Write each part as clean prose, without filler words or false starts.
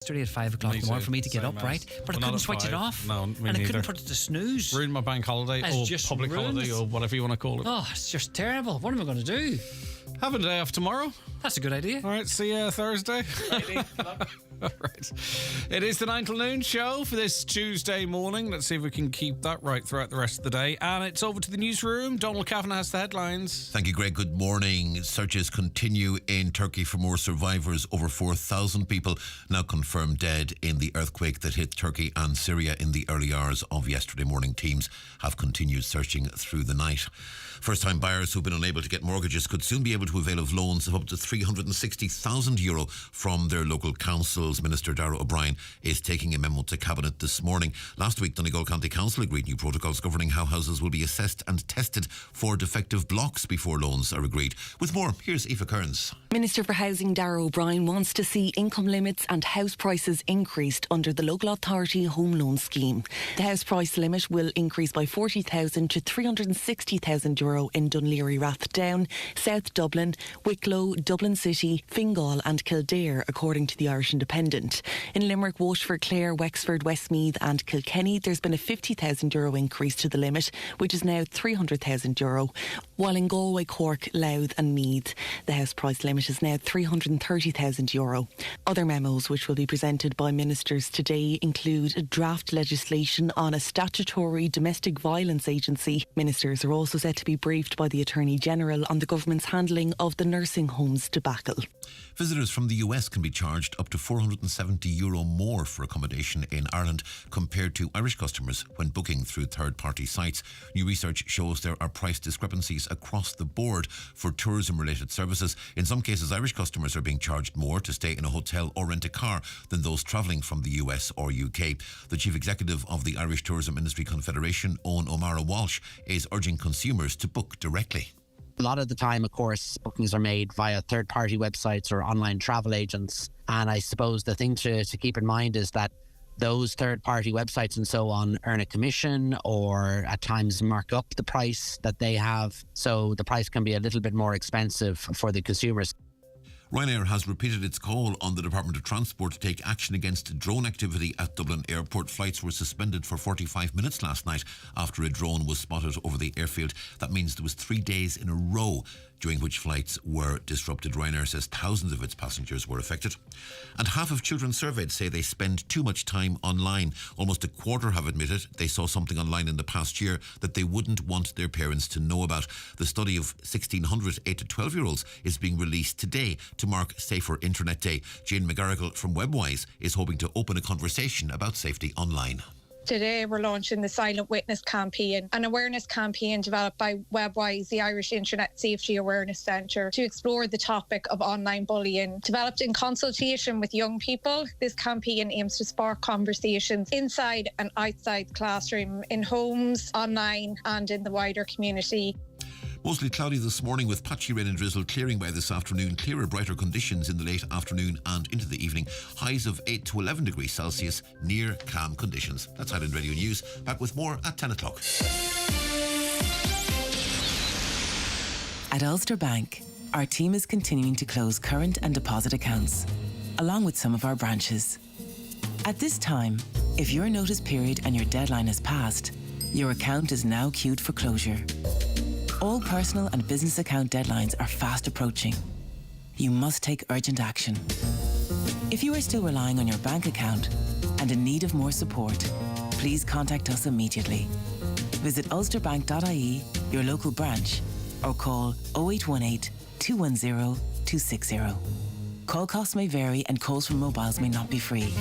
Yesterday at 5 o'clock in the morning for me to get up, right? But I couldn't switch it off. No, me neither. I couldn't put it to snooze. Ruined my bank holiday or public holiday or whatever you want to call it. Oh, it's just terrible. What am I going to do? Have a day off tomorrow. That's a good idea. All right, see you Thursday. All right. It is the 9 till noon show for this Tuesday morning. Let's see if we can keep that right throughout the rest of the day. And it's over to the newsroom. Donald Kavanagh has the headlines. Thank you, Greg. Good morning. Searches continue in Turkey for more survivors. Over 4,000 people now confirmed dead in the earthquake that hit Turkey and Syria in the early hours of yesterday morning. Teams have continued searching through the night. First-time buyers who've been unable to get mortgages could soon be able to avail of loans of up to €360,000 from their local councils. Minister Darragh O'Brien is taking a memo to Cabinet this morning. Last week, Donegal County Council agreed new protocols governing how houses will be assessed and tested for defective blocks before loans are agreed. With more, here's Aoife Kearns. Minister for Housing Darragh O'Brien wants to see income limits and house prices increased under the local authority home loan scheme. The house price limit will increase by €40,000 to €360,000 in Dunleary, Rathdown, South Dublin, Wicklow, Dublin City, Fingal and Kildare, according to the Irish Independent. In Limerick, Waterford, Clare, Wexford, Westmeath and Kilkenny, there's been a €50,000 increase to the limit, which is now €300,000, while in Galway, Cork, Louth and Meath, the house price limit is now €330,000. Other memos which will be presented by ministers today include draft legislation on a statutory domestic violence agency. Ministers are also set to be briefed by the Attorney-General on the government's handling of the nursing homes debacle. Visitors from the US can be charged up to €470 more for accommodation in Ireland compared to Irish customers when booking through third-party sites. New research shows there are price discrepancies across the board for tourism-related services. In some cases, Irish customers are being charged more to stay in a hotel or rent a car than those travelling from the US or UK. The Chief Executive of the Irish Tourism Industry Confederation, Owen O'Mara Walsh, is urging consumers to book directly. A lot of the time, of course, bookings are made via third-party websites or online travel agents. And I suppose the thing to keep in mind is that those third-party websites and so on earn a commission or at times mark up the price that they have. So the price can be a little bit more expensive for the consumers. Ryanair has repeated its call on the Department of Transport to take action against drone activity at Dublin Airport. Flights were suspended for 45 minutes last night after a drone was spotted over the airfield. That means there was 3 days in a row during which flights were disrupted. Ryanair says thousands of its passengers were affected. And half of children surveyed say they spend too much time online. Almost a quarter have admitted they saw something online in the past year that they wouldn't want their parents to know about. The study of 1,600 8 to 12-year-olds is being released today to mark Safer Internet Day. Jane McGarrigle from Webwise is hoping to open a conversation about safety online. Today we're launching the Silent Witness campaign, an awareness campaign developed by Webwise, the Irish Internet Safety Awareness Centre, to explore the topic of online bullying. Developed in consultation with young people, this campaign aims to spark conversations inside and outside the classroom, in homes, online and in the wider community. Mostly cloudy this morning with patchy rain and drizzle, clearing by this afternoon. Clearer, brighter conditions in the late afternoon and into the evening. Highs of 8 to 11 degrees Celsius, near calm conditions. That's Highland Radio News. Back with more at 10 o'clock. At Ulster Bank, our team is continuing to close current and deposit accounts, along with some of our branches. At this time, if your notice period and your deadline has passed, your account is now queued for closure. All personal and business account deadlines are fast approaching. You must take urgent action. If you are still relying on your bank account and in need of more support, please contact us immediately. Visit ulsterbank.ie, your local branch, or call 0818 210 260. Call costs may vary and calls from mobiles may not be free.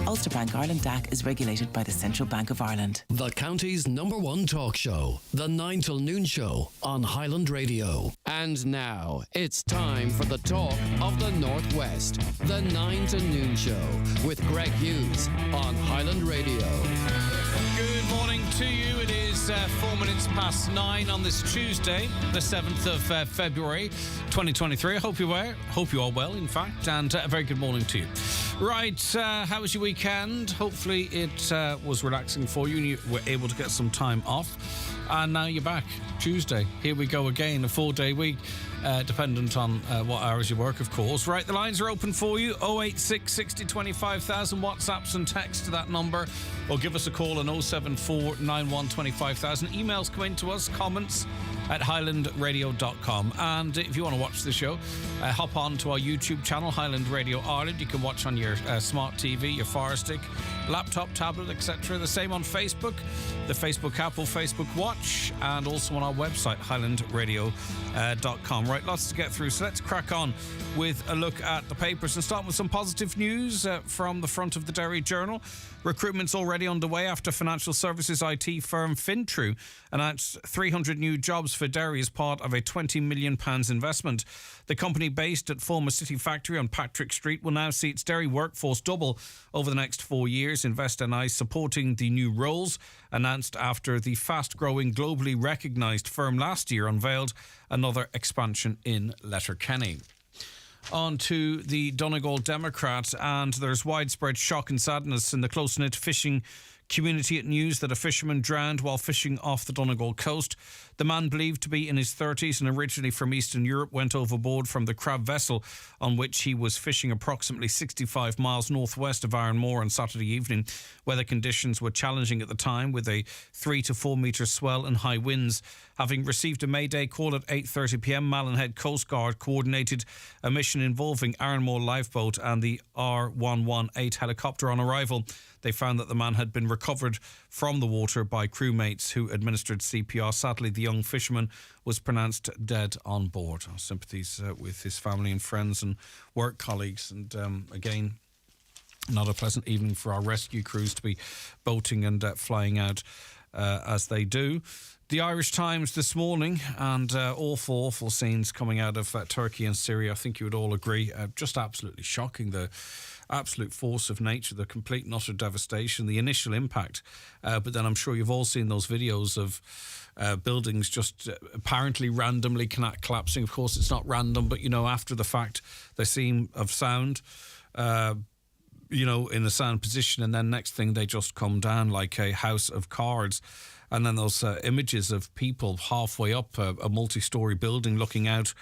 Ulster Bank Ireland DAC is regulated by the Central Bank of Ireland. The county's #1 talk show, the 9 till noon show on Highland Radio. And now it's time for the talk of the Northwest, the 9 to noon show with Greg Hughes on Highland Radio. Good morning to you. It is 4 minutes past 9 on this Tuesday, the 7th of February 2023. I hope you are well, in fact, and a very good morning to you. Right, how was your weekend? Hopefully it was relaxing for you and you were able to get some time off. And now you're back, Tuesday. Here we go again, a 4-day week. dependent on what hours you work, of course. Right, the lines are open for you. 086 60 25,000. WhatsApps and text to that number, or give us a call on 074 91 25,000. Emails come in to us, comments at highlandradio.com. And if you want to watch the show, hop on to our YouTube channel, Highland Radio Ireland. You can watch on your smart TV, your Fire Stick, laptop, tablet, etc. The same on Facebook, the Facebook app or Facebook Watch, and also on our website, highlandradio.com. Right, lots to get through, so let's crack on with a look at the papers and start with some positive news from the front of the Derry Journal. Recruitment's already underway after financial services IT firm Fintru announced 300 new jobs for Derry as part of a £20 million investment. The company, based at former City Factory on Patrick Street, will now see its Derry workforce double over the next 4 years. Invest NI supporting the new roles, announced after the fast-growing, globally recognised firm last year unveiled another expansion in Letterkenny. On to the Donegal Democrat, and there's widespread shock and sadness in the close-knit fishing community at news that a fisherman drowned while fishing off the Donegal coast. The man, believed to be in his 30s and originally from Eastern Europe, went overboard from the crab vessel on which he was fishing approximately 65 miles northwest of Ironmore on Saturday evening. Weather conditions were challenging at the time, with a 3 to 4 metre swell and high winds. Having received a Mayday call at 8:30pm, Mallinhead Coast Guard coordinated a mission involving Ironmore lifeboat and the R118 helicopter. On arrival, they found that the man had been recovered from the water by crewmates who administered CPR. Sadly, the young fisherman was pronounced dead on board. Our sympathies with his family and friends and work colleagues. And again, not a pleasant evening for our rescue crews to be boating and flying out as they do. The Irish Times this morning, and awful scenes coming out of Turkey and Syria. I think you would all agree. Just absolutely shocking. The absolute force of nature, the complete and utter devastation, the initial impact. But then I'm sure you've all seen those videos of buildings just apparently randomly collapsing. Of course, it's not random, but, after the fact, they seem of sound, in a sound position, and then next thing they just come down like a house of cards. And then those images of people halfway up a multi-storey building looking out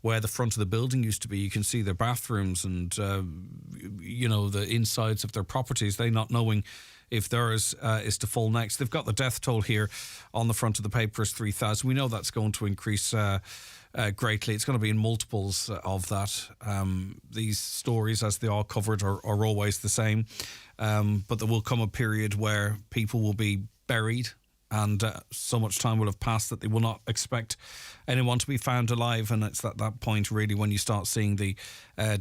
where the front of the building used to be. You can see their bathrooms and, the insides of their properties. They not knowing if theirs is to fall next. They've got the death toll here on the front of the paper as 3,000. We know that's going to increase greatly. It's going to be in multiples of that. These stories, as they are covered, are always the same. But there will come a period where people will be buried, and so much time will have passed that they will not expect anyone to be found alive. And it's at that point, really, when you start seeing the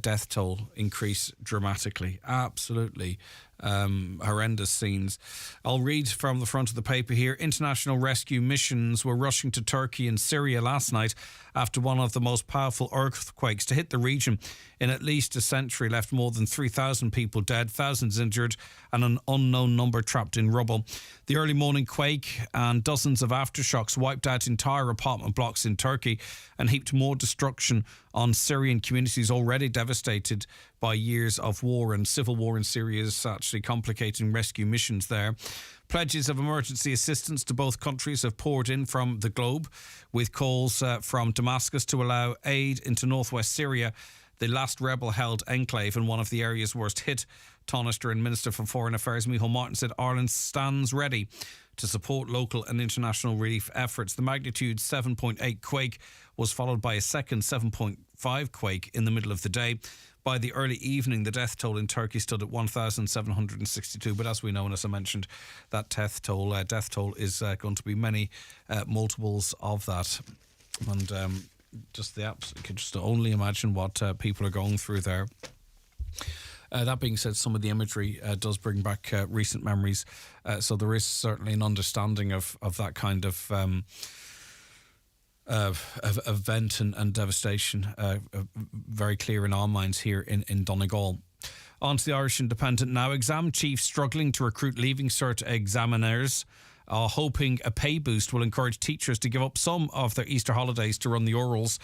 death toll increase dramatically. Absolutely horrendous scenes. I'll read from the front of the paper here. International rescue missions were rushing to Turkey and Syria last night after one of the most powerful earthquakes to hit the region in at least a century left more than 3,000 people dead, thousands injured, and an unknown number trapped in rubble. The early morning quake and dozens of aftershocks wiped out entire apartment blocks in Turkey and heaped more destruction on Syrian communities already devastated by years of war, and civil war in Syria is actually complicating rescue missions there. Pledges of emergency assistance to both countries have poured in from the globe, with calls from Damascus to allow aid into northwest Syria, the last rebel-held enclave and one of the areas worst hit. Tánaiste and Minister for Foreign Affairs Micheál Martin said Ireland stands ready to support local and international relief efforts. The magnitude 7.8 quake was followed by a second 7.5 quake in the middle of the day. By the early evening, the death toll in Turkey stood at 1,762. But as we know, and as I mentioned, that death toll is going to be many multiples of that. And just you can just only imagine what people are going through there. That being said, some of the imagery does bring back recent memories. So there is certainly an understanding of that kind of event and devastation very clear in our minds here in Donegal. On to the Irish Independent now. Exam chiefs struggling to recruit Leaving Cert examiners hoping a pay boost will encourage teachers to give up some of their Easter holidays to run the orals.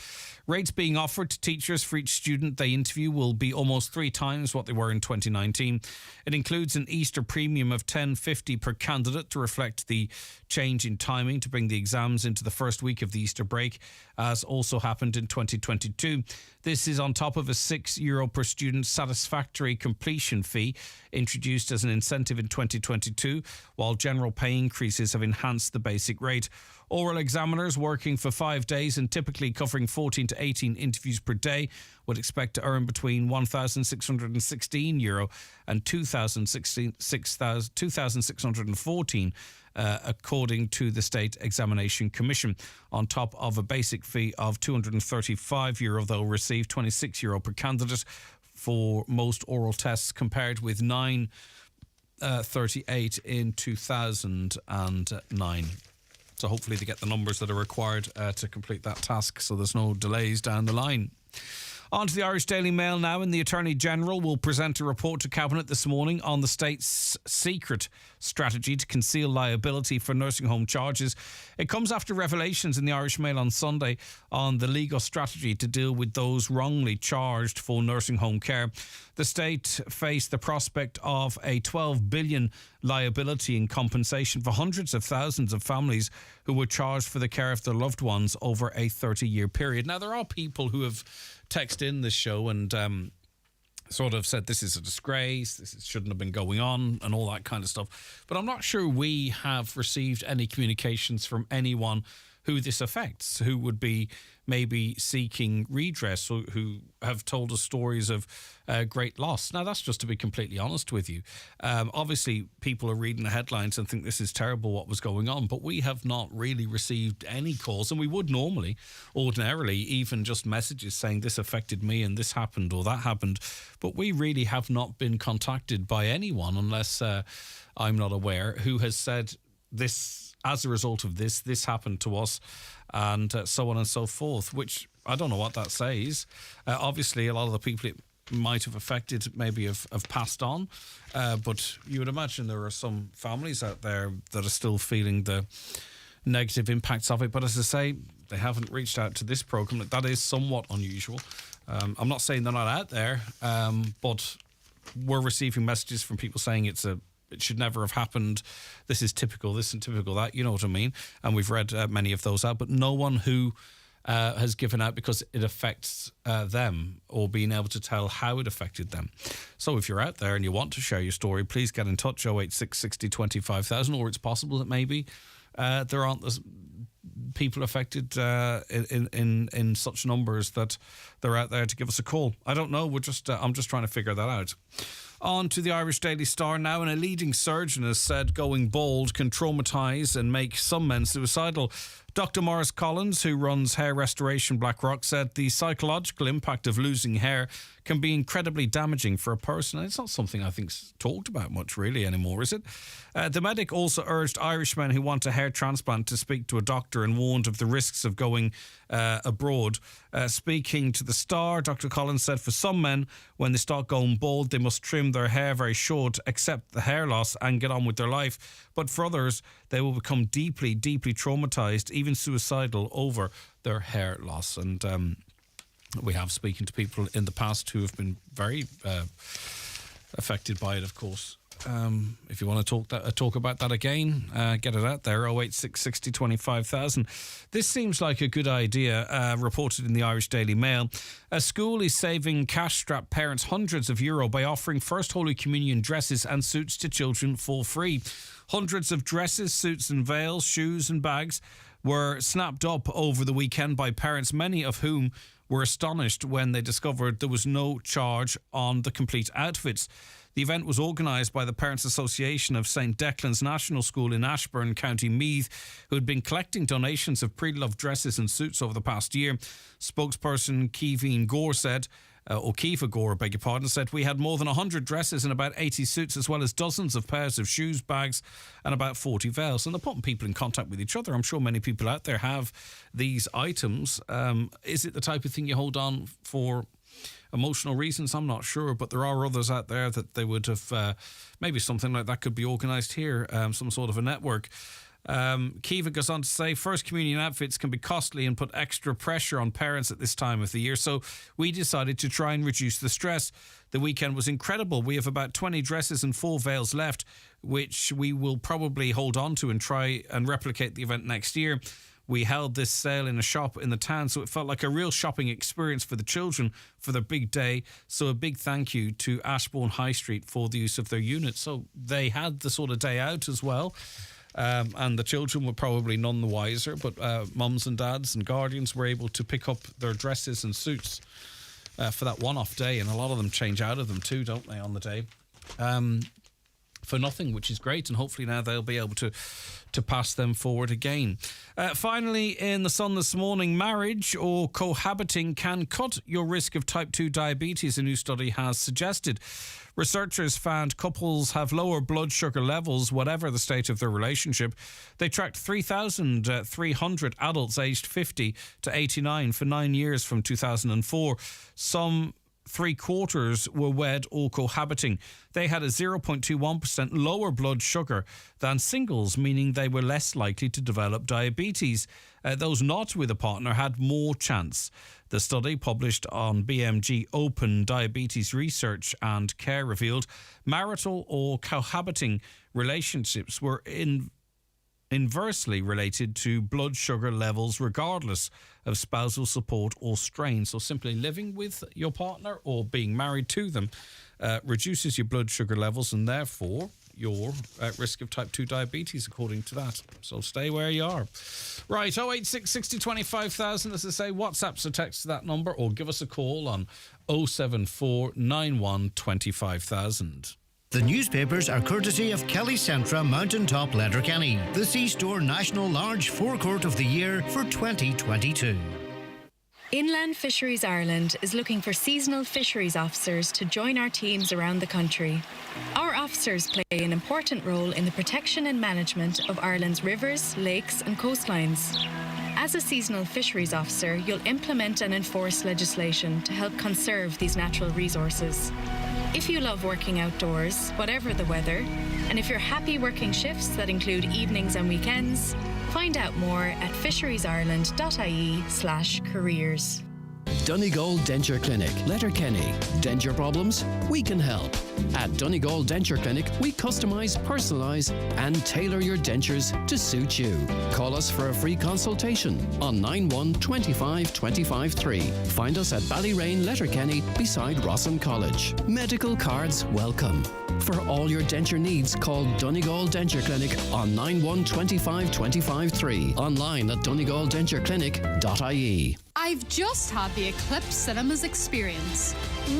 Rates being offered to teachers for each student they interview will be almost 3 times what they were in 2019. It includes an Easter premium of $10.50 per candidate to reflect the change in timing to bring the exams into the first week of the Easter break, as also happened in 2022. This is on top of a €6 per student satisfactory completion fee introduced as an incentive in 2022, while general pay increases have enhanced the basic rate. Oral examiners working for 5 days and typically covering 14 to 18 interviews per day would expect to earn between €1,616 and €2,614, according to the State Examination Commission. On top of a basic fee of €235, they'll receive €26 per candidate for most oral tests, compared with $9.38 in 2009. So hopefully they get the numbers that are required to complete that task, so there's no delays down the line. On to the Irish Daily Mail now, and the Attorney-General will present a report to Cabinet this morning on the state's secret strategy to conceal liability for nursing home charges. It comes after revelations in the Irish Mail on Sunday on the legal strategy to deal with those wrongly charged for nursing home care. The state faced the prospect of a $12 billion liability in compensation for hundreds of thousands of families who were charged for the care of their loved ones over a 30-year period. Now, there are people who have texted in this show and sort of said this is a disgrace, this shouldn't have been going on and all that kind of stuff. But I'm not sure we have received any communications from anyone who this affects, who would be maybe seeking redress, or who have told us stories of great loss. Now, that's just to be completely honest with you. Obviously, people are reading the headlines and think this is terrible what was going on, but we have not really received any calls, and we would normally, ordinarily, even just messages saying this affected me and this happened or that happened. But we really have not been contacted by anyone, unless I'm not aware, who has said this, as a result of this happened to us, and so on and so forth, which I don't know what that says. Obviously, a lot of the people it might have affected maybe have passed on, but you would imagine there are some families out there that are still feeling the negative impacts of it. But as I say, they haven't reached out to this programme. That is somewhat unusual. I'm not saying they're not out there, but we're receiving messages from people saying it should never have happened. This is typical, this and typical that, you know what I mean? And we've read many of those out, but no one who has given out because it affects them, or being able to tell how it affected them. So if you're out there and you want to share your story, please get in touch, 086 60 25,000, or it's possible that maybe there aren't people affected in such numbers that they're out there to give us a call. I don't know. I'm just trying to figure that out. On to the Irish Daily Star now, and a leading surgeon has said going bald can traumatise and make some men suicidal. Dr. Maurice Collins, who runs Hair Restoration Blackrock, said the psychological impact of losing hair can be incredibly damaging for a person. And it's not something I think's talked about much really anymore, is it? The medic also urged Irishmen who want a hair transplant to speak to a doctor and warned of the risks of going abroad. Speaking to the Star, Dr. Collins said for some men, when they start going bald, they must trim their hair very short, accept the hair loss and get on with their life. But for others, they will become deeply, deeply traumatised, even suicidal, over their hair loss. And we have spoken to people in the past who have been very affected by it, of course. If you want to talk about that again, get it out there, 086 60 25,000. This seems like a good idea, reported in the Irish Daily Mail. A school is saving cash-strapped parents hundreds of euro by offering First Holy Communion dresses and suits to children for free. Hundreds of dresses, suits and veils, shoes and bags were snapped up over the weekend by parents, many of whom were astonished when they discovered there was no charge on the complete outfits. The event was organised by the Parents Association of St Declan's National School in Ashburn, County Meath, who had been collecting donations of pre-loved dresses and suits over the past year. Spokesperson Kevin Gore said, O'Keefe Gore, beg your pardon, said we had more than 100 dresses and about 80 suits, as well as dozens of pairs of shoes, bags and about 40 veils. And they're putting people in contact with each other. I'm sure many people out there have these items. Is it the type of thing you hold on for emotional reasons? I'm not sure, but there are others out there that they would have, maybe something like that could be organised here, some sort of a network. Kiva goes on to say, first communion outfits can be costly and put extra pressure on parents at this time of the year, so we decided to try and reduce the stress. The weekend was incredible. We have about 20 dresses and 4 veils left, which we will probably hold on to and try and replicate the event next year. We held this sale in a shop in the town, so it felt like a real shopping experience for the children for their big day. So a big thank you to Ashbourne High Street for the use of their unit. So they had the sort of day out as well. And the children were probably none the wiser, but mums and dads and guardians were able to pick up their dresses and suits for that one-off day, and a lot of them change out of them too, don't they, on the day, for nothing, which is great, and hopefully now they'll be able to pass them forward again. Finally, in the Sun this morning, marriage or cohabiting can cut your risk of type 2 diabetes, a new study has suggested. Researchers found couples have lower blood sugar levels, whatever the state of their relationship. They tracked 3,300 adults aged 50 to 89 for 9 years from 2004. Some 3/4 were wed or cohabiting. They had a 0.21% lower blood sugar than singles, meaning they were less likely to develop diabetes. Those not with a partner had more chance. The study, published on BMG Open Diabetes Research and Care, revealed marital or cohabiting relationships were inversely related to blood sugar levels regardless of spousal support or strain. So simply living with your partner or being married to them reduces your blood sugar levels and therefore your risk of type 2 diabetes, according to that. So stay where you are. Right, 086 60 25,000, as I say, WhatsApps or text to that number, or give us a call on 074 91 25,000. The newspapers are courtesy of Kelly Centra Mountaintop Letterkenny, the C-Store National Large Forecourt of the Year for 2022. Inland Fisheries Ireland is looking for seasonal fisheries officers to join our teams around the country. Our officers play an important role in the protection and management of Ireland's rivers, lakes and coastlines. As a seasonal fisheries officer, you'll implement and enforce legislation to help conserve these natural resources. If you love working outdoors, whatever the weather, and if you're happy working shifts that include evenings and weekends, find out more at fisheriesireland.ie/careers. Donegal Denture Clinic, Letterkenny. Denture problems? We can help. At Donegal Denture Clinic, we customise, personalise and tailor your dentures to suit you. Call us for a free consultation on 91 25 25 3. Find us at Ballyrain, Letterkenny, beside Rossum College. Medical cards welcome. For all your denture needs, call Donegal Denture Clinic on 91 25 25 3. Online at donegaldentureclinic.ie. I've just had the Eclipse Cinemas experience.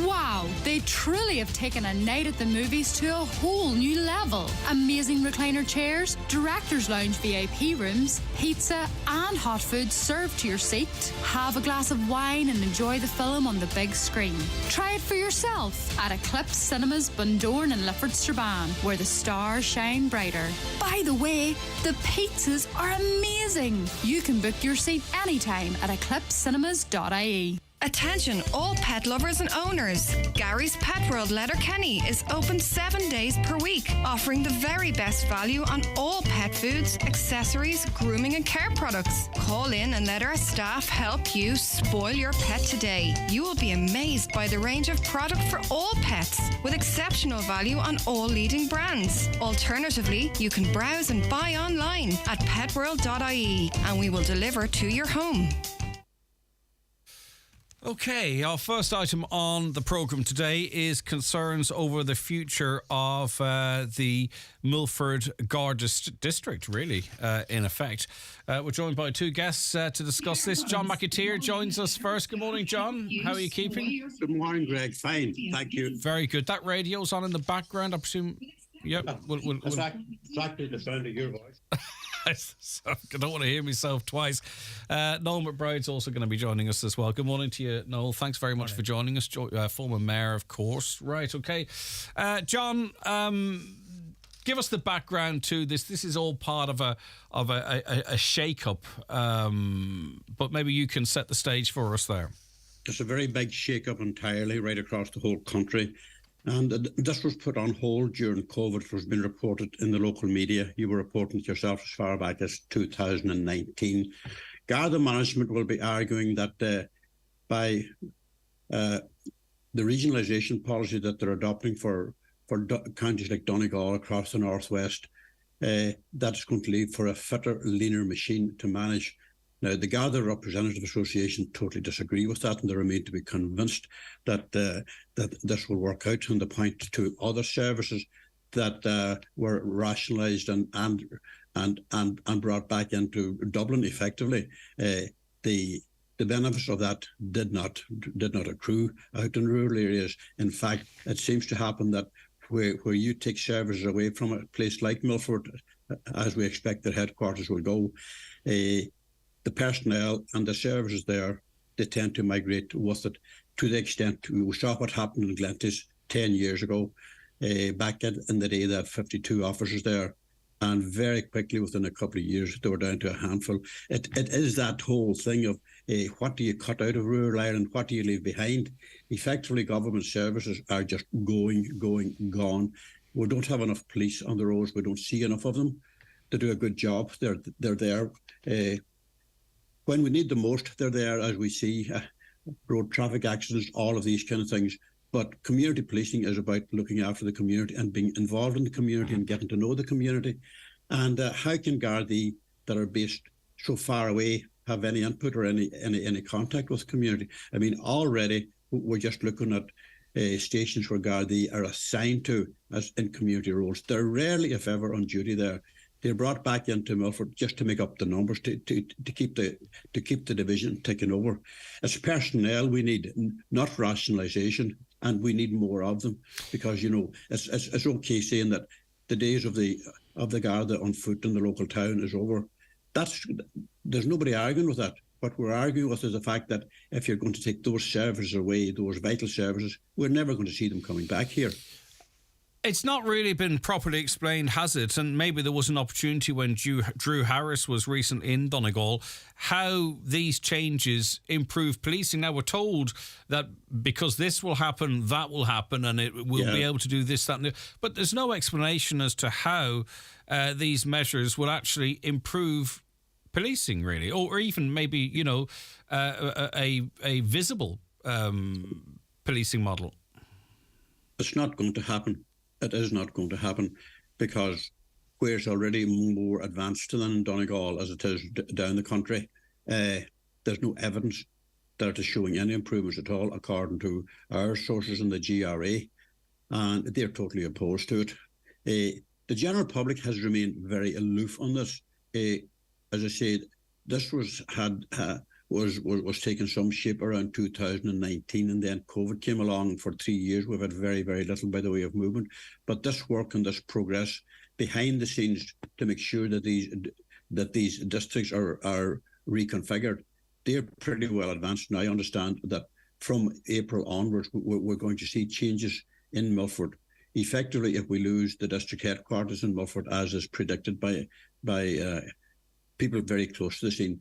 Wow, they truly have taken a night at the movies to a whole new level. Amazing recliner chairs, director's lounge VIP rooms, pizza and hot food served to your seat. Have a glass of wine and enjoy the film on the big screen. Try it for yourself at Eclipse Cinemas Bundoran and Lifford Strabane, where the stars shine brighter. By the way, the pizzas are amazing. You can book your seat anytime at eclipsecinemas.ie. Attention all pet lovers and owners. Gary's Pet World Letterkenny is open 7 days per week, offering the very best value on all pet foods, accessories, grooming and care products. Call in and let our staff help you spoil your pet today. You will be amazed by the range of product for all pets, with exceptional value on all leading brands. Alternatively, you can browse and buy online at petworld.ie and we will deliver to your home. Okay, our first item on the programme today is concerns over the future of the Milford Garda district, really, in effect. We're joined by two guests to discuss this. John McAteer joins us first. Good morning, John. How are you keeping? Good morning, Greg. Fine, thank you. Very good. That radio's on in the background, I presume. Yep. Exactly the sound of your voice. I don't want to hear myself twice. Noel McBride's also going to be joining us as well. Good morning to you, Noel. Thanks very much for joining us. Former mayor, of course. Right, okay. John, give us the background to this. This is all part of a shake-up, but maybe you can set the stage for us there. It's a very big shake-up entirely right across the whole country. And this was put on hold during COVID. It was being reported in the local media. You were reporting it yourself as far back as 2019. Garda management will be arguing that by the regionalisation policy that they're adopting for counties like Donegal across the northwest, that's going to leave for a fitter, leaner machine to manage. Now, the Garda Representative Association totally disagree with that, and they remain to be convinced that that this will work out. And they point to other services that were rationalised and brought back into Dublin effectively. The benefits of that did not accrue out in rural areas. In fact, it seems to happen that where you take services away from a place like Milford, as we expect their headquarters will go, the personnel and the services there, they tend to migrate with it, to the extent we saw what happened in Glenties 10 years ago. Back in the day, they had 52 officers there, and very quickly, within a couple of years, they were down to a handful. It is that whole thing of what do you cut out of rural Ireland, what do you leave behind? Effectively, government services are just gone. We don't have enough police on the roads. We don't see enough of them to do a good job. They're there. When we need them most, they're there, as we see, road traffic accidents, all of these kind of things. But community policing is about looking after the community and being involved in the community and getting to know the community. And how can Gardaí that are based so far away have any input or any contact with the community? I mean, already we're just looking at stations where Gardaí are assigned to as in community roles. They're rarely, if ever, on duty there. They're brought back into Milford just to make up the numbers, to keep the division ticking over. As personnel, we need not rationalisation, and we need more of them, because it's okay saying that the days of the Garda on foot in the local town is over. There's nobody arguing with that. What we're arguing with is the fact that if you're going to take those services away, those vital services, we're never going to see them coming back here. It's not really been properly explained, has it? And maybe there was an opportunity when Drew Harris was recently in Donegal, how these changes improve policing. Now, we're told that because this will happen, that will happen, and it will be able to do this, that, and the... But there's no explanation as to how these measures will actually improve policing, really, or even maybe, a visible policing model. It's not going to happen. It is not going to happen, because where it's already more advanced than in Donegal as it is down the country, there's no evidence that it is showing any improvements at all, according to our sources in the GRA, and they're totally opposed to it. The general public has remained very aloof on this. As I said, this was taking some shape around 2019, and then COVID came along. For 3 years we've had very, very little by the way of movement. But this work and this progress behind the scenes to make sure that these districts are reconfigured, they're pretty well advanced. And I understand that from April onwards we're going to see changes in Milford. Effectively, if we lose the district headquarters in Milford, as is predicted by people very close to the scene,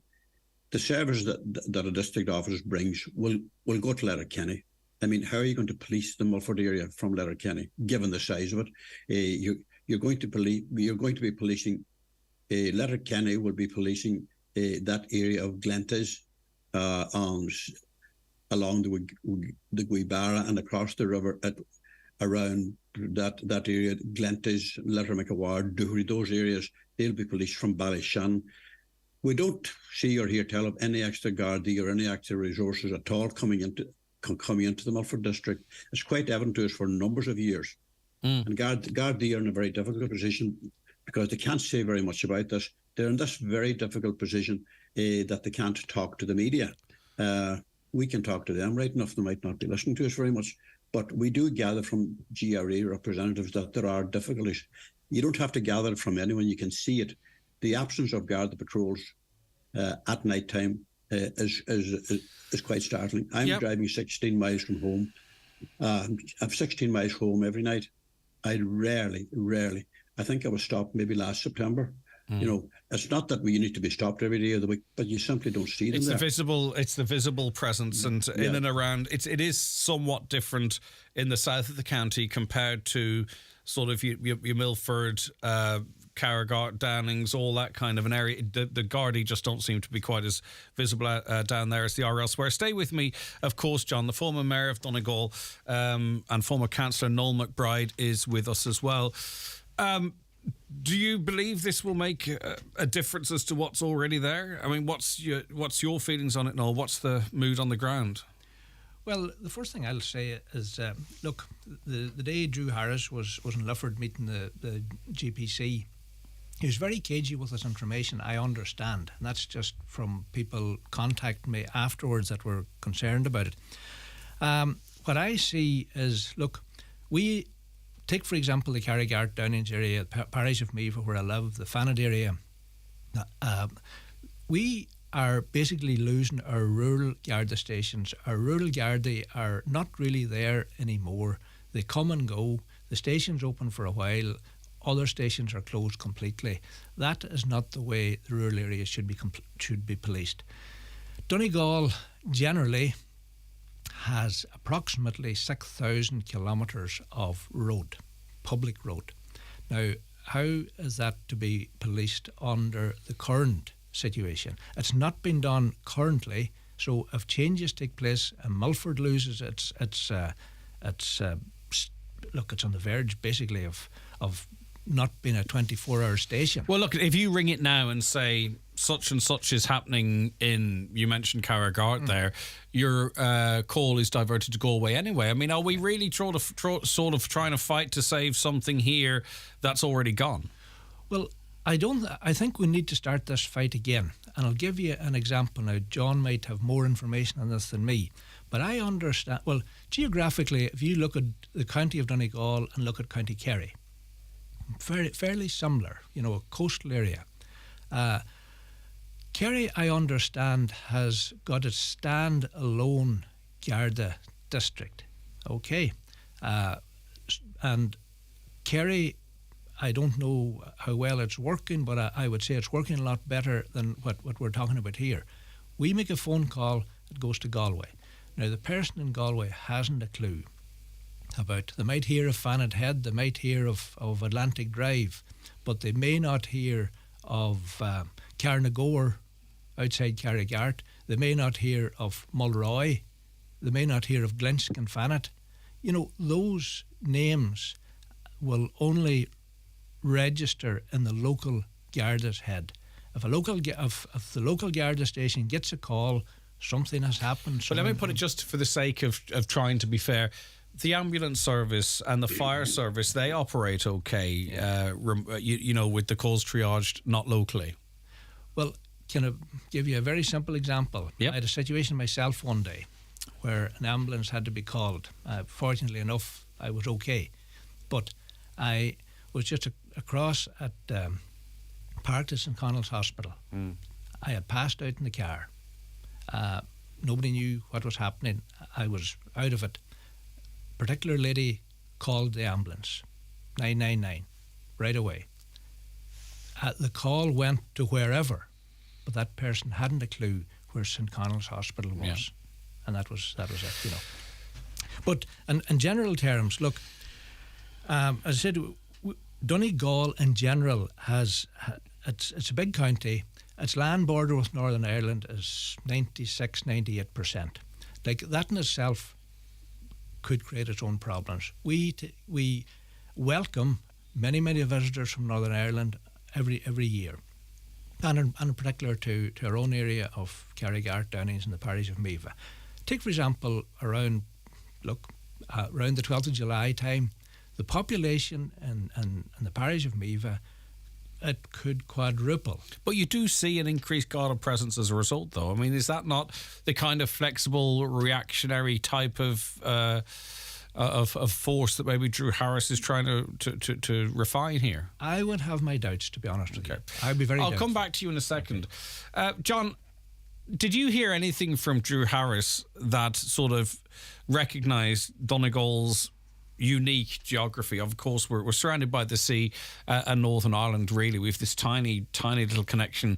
the service that a district office brings will go to Letterkenny. I mean, how are you going to police the Milford area from Letterkenny, given the size of it? You're going to be policing. Letterkenny will be policing that area of Glenties, along the Guibara and across the river around that area. Glenties, Lettermacawar, Doory, those areas, they'll be policed from Ballyshannon. We don't see or hear tell of any extra Gardaí or any extra resources at all coming into the Milford district. It's quite evident to us for numbers of years. And Gardaí are in a very difficult position, because they can't say very much about this. They're in this very difficult position that they can't talk to the media. We can talk to them right enough. They might not be listening to us very much, but we do gather from GRA representatives that there are difficulties. You don't have to gather it from anyone. You can see it. The absence of Garda patrols at night time is quite startling. I'm driving 16 miles from home. I've 16 miles home every night. I rarely, I think I was stopped maybe last September, You know, it's not that we need to be stopped every day of the week, but you simply don't see them It's there. It's the visible presence, and in and around. It is somewhat different in the south of the county compared to sort of your Milford, Carragart, Downings, all that kind of an area. The Garda just don't seem to be quite as visible down there as they are elsewhere. Stay with me, of course, John. The former mayor of Donegal and former councillor Noel McBride is with us as well. Do you believe this will make a difference as to what's already there? I mean, what's your feelings on it, Noel? What's the mood on the ground? Well, the first thing I'll say is, look, the day Drew Harris was in Lifford meeting the GPC, he was very cagey with his information, I understand. And that's just from people contacting me afterwards that were concerned about it. What I see is, look, we take, for example, the Carragart, Downings area, parish of Meath, where I live, the Fannet area. We are basically losing our rural Garda stations. Our rural Garda are not really there anymore. They come and go. The station's open for a while. Other stations are closed completely. That is not the way the rural areas should be policed. Donegal generally has approximately 6,000 kilometres of road, public road. Now, how is that to be policed under the current situation? It's not been done currently, so if changes take place and Milford loses it's on the verge basically of not being a 24-hour station. Well, look, if you ring it now and say such and such is happening in, you mentioned Carragart there, your call is diverted to Galway anyway. I mean, are we really sort of trying to fight to save something here that's already gone? Well, I think we need to start this fight again. And I'll give you an example now. John might have more information on this than me. But I understand, well, geographically, if you look at the county of Donegal and look at County Kerry, fairly similar, you know, a coastal area. Kerry, I understand, has got its stand-alone Garda district. Okay. And Kerry, I don't know how well it's working, but I would say it's working a lot better than what we're talking about here. We make a phone call, it goes to Galway. Now, the person in Galway hasn't a clue about, they might hear of Fannet Head, they might hear of Atlantic Drive, but they may not hear of Carnagore outside Carragart, they may not hear of Mulroy, they may not hear of Glensk and Fannet. You know, those names will only register in the local Garda's head. If the local Garda station gets a call, something has happened. But let me put it, just for the sake of trying to be fair, the ambulance service and the fire service, they operate okay, you know, with the calls triaged not locally. Well, can I give you a very simple example? Yep. I had a situation myself one day where an ambulance had to be called. Fortunately enough, I was okay. But I was just across at parked at St Connell's Hospital. I had passed out in the car. Nobody knew what was happening. I was out of it. Particular lady called the ambulance, 999, right away. The call went to wherever, but that person hadn't a clue where St Connell's Hospital was, and that was it, you know. But in general terms, look, as I said, Donegal in general it's a big county. Its land border with Northern Ireland is 96-98%. Like, that in itself could create its own problems. We welcome many visitors from Northern Ireland every year, and in particular to our own area of Carragart, Downings and the parish of Meath. Take, for example, around the 12th of July time, the population in the parish of Meath, it could quadruple. But you do see an increased Garda presence as a result, though. I mean, is that not the kind of flexible, reactionary type of force that maybe Drew Harris is trying to refine here? I would have my doubts, to be honest with you. I'd be very doubtful. I'll come back to you in a second. John, did you hear anything from Drew Harris that sort of recognised Donegal's unique geography. Of course, we're surrounded by the sea and Northern Ireland, really. We have this tiny little connection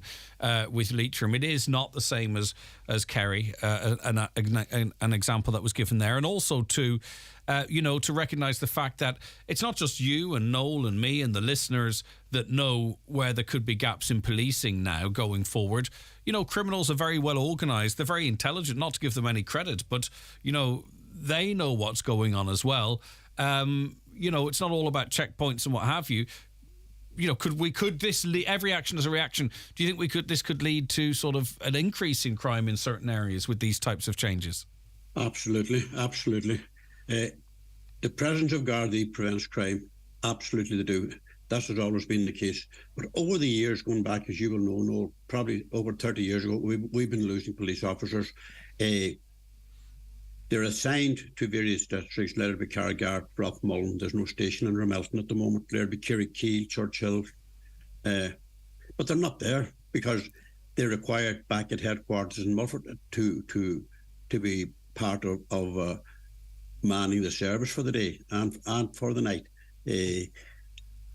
with Leitrim. It is not the same as Kerry, an example that was given there. And also to recognise the fact that it's not just you and Noel and me and the listeners that know where there could be gaps in policing now going forward. Criminals are very well organised. They're very intelligent, not to give them any credit, but, they know what's going on as well. It's not all about checkpoints and what have you. Every action is a reaction. Do you think this could lead to sort of an increase in crime in certain areas with these types of changes? Absolutely. The presence of Garda prevents crime. Absolutely they do. That has always been the case. But over the years, going back, as you will know, probably over 30 years ago, we've been losing police officers. They're assigned to various districts, let it be Carrigart, Brockmullen. There's no station in Ramelton at the moment. Let it be Kerry-Keel, Churchill. But they're not there because they're required back at headquarters in Mulford to be part of manning the service for the day and for the night.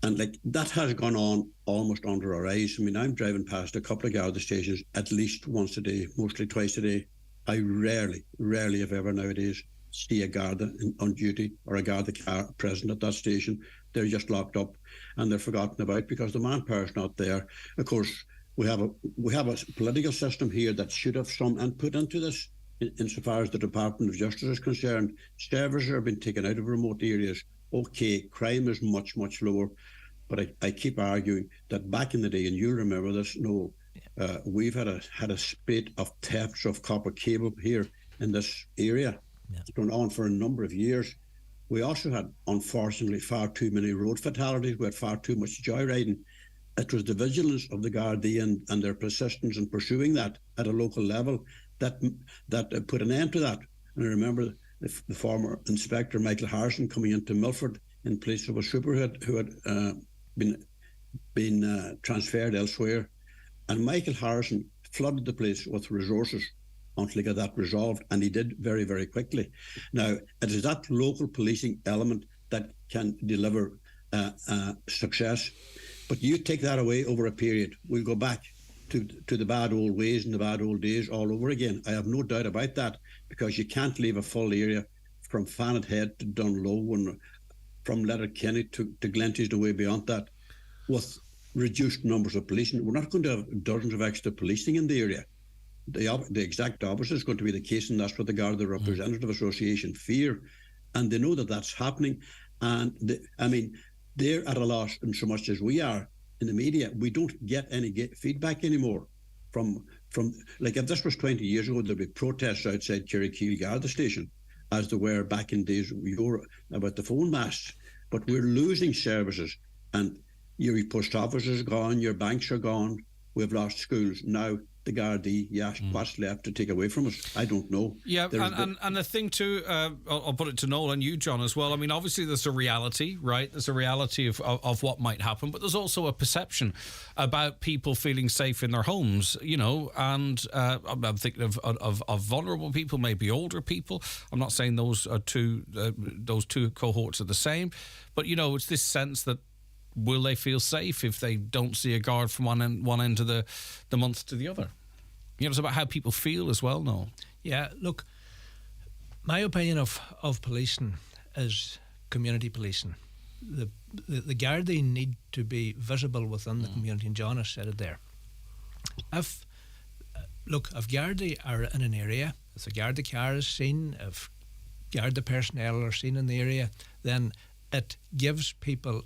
And that has gone on almost under our eyes. I mean, I'm driving past a couple of Garda stations at least once a day, mostly twice a day. I rarely, if ever nowadays, see a Garda on duty or a Garda car present at that station. They're just locked up and they're forgotten about because the manpower's not there. Of course, we have a political system here that should have some input into this. Insofar as the Department of Justice is concerned, services are being taken out of remote areas. Okay, crime is much, much lower, but I keep arguing that back in the day, and you remember this, Noel, we've had a spate of thefts of copper cable here in this area. It's gone on for a number of years. We also had, unfortunately, far too many road fatalities. We had far too much joyriding. It was the vigilance of the Gardaí and their persistence in pursuing that at a local level that put an end to that. And I remember the former Inspector Michael Harrison coming into Milford in place of a super who had been transferred elsewhere. And Michael Harrison flooded the place with resources until he got that resolved, and he did very, very quickly. Now, it is that local policing element that can deliver success. But you take that away over a period, we'll go back to the bad old ways and the bad old days all over again. I have no doubt about that, because you can't leave a full area from Fannet Head to Dunlow and from Letterkenny to Glenties and way beyond that with reduced numbers of policing. We're not going to have dozens of extra policing in the area. The exact opposite is going to be the case, and that's what the Garda Representative Association fear. And they know that that's happening. And they're at a loss in so much as we are in the media. We don't get any feedback anymore from like, if this was 20 years ago, there'd be protests outside Kerry-Keel Garda station, as there were back in days about the phone masts. But we're losing services, and your post office is gone, your banks are gone, we've lost schools. Now the Gardaí, what's left to take away from us? I don't know. Yeah, and the thing too, I'll put it to Noel and you, John, as well. I mean, obviously there's a reality, right? There's a reality of what might happen, but there's also a perception about people feeling safe in their homes, and I'm thinking of vulnerable people, maybe older people. I'm not saying those two cohorts are the same, but, it's this sense that, will they feel safe if they don't see a guard from one end of the month to the other? It's about how people feel as well, no? Yeah, look, my opinion of policing is community policing. The Gardaí need to be visible within the community, and John has said it there. If Gardaí are in an area, if the Garda car is seen, if Garda personnel are seen in the area, then it gives people,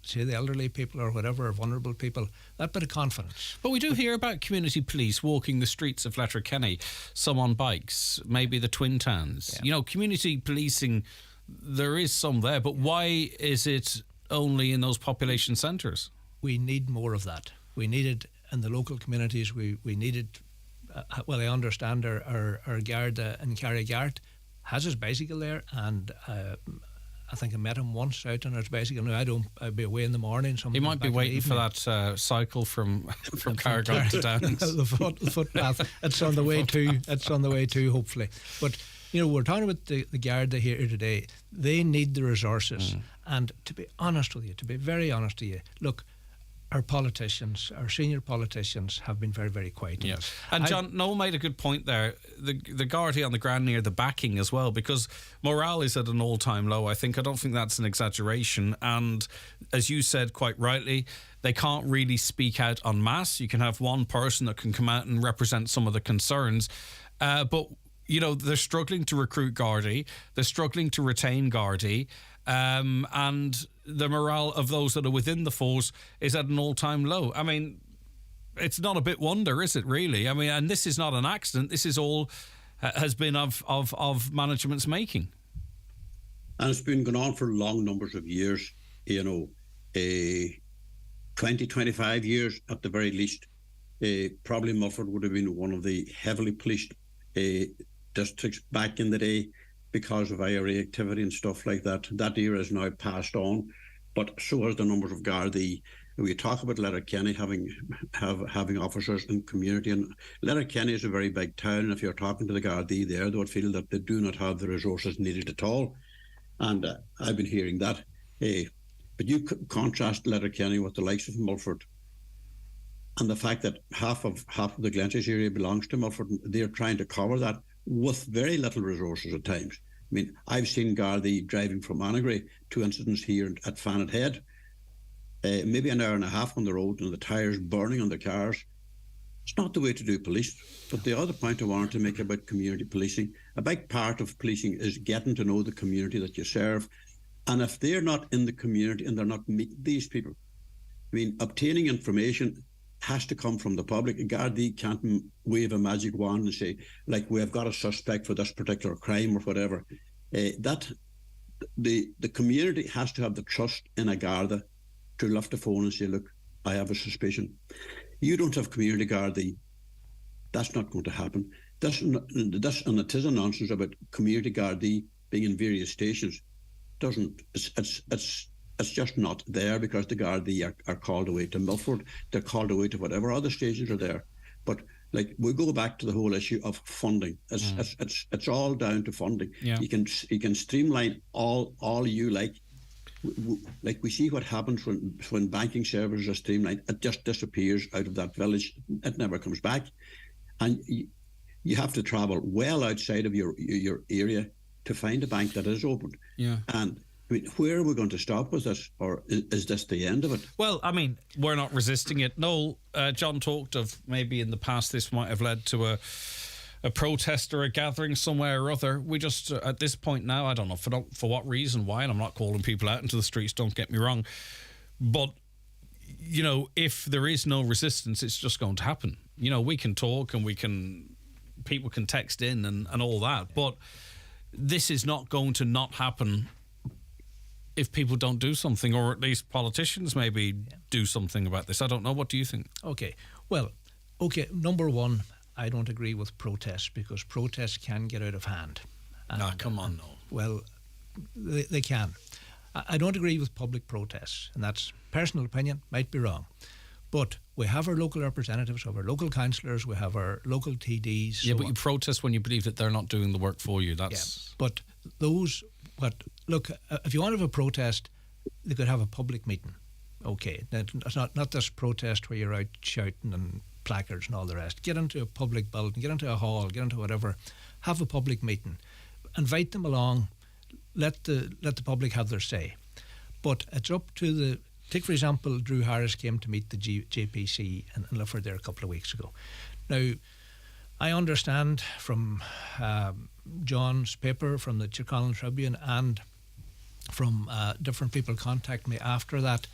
say the elderly people or whatever, or vulnerable people, that bit of confidence. But we do hear about community police walking the streets of Letterkenny, some on bikes, maybe the Twin Towns. Yeah. Community policing, there is some there, but why is it only in those population centres? We need more of that. We need it in the local communities. We need it, I understand our Garda in Carrigart has his bicycle there, and I think I met him once out on his bicycle. Now, I'd be away in the morning. He might be waiting for that cycle from Carrigart to Downs. The footpath. It's on the way to. Hopefully. But we're talking about the Garda here today. They need the resources. And to be honest with you, to be very honest with you, look, our politicians, our senior politicians have been very, very quiet. Yes. And John, Noel made a good point there. The Gardaí on the ground near the backing as well, because morale is at an all-time low. I don't think that's an exaggeration. And as you said quite rightly, they can't really speak out en masse. You can have one person that can come out and represent some of the concerns. But, they're struggling to recruit Gardaí. They're struggling to retain Gardaí. And the morale of those that are within the force is at an all-time low. I mean, it's not a bit wonder, is it, really? I mean, and this is not an accident. This is all has been of management's making. And it's been going on for long numbers of years, 20, 25 years at the very least. Probably Mulford would have been one of the heavily policed districts back in the day, because of IRA activity and stuff like that. That era is now passed on, but so has the numbers of Gardaí. We talk about Letterkenny having officers in community, and Letterkenny is a very big town, and if you're talking to the Gardaí there, they would feel that they do not have the resources needed at all. And I've been hearing that. But you contrast Letterkenny with the likes of Mulford, and the fact that half of the Glenties area belongs to Mulford, they're trying to cover that with very little resources at times. I mean, I've seen Gardaí driving from Annagry to incidents here at Fannet Head, maybe an hour and a half on the road, and the tyres burning on the cars. It's not the way to do police. But the other point I wanted to make about community policing, a big part of policing is getting to know the community that you serve. And if they're not in the community and they're not meeting these people, I mean, obtaining information has to come from the public. A Gardaí can't wave a magic wand and say, like, we have got a suspect for this particular crime or whatever. The community has to have the trust in a Garda to lift the phone and say, look, I have a suspicion. You don't have community Gardaí, that's not going to happen. And it is a nonsense about community Gardaí being in various stations. It's just not there, because the Gardaí are called away to Milford, they're called away to whatever other stations are there. But like, we go back to the whole issue of funding. It's all down to funding. Yeah. You can streamline all you like. Like, we see what happens when banking services are streamlined. It just disappears out of that village. It never comes back, and you have to travel well outside of your area to find a bank that is open. Yeah. And I mean, where are we going to stop with this, or is this the end of it? Well, I mean, we're not resisting it. No, John talked of maybe in the past this might have led to a protest or a gathering somewhere or other. We just, at this point now, I don't know for what reason, why, and I'm not calling people out into the streets, don't get me wrong, but, if there is no resistance, it's just going to happen. We can talk and people can text in and all that, but this is not going to not happen if people don't do something, or at least politicians maybe do something about this. I don't know. What do you think? Okay. Number one, I don't agree with protests, because protests can get out of hand. Come on, no. Well, they can. I don't agree with public protests, and that's personal opinion, might be wrong. But we have our local representatives, we have our local councillors, we have our local TDs. Yeah, but you protest when you believe that they're not doing the work for you. That's... Yeah, but look, if you want to have a protest, they could have a public meeting. Okay, it's not this protest where you're out shouting and placards and all the rest. Get into a public building, get into a hall, get into whatever, have a public meeting, invite them along, let the public have their say. But it's up to take for example, Drew Harris came to meet the JPC in Lifford there a couple of weeks ago. Now, I understand from John's paper, from the Tyrconnell Tribune, and from different people contacting me after that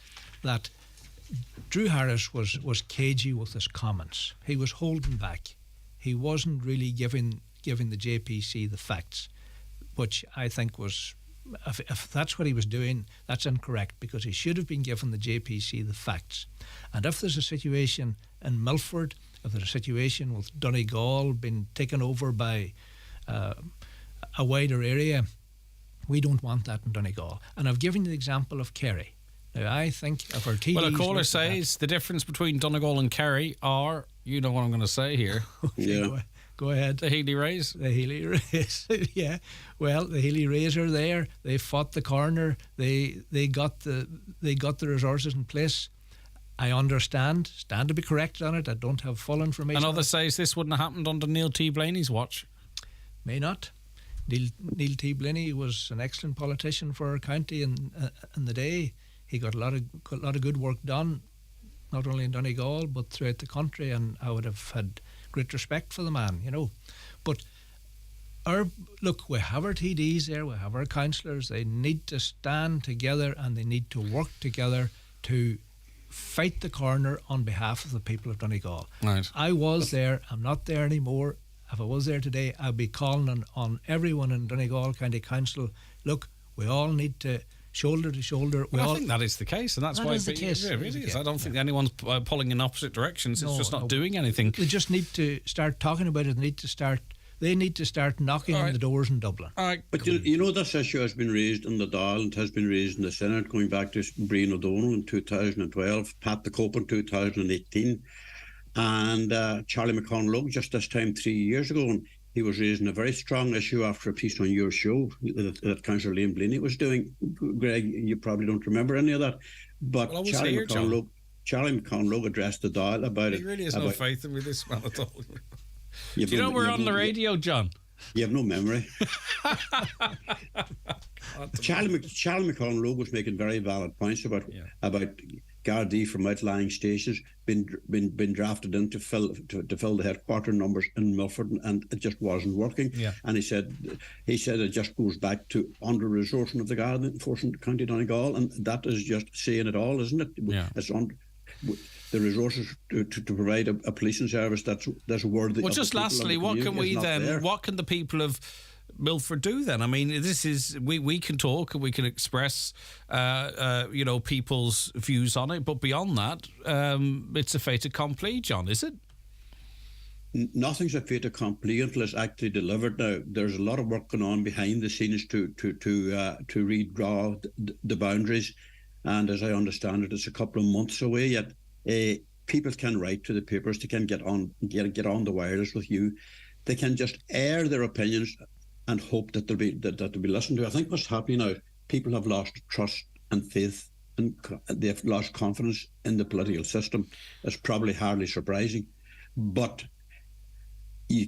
Drew Harris was cagey with his comments. He was holding back. He wasn't really giving the JPC the facts, which I think was, if that's what he was doing, that's incorrect, because he should have been giving the JPC the facts. And if there's a situation in Milford, if there's a situation with Donegal being taken over by a wider area, we don't want that in Donegal. And I've given you the example of Kerry. Now, I think if our TDs... Well, a caller says the difference between Donegal and Kerry are... You know what I'm going to say here. Okay, yeah. Go ahead. The Healy Rays. The Healy Rays. Yeah. Well, the Healy Rays are there. They fought the corner. They got the resources in place. I stand to be corrected on it. I don't have full information. And others say this wouldn't have happened under Neil T. Blaney's watch. May not. Neil T. Blaney was an excellent politician for our county in the day. He got a lot of good work done, not only in Donegal but throughout the country, and I would have had great respect for the man, But we have our TDs there, we have our councillors. They need to stand together and they need to work together to fight the corner on behalf of the people of Donegal. Right. I was there. I'm not there anymore. If I was there today, I'd be calling on everyone in Donegal County Council. Look, we all need to shoulder to shoulder. I think that is the case, and that's that why is the case. Yeah, it really is. I don't think anyone's pulling in opposite directions. It's just not doing anything. They just need to start talking about it. They need to start knocking on the doors in Dublin. All right. But this issue has been raised in the Dáil and has been raised in the Senate, going back to Brian O'Donnell in 2012, Pat the Cope in 2018, and Charlie McConlogue just this time 3 years ago. And he was raising a very strong issue after a piece on your show that Councillor Liam Blaney was doing. Greg, you probably don't remember any of that. But Charlie McConlogue addressed the Dáil about it. He really has no faith in me, this man at all. Do you know we're on the radio, John? You have no memory. Charlie McConlogue was making very valid points about Garda from outlying stations been drafted in to fill the headquarter numbers in Milford, and it just wasn't working. Yeah. And he said it just goes back to under-resourcing of the Garda enforcement County Donegal, and that is just saying it all, isn't it? Yeah. It's on the resources to provide a policing service that's worthy. Well, just lastly, what can the people of Milford do then? I mean, this is we can talk and we can express people's views on it, but beyond that, it's a fait accompli, John, is it? Nothing's a fait accompli until it's actually delivered. Now, there's a lot of work going on behind the scenes to redraw the boundaries, and as I understand it, it's a couple of months away yet. People can write to the papers. They can get on the wireless with you. They can just air their opinions and hope that they'll be listened to. I think what's happening now, people have lost trust and faith, and they've lost confidence in the political system. It's probably hardly surprising, but you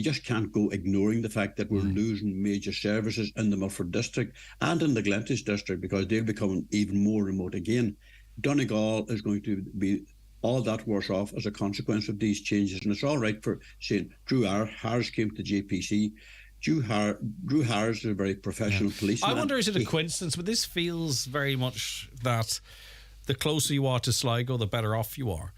just can't go ignoring the fact that we're losing major services in the Milford district and in the Glenties district, because they're becoming even more remote again. Donegal is going to be all that worse off as a consequence of these changes, and it's all right for saying Drew Harris came to JPC. Drew Harris is a very professional policeman. I wonder, is it a coincidence? But this feels very much that the closer you are to Sligo, the better off you are.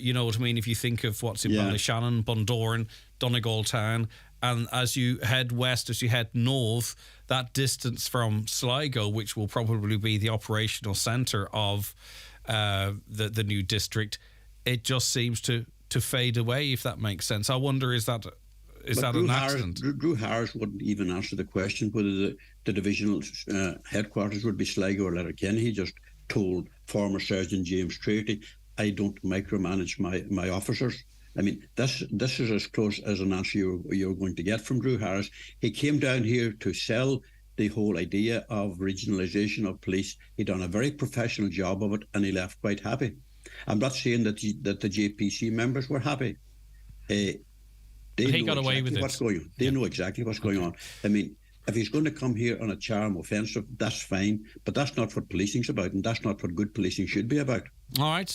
You know what I mean? If you think of what's in Ballyshannon, Bundoran, Donegal Town, and as you head west, as you head north, that distance from Sligo, which will probably be the operational centre of the new district, it just seems to fade away, if that makes sense. I wonder, is that an accident? Drew Harris wouldn't even answer the question whether the divisional headquarters would be Sligo or Letterkenny. He just told former Sergeant James Treaty, I don't micromanage my officers. I mean, this is as close as an answer you're going to get from Drew Harris. He came down here to sell the whole idea of regionalisation of police. He done a very professional job of it, and he left quite happy. I'm not saying that the JPC members were happy. He got away with it. They know exactly what's going on. I mean, if he's going to come here on a charm offensive, that's fine, but that's not what policing's about, and that's not what good policing should be about. All right,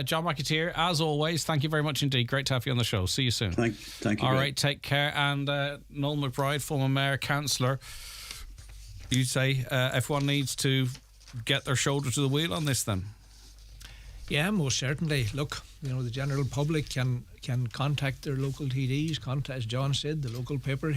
John McAteer, as always, thank you very much indeed. Great to have you on the show. See you soon. Thank you. All right, take care. And Noel McBride, former mayor, councillor, you say everyone needs to get their shoulder to the wheel on this then? Yeah, most certainly. Look, the general public can contact their local TDs, as John said, the local papers,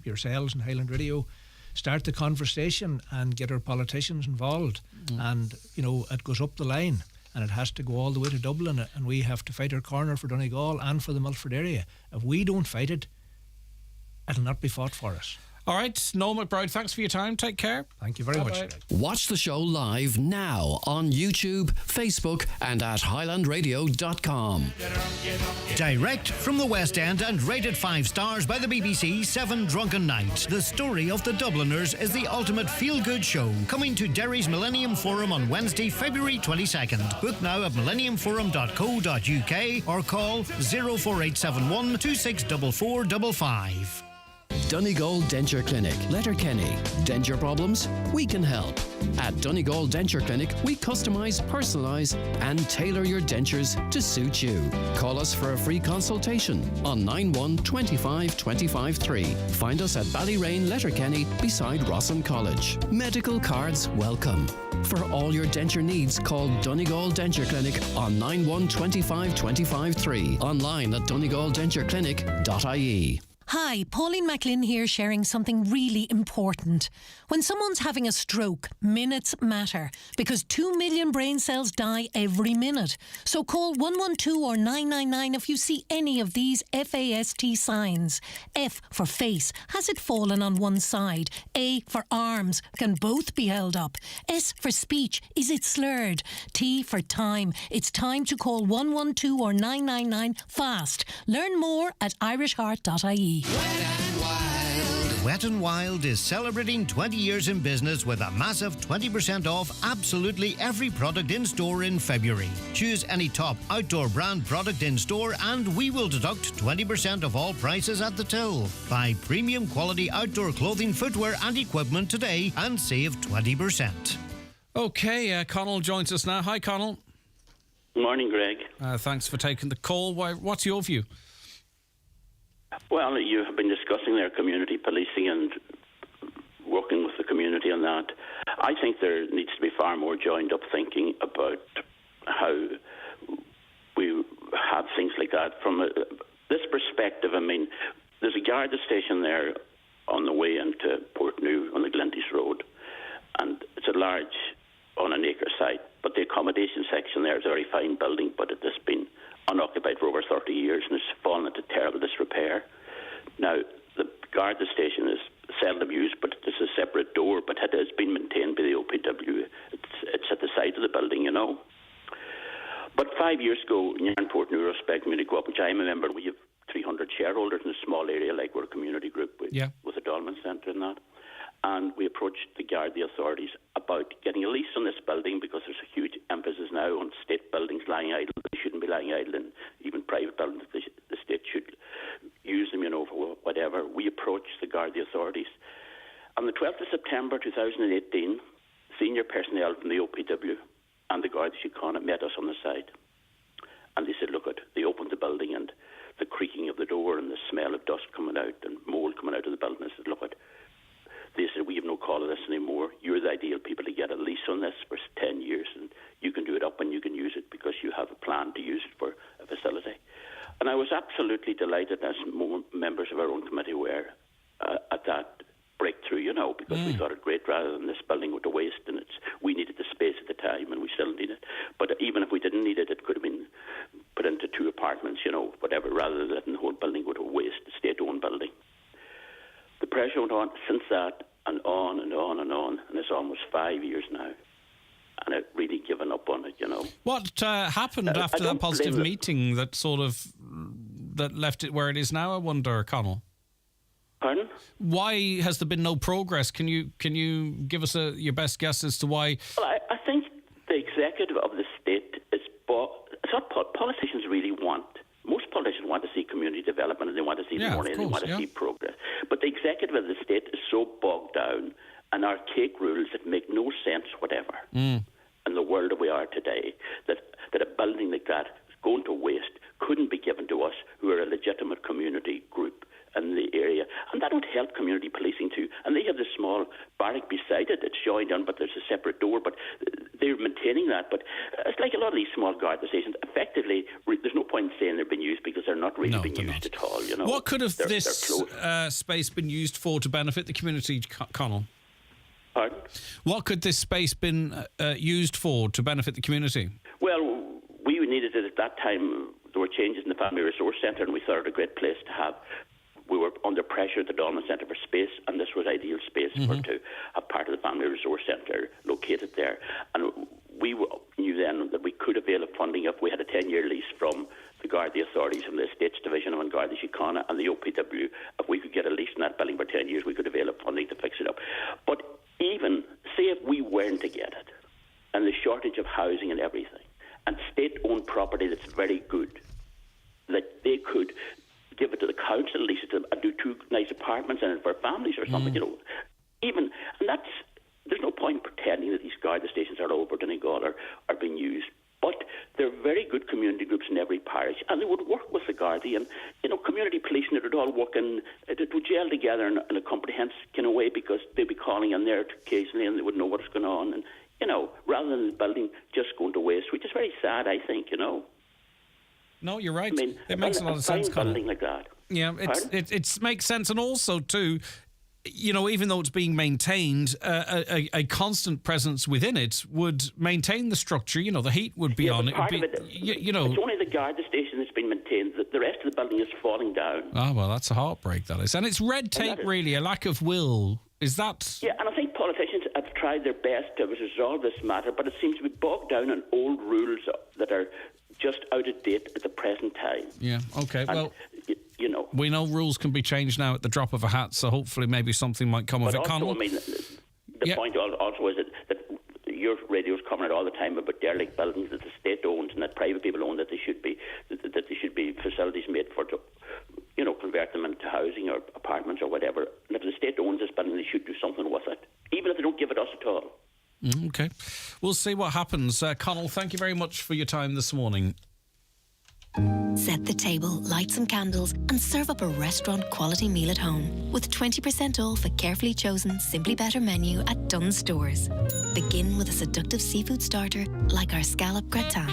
yourselves and Highland Radio, start the conversation and get our politicians involved. And, it goes up the line and it has to go all the way to Dublin, and we have to fight our corner for Donegal and for the Milford area. If we don't fight it, it'll not be fought for us. All right, Noel McBride, thanks for your time. Take care. Thank you very much. Watch the show live now on YouTube, Facebook, and at highlandradio.com. Direct from the West End and rated 5 stars by the BBC, 7 Drunken Nights. The story of the Dubliners is the ultimate feel-good show, coming to Derry's Millennium Forum on Wednesday, February 22nd. Book now at millenniumforum.co.uk or call 04871 264455. Donegal Denture Clinic, Letterkenny. Denture problems? We can help. At Donegal Denture Clinic, we customise, personalise and tailor your dentures to suit you. Call us for a free consultation on 91 25 25 3. Find us at Ballyrain, Letterkenny, beside Rossin College. Medical cards welcome. For all your denture needs, call Donegal Denture Clinic on 91 25 25 3. Online at donegaldentureclinic.ie. Hi, Pauline McLean here, sharing something really important. When someone's having a stroke, minutes matter because 2 million brain cells die every minute. So call 112 or 999 if you see any of these FAST signs. F for face, has it fallen on one side? A for arms, can both be held up? S for speech, is it slurred? T for time, it's time to call 112 or 999 fast. Learn more at irishheart.ie. Wet n Wild is celebrating 20 years in business with a massive 20% off absolutely every product in store in February. Choose any top outdoor brand product in store and we will deduct 20% of all prices at the till. Buy premium quality outdoor clothing, footwear and equipment today and save 20%. Okay, Connell joins us now. Hi, Connell. Morning, Greg. Thanks for taking the call. What's your view? Well, you have been discussing their community policing and working with the community on that. I think there needs to be far more joined-up thinking about how we have things like that. From this perspective, I mean, there's a Garda station there on the way into Portnew on the Glenties Road, and it's a large, on an acre site, but the accommodation section there is a very fine building, but it has been unoccupied for over 30 years and it's fallen into terrible disrepair. Now, the Garda station is seldom used, but it's a separate door, but it has been maintained by the OPW. It's at the side of the building, you know. But 5 years ago, in Portnew Respect Community Co-op, which I'm a member, we have 300 shareholders in a small area, like we're a community group with a Dolman Centre and that. And we approached the Garda authorities about getting a lease on this building because there's a huge emphasis now on state buildings lying idle. They shouldn't be lying idle, and even private buildings, the state should use them, you know, for whatever. We approached the Garda authorities. On the 12th of September 2018, senior personnel from the OPW and the Garda Síochána met us on the side. And they said, look, they opened the building and the creaking of the door and the smell of dust coming out and mould coming out of the building. I said, look, they said, we have no call of this anymore. You're the ideal people to get a lease on this for 10 years and you can do it up and you can use it because you have a plan to use it for a facility. And I was absolutely delighted, as members of our own committee were, at that breakthrough, you know, because we thought it great rather than this building with a waste, and we needed the space at the time and we still need it. But even if we didn't need it, it could have been put into 2 apartments, you know, whatever, rather than the whole building with a waste, a state-owned building. The pressure went on since that and on and on and on, and it's almost 5 years now. And I've really given up on it, you know. What happened after that positive meeting that sort of that left it where it is now, I wonder, Connell? Pardon? Why has there been no progress? Can you give us your best guess as to why? Well, I think the executive of the state is... It's what politicians really want. Most politicians want to see community development and they want to see money and they want to see progress. But the executive of the state is so bogged down in archaic rules that make no sense whatever in the world that we are today, that a building like that going to waste couldn't be given to us who are a legitimate community group in the area. And that would help community policing too. And they have this small barrack beside it. It's joined on, but there's a separate door. But they're maintaining that. But it's like a lot of these small Garda stations. Effectively, there's no point in saying they're being used because they're not really being used at all. You know, what could have this space been used for to benefit the community, Connell? Pardon? What could this space been used for to benefit the community? Well, we needed it at that time. There were changes in the Family Resource Centre, and we thought it a great place to have we were under pressure at the Donald Centre for space, and this was ideal space to have part of the Family Resource Centre located there. And we knew then that we could avail of funding if we had a 10-year lease from the Garda authorities, from the Estates Division of Garda Síochána and the OPW. If we could get a lease in that building for 10 years, we could avail of funding to fix it up. But even, say if we weren't to get it, and the shortage of housing and everything, and state-owned property that's very good, that they could give it to the council, lease it to them, and do 2 nice apartments in it for families or something, you know. Even, and that's, there's no point pretending that these Garda stations are over Donegal or are being used. But they're very good community groups in every parish, and they would work with the Garda, and, you know, community policing, it would all work in, it would gel together in a comprehensive kind of way, because they'd be calling in there occasionally and they would know what's going on, and, you know, rather than the building just going to waste, which is very sad, I think, you know. No, you're right. I mean, it makes a lot of sense, Conor. Building like that. Yeah, it makes sense, and also too, you know, even though it's being maintained, a constant presence within it would maintain the structure. You know, the heat would be on. It would be, you know, it's only the Garda station that's been maintained. The rest of the building is falling down. Oh well, that's a heartbreak, that is, and it's red tape, really, a lack of will. Is that? Yeah, and I think politicians have tried their best to resolve this matter, but it seems to be bogged down in old rules that are just out of date at the present time. Yeah. Okay. And, well, you know, we know rules can be changed now at the drop of a hat, so hopefully maybe something might come of it. Also, I mean, the point also is that your radio's coming out all the time about derelict buildings that the state owns and that private people own, that they should be facilities made for to, you know, convert them into housing or apartments or whatever. And if the state owns this building, they should do something with it, even if they don't give it us at all. Okay. We'll see what happens. Connell, thank you very much for your time this morning. Set the table, light some candles, and serve up a restaurant-quality meal at home with 20% off a carefully chosen Simply Better menu at Dunnes Stores. Begin with a seductive seafood starter like our scallop gratin.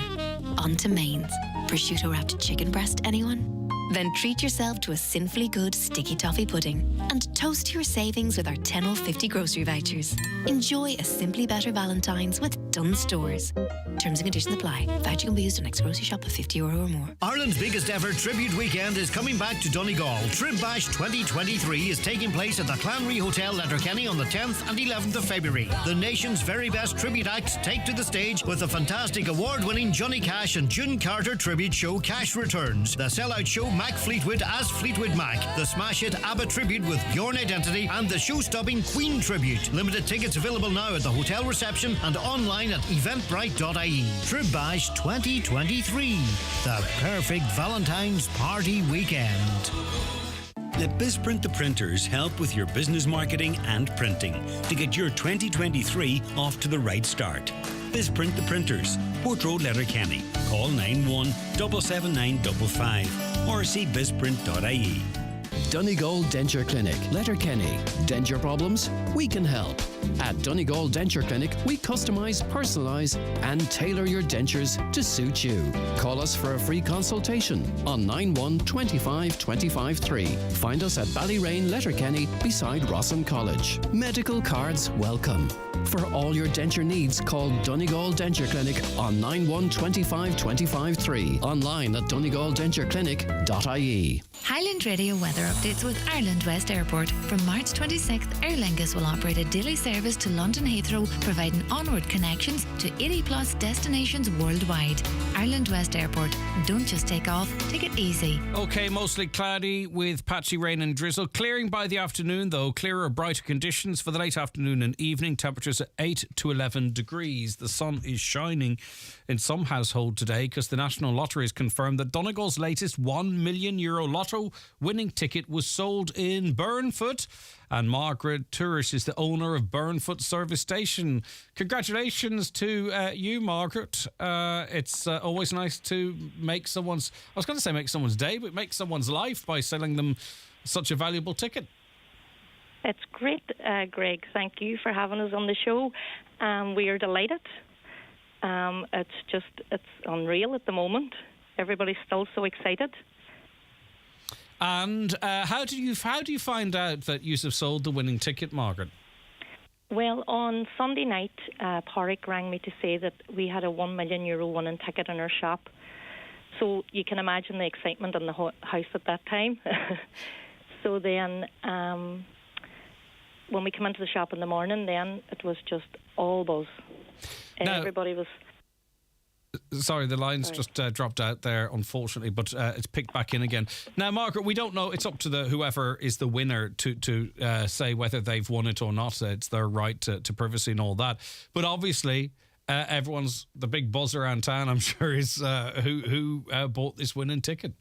On to mains. Prosciutto-wrapped chicken breast, anyone? Then treat yourself to a sinfully good sticky toffee pudding and toast your savings with our 10 off 50 grocery vouchers. Enjoy a Simply Better Valentine's with Dunnes Stores. Terms and conditions apply. Voucher can be used on next grocery shop of €50 or more. Ireland's biggest ever tribute weekend is coming back to Donegal. Trib Bash 2023 is taking place at the Clanry Hotel, Letterkenny on the 10th and 11th of February. The nation's very best tribute acts take to the stage with the fantastic award-winning Johnny Cash and June Carter tribute show Cash Returns, the sellout show Mac Fleetwood as Fleetwood Mac, the smash hit ABBA tribute with Bjorn Identity, and the show-stopping Queen tribute. Limited tickets available now at the hotel reception and online at eventbrite.ie. Trib Bash 2023, the perfect Valentine's party weekend. Let BizPrint the printers help with your business marketing and printing to get your 2023 off to the right start. BizPrint the printers, Port Road, Letterkenny. Call 91 77955 or see bizprint.ie. Donegal Denture Clinic, Letterkenny. Denture problems? We can help. At Donegal Denture Clinic, we customise, personalise and tailor your dentures to suit you. Call us for a free consultation on 91 25 25 3. Find us at Ballyrain, Letterkenny, beside Rossin College. Medical cards welcome. For all your denture needs, call Donegal Denture Clinic on 91 25 25 3. Online at donegaldentureclinic.ie. Highland Radio weather updates with Ireland West Airport. From March 26th, Aer Lingus will operate a daily service to London Heathrow, providing onward connections to 80 plus destinations worldwide. Ireland West Airport. Don't just take off, take it easy. Okay, mostly cloudy with patchy rain and drizzle. Clearing by the afternoon, though. Clearer, brighter conditions for the late afternoon and evening. Temperatures at 8 to 11 degrees. The sun is shining in some household today because the National Lottery has confirmed that Donegal's latest €1 million Lotto winning ticket was sold in Burnfoot. And Margaret Tourish is the owner of Burnfoot Service Station. Congratulations to you, Margaret. It's always nice to make someone's, I was going to say make someone's day, but make someone's life by selling them such a valuable ticket. It's great, Greg. Thank you for having us on the show. We are delighted. It's unreal at the moment. Everybody's still so excited. And how do you find out that you have sold the winning ticket, Margaret? Well, on Sunday night, Porrick rang me to say that we had a €1 million winning ticket in our shop. So you can imagine the excitement in the house at that time. So then when we come into the shop in the morning, then it was just all buzz. Now, everybody was... Sorry, the line's just dropped out there, unfortunately, but it's picked back in again. Now, Margaret, we don't know. It's up to whoever is the winner to say whether they've won it or not. It's their right to privacy and all that. But obviously, the big buzz around town, I'm sure, is who bought this winning ticket.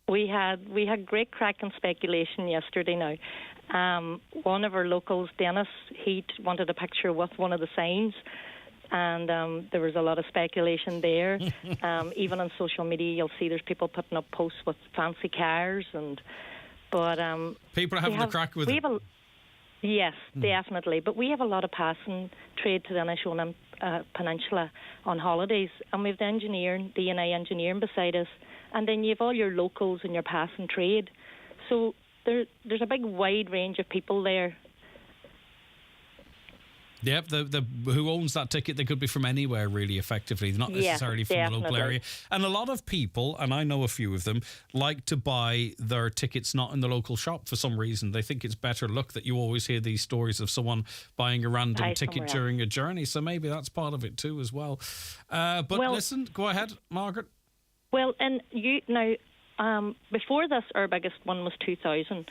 We had great crack and speculation yesterday now. One of our locals, Dennis, he wanted a picture with one of the signs. And there was a lot of speculation there. Even on social media, you'll see there's people putting up posts with fancy cars, but people are having the crack with it. Yes, definitely. But we have a lot of passing trade to the Inishowen Peninsula on holidays, and we've the D&I engineering beside us, and then you have all your locals and your passing trade. So there's a big wide range of people there. Yep, the who owns that ticket, they could be from anywhere, really, effectively. They're not necessarily from the local area. And a lot of people, and I know a few of them, like to buy their tickets not in the local shop for some reason. They think it's better luck that you always hear these stories of someone buying a random ticket during a journey. So maybe that's part of it too as well. But listen, go ahead, Margaret. Well, and before this, our biggest one was 2,000.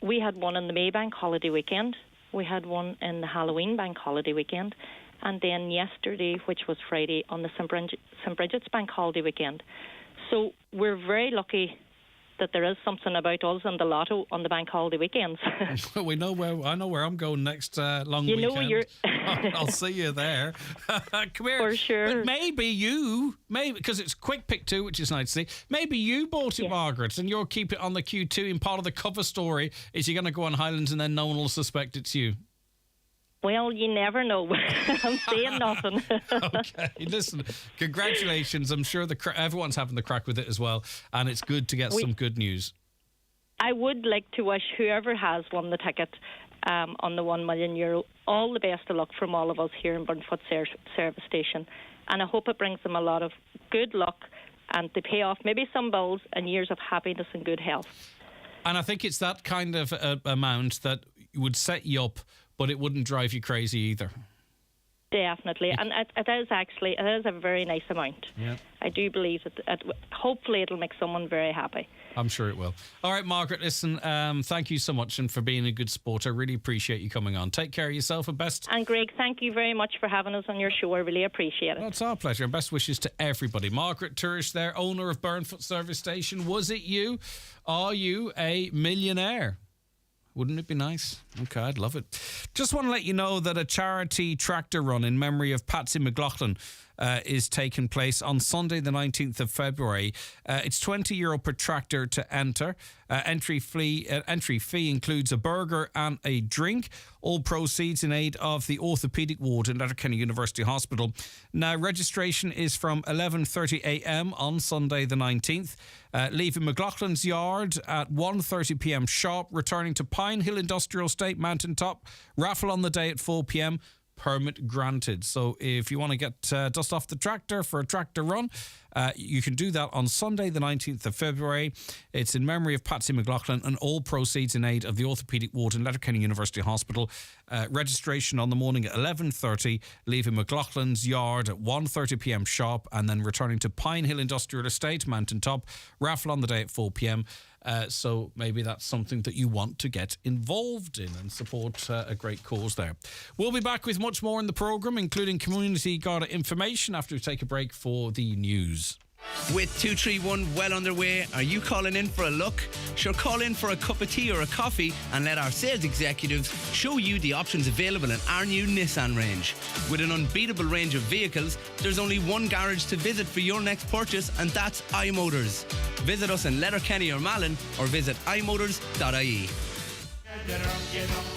We had one on the Maybank holiday weekend. We had one in the Halloween bank holiday weekend. And then yesterday, which was Friday, on the St. Bridget's bank holiday weekend. So we're very lucky that there is something about us and the Lotto on the bank holiday weekends. I know where I'm going next long weekend. You know you're... I'll see you there. Come here. For sure. But maybe, because it's quick pick too, which is nice to see. Maybe you bought it, Margaret, and you'll keep it on the queue too. And part of the cover story is you're going to go on Highlands and then no one will suspect it's you. Well, you never know. I'm saying nothing. Okay, listen, congratulations. I'm sure everyone's having the crack with it as well, and it's good to get some good news. I would like to wish whoever has won the ticket on the €1 million all the best of luck from all of us here in Burnfoot Service Station, and I hope it brings them a lot of good luck and to pay off maybe some bills and years of happiness and good health. And I think it's that kind of amount that would set you up, but it wouldn't drive you crazy either. Definitely, and it is a very nice amount. Yeah. I do believe that hopefully it'll make someone very happy. I'm sure it will. All right, Margaret, listen, thank you so much and for being a good sport. I really appreciate you coming on. Take care of yourself and best... And Greg, thank you very much for having us on your show. I really appreciate it. Well, it's our pleasure and best wishes to everybody. Margaret Turish there, owner of Burnfoot Service Station. Was it you? Are you a millionaire? Wouldn't it be nice? Okay, I'd love it. Just want to let you know that a charity tractor run in memory of Patsy McLaughlin is taking place on Sunday the 19th of February. It's €20 per tractor to enter. Entry fee includes a burger and a drink. All proceeds in aid of the orthopaedic ward in Letterkenny University Hospital. Now, registration is from 11:30am on Sunday the 19th. Leaving McLaughlin's Yard at 1:30pm sharp, returning to Pine Hill Industrial Estate, Mountaintop. Raffle on the day at 4pm. Permit granted. So if you want to get dust off the tractor for a tractor run, you can do that on Sunday the 19th of February. It's in memory of Patsy McLaughlin and all proceeds in aid of the orthopaedic ward in Letterkenny University Hospital. Registration on the morning at 11:30, leaving McLaughlin's Yard at 1:30pm sharp and then returning to Pine Hill Industrial Estate, Mountaintop. Raffle on the day at 4pm. So maybe that's something that you want to get involved in and support a great cause there. We'll be back with much more in the programme, including community Garda information after we take a break for the news. With 231 well underway, are you calling in for a look? Sure, call in for a cup of tea or a coffee and let our sales executives show you the options available in our new Nissan range. With an unbeatable range of vehicles, there's only one garage to visit for your next purchase, and that's iMotors. Visit us in Letterkenny or Malin, or visit imotors.ie.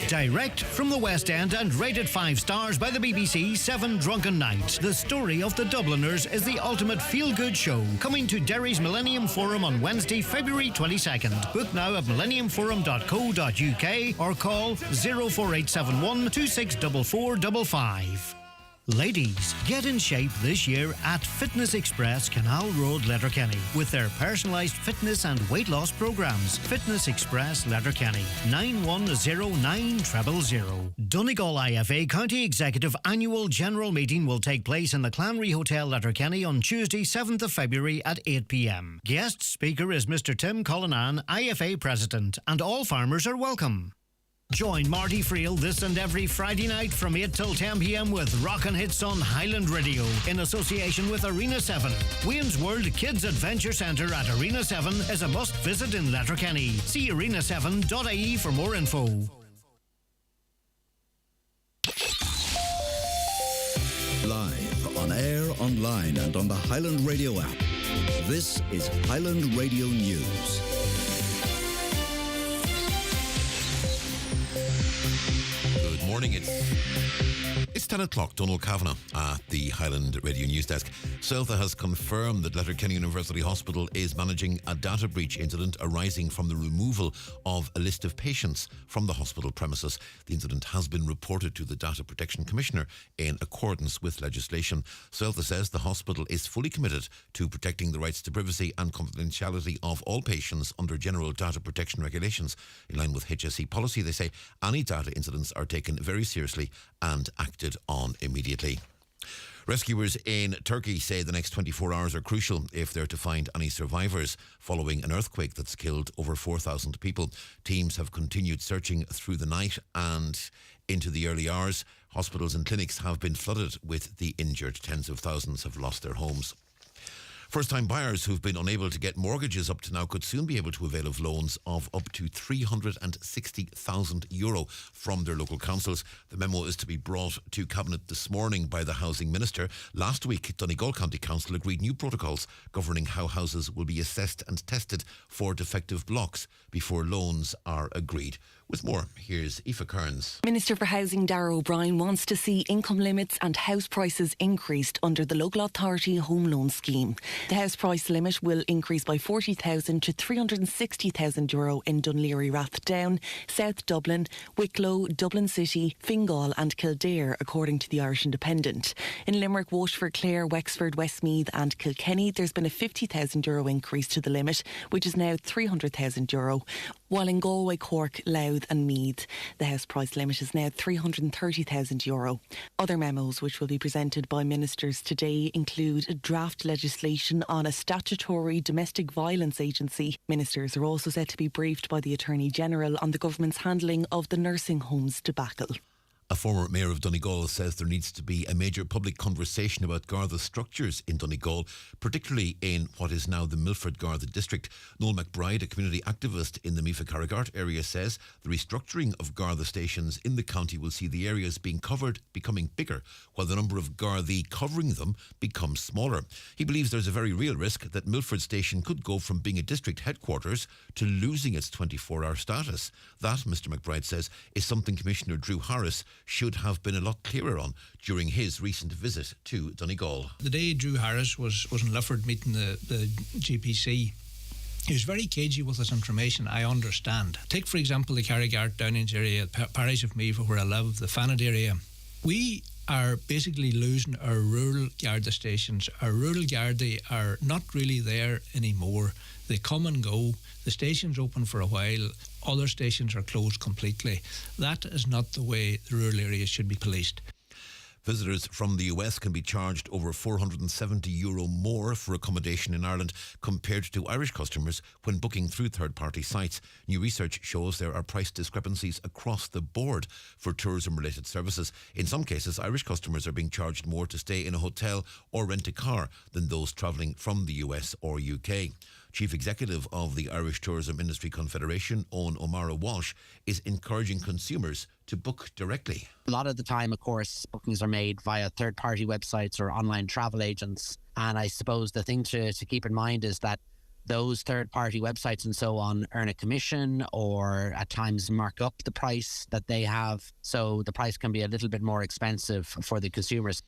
Direct from the West End and rated 5 stars by the BBC, 7 Drunken Nights. The story of the Dubliners is the ultimate feel-good show, coming to Derry's Millennium Forum on Wednesday, February 22nd. Book now at millenniumforum.co.uk or call 04871 264455. Ladies, get in shape this year at Fitness Express Canal Road, Letterkenny with their personalised fitness and weight loss programmes. Fitness Express Letterkenny 9109000. Donegal IFA County Executive Annual General Meeting will take place in the Clanry Hotel, Letterkenny on Tuesday 7th of February at 8 p.m. Guest speaker is Mr Tim Cullinan, IFA President, and all farmers are welcome. Join Marty Friel this and every Friday night from 8 till 10 p.m. with Rockin' Hits on Highland Radio in association with Arena 7. Wayne's World Kids Adventure Centre at Arena 7 is a must visit in Letterkenny. See arena7.ie for more info. Live, on air, online and on the Highland Radio app. This is Highland Radio News. Good morning. It's 10 o'clock. Donald Kavanagh at the Highland Radio News Desk. Celta has confirmed that Letterkenny University Hospital is managing a data breach incident arising from the removal of a list of patients from the hospital premises. The incident has been reported to the Data Protection Commissioner in accordance with legislation. Celta says the hospital is fully committed to protecting the rights to privacy and confidentiality of all patients under general data protection regulations. In line with HSE policy, they say any data incidents are taken very seriously and acted on immediately. Rescuers in Turkey say the next 24 hours are crucial if they're to find any survivors following an earthquake that's killed over 4,000 people. Teams have continued searching through the night and into the early hours. Hospitals and clinics have been flooded with the injured. Tens of thousands have lost their homes. First-time buyers who've been unable to get mortgages up to now could soon be able to avail of loans of up to €360,000 from their local councils. The memo is to be brought to Cabinet this morning by the Housing Minister. Last week, Donegal County Council agreed new protocols governing how houses will be assessed and tested for defective blocks before loans are agreed. With more, here's Aoife Kearns. Minister for Housing Darragh O'Brien wants to see income limits and house prices increased under the local authority home loan scheme. The house price limit will increase by €40,000 to €360,000 in Dunleary, Rathdown, South Dublin, Wicklow, Dublin City, Fingal and Kildare, according to the Irish Independent. In Limerick, Waterford, Clare, Wexford, Westmeath and Kilkenny, there's been a €50,000 increase to the limit, which is now €300,000. While in Galway, Cork, Louth and Meath, the house price limit is now €330,000. Other memos which will be presented by ministers today include draft legislation on a statutory domestic violence agency. Ministers are also set to be briefed by the Attorney-General on the government's handling of the nursing homes debacle. A former mayor of Donegal says there needs to be a major public conversation about Garda structures in Donegal, particularly in what is now the Milford Garda district. Noel McBride, a community activist in the Meafa Carrigart area, says the restructuring of Garda stations in the county will see the areas being covered becoming bigger, while the number of Gardaí covering them becomes smaller. He believes there's a very real risk that Milford station could go from being a district headquarters to losing its 24-hour status. That, Mr McBride says, is something Commissioner Drew Harris should have been a lot clearer on during his recent visit to Donegal. The day Drew Harris was in Lifford meeting the GPC, he was very cagey with his information, I understand. Take, for example, the Carrigart Downings area, parish of Meafa, where I live, the Fanad area. We are basically losing our rural Garda stations. Our rural Garda are not really there anymore. They come and go. The station's open for a while. Other stations are closed completely. That is not the way the rural areas should be policed. Visitors from the US can be charged over €470 more for accommodation in Ireland compared to Irish customers when booking through third-party sites. New research shows there are price discrepancies across the board for tourism-related services. In some cases, Irish customers are being charged more to stay in a hotel or rent a car than those travelling from the US or UK. Chief Executive of the Irish Tourism Industry Confederation, Owen O'Mara Walsh, is encouraging consumers to book directly. A lot of the time, of course, bookings are made via third-party websites or online travel agents. And I suppose the thing to keep in mind is that those third-party websites and so on earn a commission or at times mark up the price that they have. So the price can be a little bit more expensive for the consumers.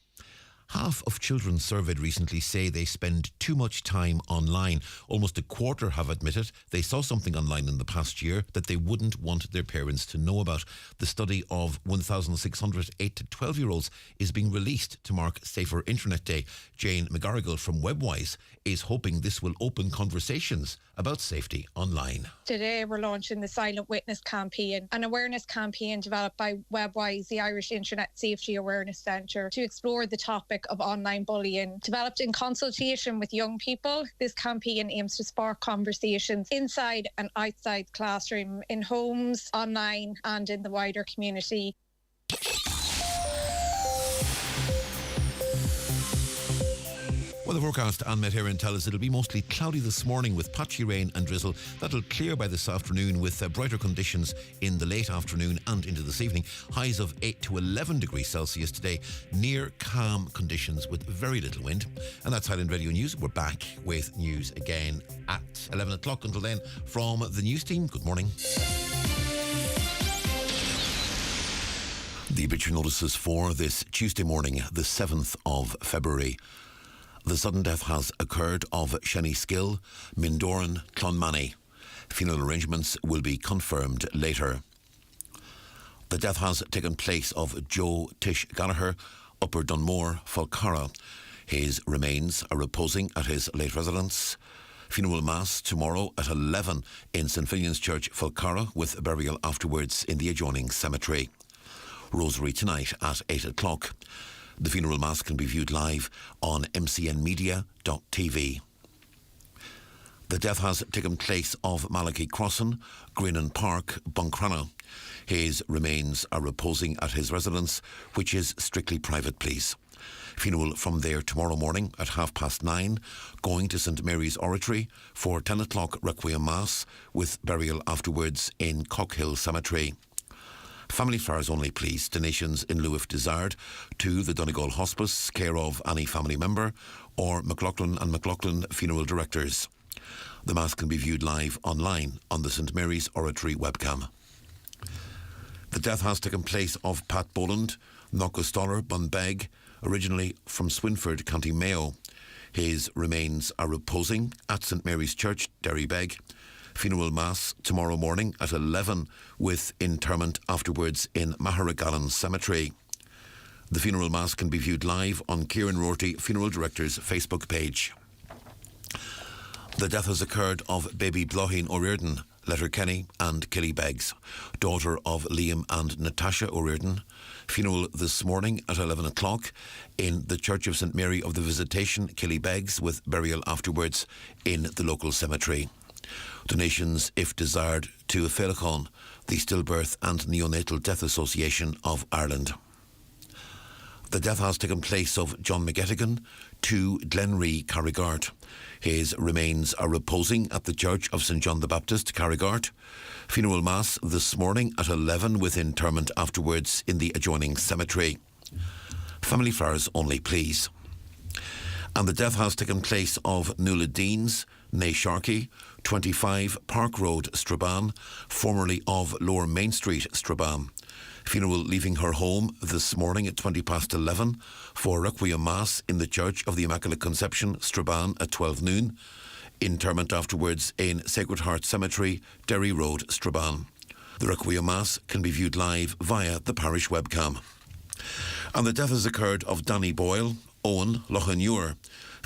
Half of children surveyed recently say they spend too much time online. Almost a quarter have admitted they saw something online in the past year that they wouldn't want their parents to know about. The study of 1,600 8 to 12-year-olds is being released to mark Safer Internet Day. Jane McGarrigle from Webwise is hoping this will open conversations about safety online. Today we're launching the Silent Witness campaign, an awareness campaign developed by Webwise, the Irish Internet Safety Awareness Centre, to explore the topic of online bullying. Developed in consultation with young people, this campaign aims to spark conversations inside and outside the classroom, in homes, online and in the wider community. Well, the forecast and Met Éireann tell us it'll be mostly cloudy this morning with patchy rain and drizzle. That'll clear by this afternoon with brighter conditions in the late afternoon and into this evening. Highs of 8 to 11 degrees Celsius today. Near calm conditions with very little wind. And that's Highland Radio News. We're back with news again at 11 o'clock. Until then, from the news team, good morning. The obituary notices for this Tuesday morning, the 7th of February. The sudden death has occurred of Shenny Skill, Mindoran, Clonmany. Funeral arrangements will be confirmed later. The death has taken place of Joe Tish Gallagher, Upper Dunmore, Falcarra. His remains are reposing at his late residence. Funeral mass tomorrow at 11 in St Finian's Church, Falcarra, with burial afterwards in the adjoining cemetery. Rosary tonight at 8 o'clock. The funeral mass can be viewed live on mcnmedia.tv. The death has taken place of Malachi Crossan, Greenan Park, Buncrana. His remains are reposing at his residence, which is strictly private, please. Funeral from there tomorrow morning at 9:30, going to St Mary's Oratory for 10 o'clock Requiem Mass, with burial afterwards in Cockhill Cemetery. Family flowers only, please. Donations in lieu if desired to the Donegal Hospice, care of any family member, or McLaughlin and McLaughlin Funeral Directors. The Mass can be viewed live online on the St Mary's Oratory webcam. The death has taken place of Pat Boland, Knockstoller, Bunbeg, originally from Swinford, County Mayo. His remains are reposing at St Mary's Church, Derrybeg. Funeral Mass tomorrow morning at 11 with interment afterwards in Maharagallen Cemetery. The funeral mass can be viewed live on Kieran Rorty Funeral Director's Facebook page. The death has occurred of baby Blohin O'Riordan, Letterkenny and Killybegs, daughter of Liam and Natasha O'Riordan. Funeral this morning at 11 o'clock in the Church of St Mary of the Visitation, Killybegs, with burial afterwards in the local cemetery. Donations, if desired, to Féileacáin, the Stillbirth and Neonatal Death Association of Ireland. The death has taken place of John McGettigan, 2 Glenree, Carrigart. His remains are reposing at the Church of St John the Baptist, Carrigart. Funeral Mass this morning at 11 with interment afterwards in the adjoining cemetery. Family flowers only, please. And the death has taken place of Nuala Deans, née Sharkey, 25 Park Road, Strabane, formerly of Lower Main Street, Strabane. Funeral leaving her home this morning at 11:20 for Requiem Mass in the Church of the Immaculate Conception, Strabane, at 12 noon. Interment afterwards in Sacred Heart Cemetery, Derry Road, Strabane. The Requiem Mass can be viewed live via the parish webcam. And the death has occurred of Danny Boyle, Owen, Lochanure.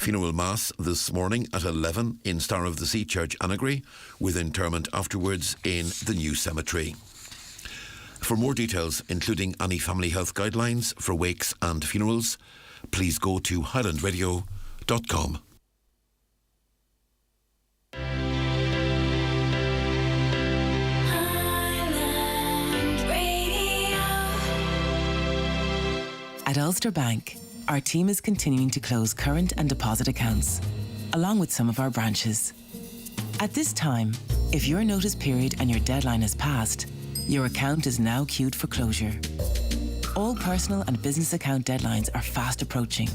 Funeral Mass this morning at 11 in Star of the Sea Church, Annagry, with interment afterwards in the new cemetery. For more details, including any family health guidelines for wakes and funerals, please go to highlandradio.com. At Ulster Bank, our team is continuing to close current and deposit accounts, along with some of our branches. At this time, if your notice period and your deadline has passed, your account is now queued for closure. All personal and business account deadlines are fast approaching.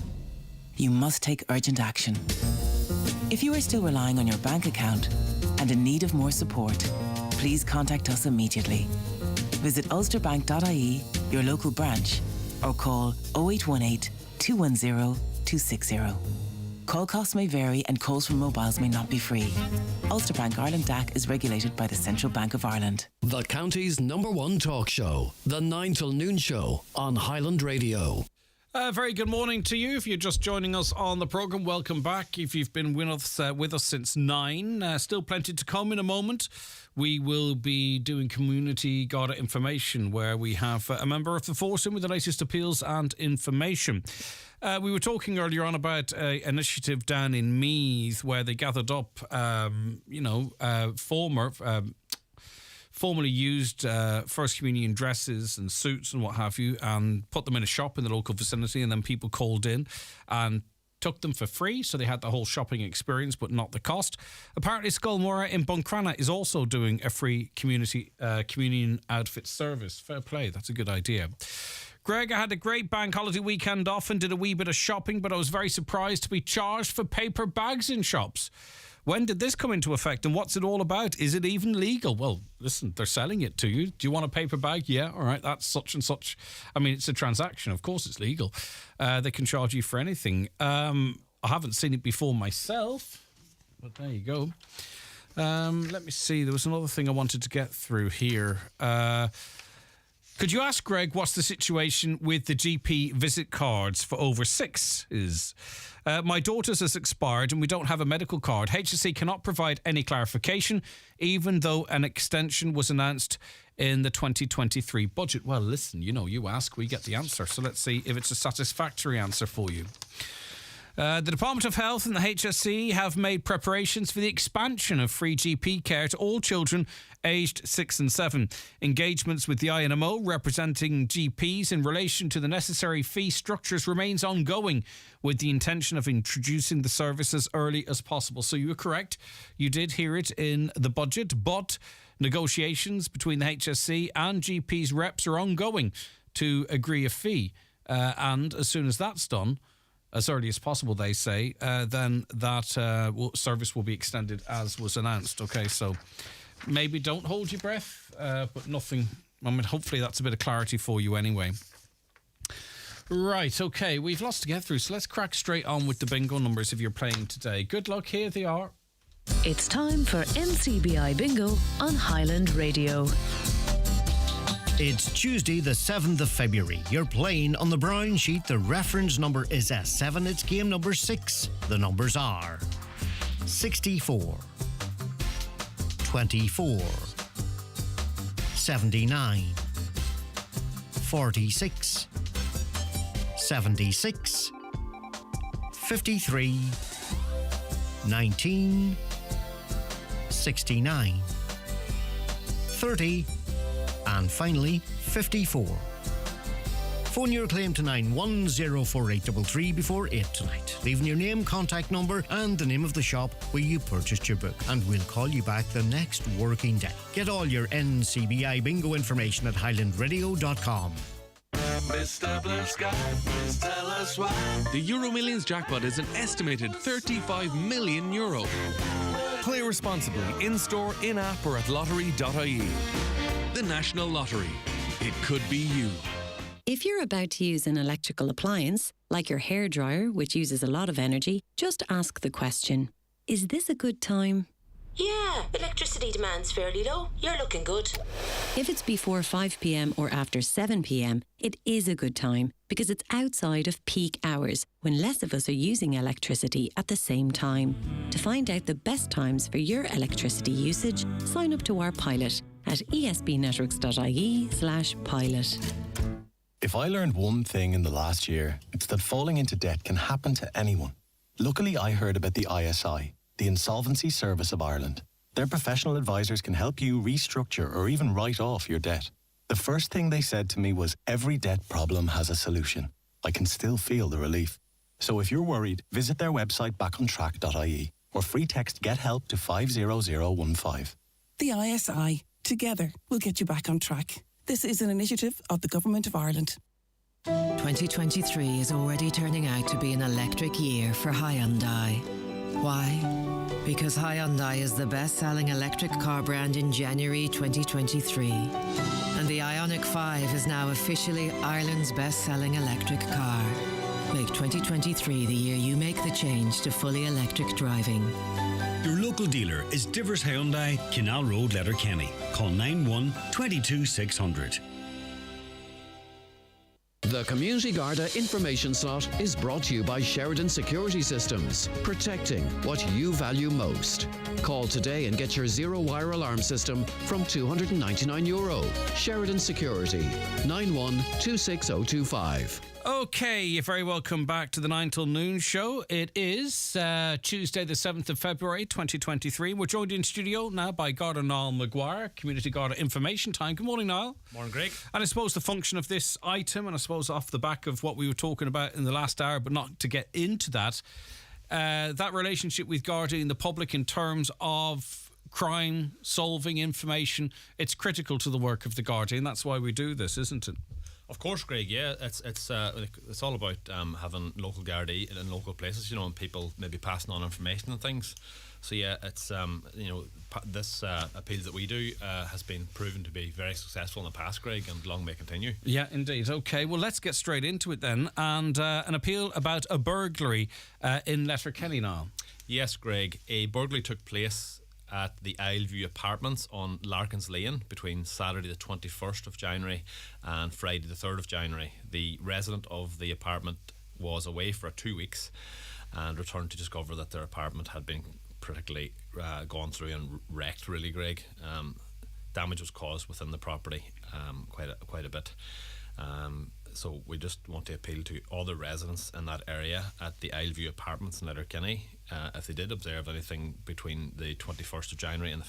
You must take urgent action. If you are still relying on your bank account and in need of more support, please contact us immediately. Visit ulsterbank.ie, your local branch, or call 0818 210 260. Call costs may vary and calls from mobiles may not be free. Ulster Bank Ireland DAC is regulated by the Central Bank of Ireland. The county's #1 talk show, the 9 till noon show on Highland Radio. Very good morning to you. If you're just joining us on the programme, welcome back. If you've been with us since 9, still plenty to come in a moment. We will be doing community Garda information, where we have a member of the force in with the latest appeals and information. We were talking earlier on about an initiative down in Meath where they gathered up, formerly used First Communion dresses and suits and what have you, and put them in a shop in the local vicinity, and then people called in and took them for free, so they had the whole shopping experience but not the cost. Apparently Skullmora in Buncrana is also doing a free communion outfit service. Fair play, that's a good idea. Greg, I had a great bank holiday weekend off and did a wee bit of shopping, but I was very surprised to be charged for paper bags in shops. When did this come into effect and what's it all about? Is it even legal? Well, listen, they're selling it to you. Do you want a paper bag? Yeah, all right, that's such and such. I mean, it's a transaction. Of course it's legal. They can charge you for anything. I haven't seen it before myself, but there you go. Let me see. There was another thing I wanted to get through here. Could you ask Greg what's the situation with the GP visit cards for over 6s? My daughter's has expired and we don't have a medical card. HSE cannot provide any clarification, even though an extension was announced in the 2023 budget. Well, listen, you ask, we get the answer. So let's see if it's a satisfactory answer for you. The Department of Health and the HSE have made preparations for the expansion of free GP care to all children aged 6 and 7. Engagements with the INMO representing GPs in relation to the necessary fee structures remains ongoing, with the intention of introducing the service as early as possible. So you were correct. You did hear it in the budget, but negotiations between the HSE and GPs reps are ongoing to agree a fee. And as soon as that's done, as early as possible, they say, then that service will be extended as was announced. Okay, so maybe don't hold your breath, but nothing. I mean, hopefully that's a bit of clarity for you anyway. Right, okay, we've lots to get through, so let's crack straight on with the bingo numbers if you're playing today. Good luck, here they are. It's time for NCBI Bingo on Highland Radio. It's Tuesday the 7th of February. You're playing on the brown sheet. The reference number is S7. It's game number 6. The numbers are 64, 24, 79, 46, 76, 53, 19, 69, 30, and finally 54. Phone your claim to 9104833 before 8 tonight, leaving your name, contact number and the name of the shop where you purchased your book, and we'll call you back the next working day. Get all your NCBI bingo information at highlandradio.com. Mr. Blue Sky, please tell us why. The Euro Millions jackpot is an estimated €35 million. Play responsibly in-store, in-app or at lottery.ie. The National Lottery. It could be you. If you're about to use an electrical appliance, like your hairdryer, which uses a lot of energy, just ask the question, is this a good time? Yeah, electricity demand's fairly low. You're looking good. If it's before 5 p.m. or after 7 p.m, it is a good time because it's outside of peak hours when less of us are using electricity at the same time. To find out the best times for your electricity usage, sign up to our pilot at esbnetworks.ie/pilot. If I learned one thing in the last year, it's that falling into debt can happen to anyone. Luckily, I heard about the ISI, the Insolvency Service of Ireland. Their professional advisors can help you restructure or even write off your debt. The first thing they said to me was, every debt problem has a solution. I can still feel the relief. So if you're worried, visit their website backontrack.ie or free text Get Help to 50015. The ISI. Together, we'll get you back on track. This is an initiative of the Government of Ireland. 2023 is already turning out to be an electric year for Hyundai. Why? Because Hyundai is the best-selling electric car brand in January 2023. And the Ioniq 5 is now officially Ireland's best-selling electric car. Make 2023 the year you make the change to fully electric driving. Your local dealer is Divers Hyundai, Canal Road, Letterkenny. Call 91 22 600. The Community Garda information slot is brought to you by Sheridan Security Systems, protecting what you value most. Call today and get your zero-wire alarm system from €299. Sheridan Security, 91-26025. Okay, you're very welcome back to the 9 till noon show. It is Tuesday the 7th of February 2023. We're joined in studio now by Garda Niall Maguire, Community Garda Information Time. Good morning, Niall. Morning, Greg. And I suppose the function of this item, and I suppose off the back of what we were talking about in the last hour, but not to get into that, that relationship with Garda in the public in terms of crime, solving information, it's critical to the work of the Garda, and that's why we do this, isn't it? Of course, Greg. Yeah, it's all about having local Gardaí in local places, you know, and people maybe passing on information and things. So yeah, it's this appeal that we do has been proven to be very successful in the past, Greg, and long may continue. Yeah, indeed. Okay, well, let's get straight into it then, and an appeal about a burglary in Letterkenny now. Yes, Greg. A burglary took place at the Isleview Apartments on Larkins Lane between Saturday the 21st of January and Friday the 3rd of January. The resident of the apartment was away for 2 weeks and returned to discover that their apartment had been particularly gone through and wrecked, really, Greg. Damage was caused within the property, quite a bit. So we just want to appeal to all the residents in that area at the Isleview Apartments in Letterkenny. If they did observe anything between the 21st of January and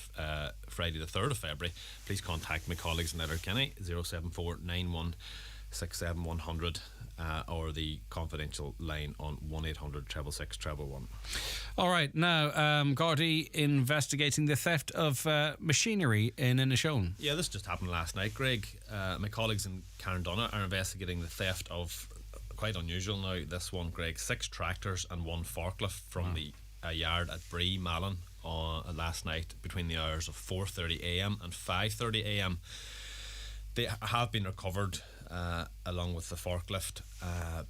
Friday the 3rd of February, please contact my colleagues in Letterkenny, 074 91 67100, or the confidential line on 1800 666 111. All right, now Gardaí investigating the theft of machinery in Inishowen. Yeah, this just happened last night, Greg. My colleagues in Carndonagh are investigating the theft of, quite unusual now, this one, Greg, 6 tractors and 1 forklift from the yard at Bree, Malin, last night between the hours of 4:30am and 5:30am. They have been recovered along with the forklift,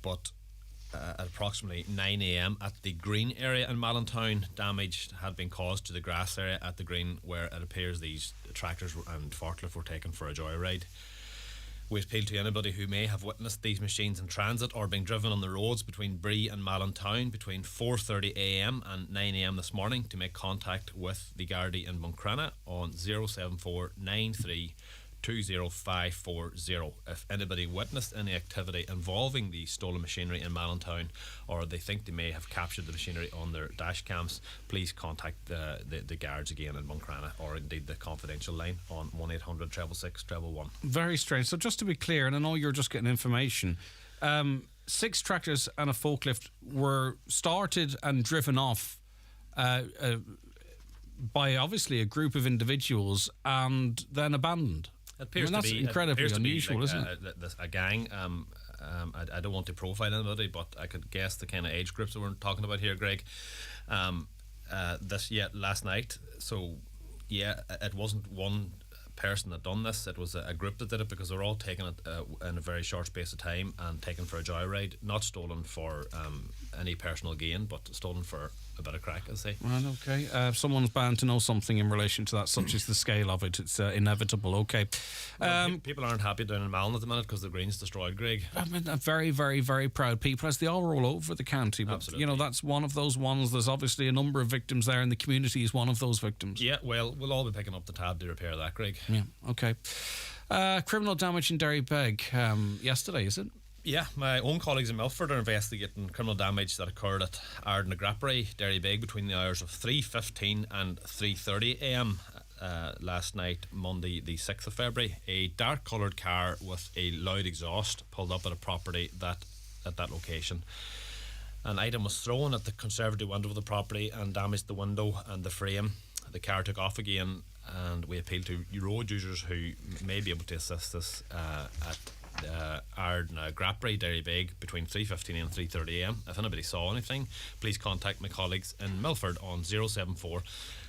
but at approximately 9am at the Green area in Mallintown, damage had been caused to the grass area at the Green, where it appears these tractors and forklift were taken for a joyride. We appeal to anybody who may have witnessed these machines in transit or being driven on the roads between Bree and Mallintown between 4:30am and 9am this morning to make contact with the Gardaí in Buncrana on 074 93 20540. If anybody witnessed any activity involving the stolen machinery in Mallintown, or they think they may have captured the machinery on their dash cams, please contact the guards again in Buncrana, or indeed the confidential line on 1800 666 111. Very strange. So just to be clear, and I know you're just getting information, 6 tractors and a forklift were started and driven off by obviously a group of individuals and then abandoned. It appears that's incredibly unusual, isn't it? A gang. I don't want to profile anybody, but I could guess the kind of age groups that we're talking about here, Greg. Last night. So, yeah, it wasn't one person that done this. It was a group that did it, because they were all taken it in a very short space of time and taken for a joyride. Not stolen for any personal gain, but stolen for a bit of crack, I'd say. Right, okay. Someone's bound to know something in relation to that, such as the scale of it. It's inevitable, okay. People aren't happy down in Malin at the minute because the Green's destroyed, Greg. I mean, very, very, very proud people, as they are all over the county. But, absolutely. You know, that's one of those ones. There's obviously a number of victims there, and the community is one of those victims. Yeah, well, we'll all be picking up the tab to repair that, Greg. Yeah, okay. Criminal damage in Derrybeg yesterday, is it? Yeah, my own colleagues in Milford are investigating criminal damage that occurred at Arden na Grappery, Derrybeg, between the hours of 3:15 and 3:30am last night, Monday the 6th of February. A dark coloured car with a loud exhaust pulled up at a property at that location. An item was thrown at the conservatory window of the property and damaged the window and the frame. The car took off again, and we appeal to road users who may be able to assist us at Arden na Grappery, Derrybeg, between 3:15 and 3:30am. If anybody saw anything, please contact my colleagues in Milford on 074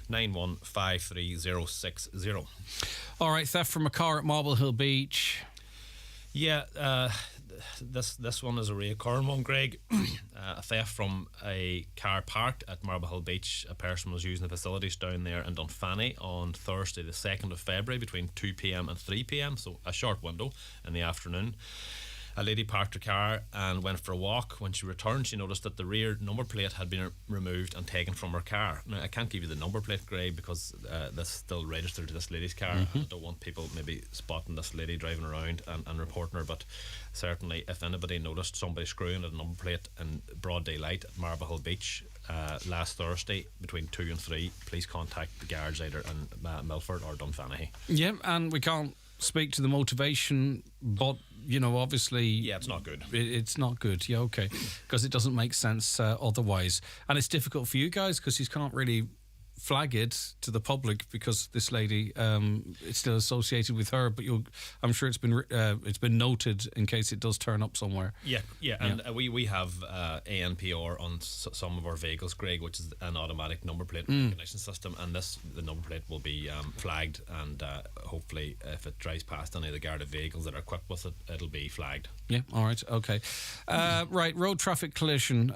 915360. All right, theft from a car at Marble Hill Beach. Yeah, this one is a reoccurring one, Greg. A theft from a car parked at Marble Hill Beach. A person was using the facilities down there in Dunfanny on Thursday the 2nd of February between 2 p.m. and 3 p.m, so a short window in the afternoon. A lady parked her car and went for a walk. When she returned, she noticed that the rear number plate had been removed and taken from her car. Now, I can't give you the number plate, Greg, because that's still registered to this lady's car. I don't want people maybe spotting this lady driving around and reporting her, but certainly if anybody noticed somebody screwing at a number plate in broad daylight at Marble Hill Beach last Thursday between 2 and 3, please contact the guards either in Milford or Dunfanny. Yeah, and we can't speak to the motivation, but obviously, yeah, it's not good. It's not good. Yeah, okay, because it doesn't make sense otherwise, and it's difficult for you guys because you can't really flag it to the public because this lady, it's still associated with her. But I'm sure it's been noted in case it does turn up somewhere. Yeah, and we have ANPR on some of our vehicles, Greg, which is an automatic number plate recognition system, and the number plate will be flagged, and hopefully, if it drives past any of the Garda vehicles that are equipped with it, it'll be flagged. Yeah, all right, okay. Right, road traffic collision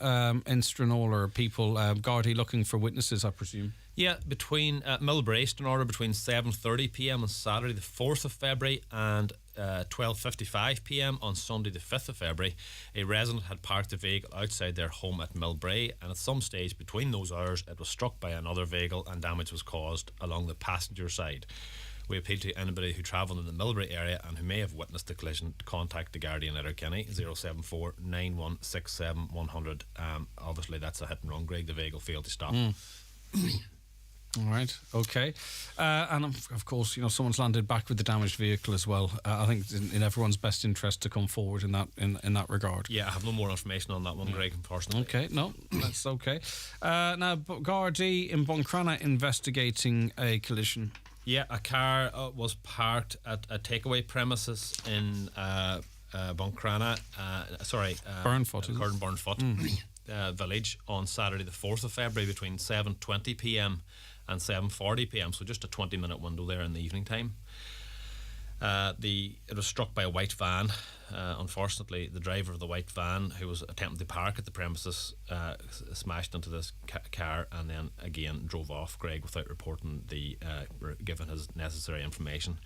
in Stranraer. People, Garda looking for witnesses, I presume. Yeah, between Millbrae, Stranraer, between 7:30 p.m. on Saturday the 4th of February and 12:55 p.m. on Sunday the 5th of February, a resident had parked a vehicle outside their home at Millbrae, and at some stage between those hours it was struck by another vehicle and damage was caused along the passenger side. We appeal to anybody who travelled in the Millbrae area and who may have witnessed the collision to contact the Garda in Letterkenny, 074 9167 100. Obviously that's a hit and run, Greg. The vehicle failed to stop. All right, okay. And of course, someone's landed back with the damaged vehicle as well. I think it's in everyone's best interest to come forward in that regard. Yeah, I have no more information on that one, Greg, unfortunately. Okay, no, that's okay. Now, Garda in Buncrana investigating a collision. Yeah, a car was parked at a takeaway premises in Buncrana, Burnfoot. Burnfoot village on Saturday the 4th of February between 7:20 p.m. and 7:40 p.m, so just a 20-minute window there in the evening time. It was struck by a white van. Unfortunately, the driver of the white van, who was attempting to park at the premises, smashed into this car and then again drove off, Greg, without reporting given his necessary information.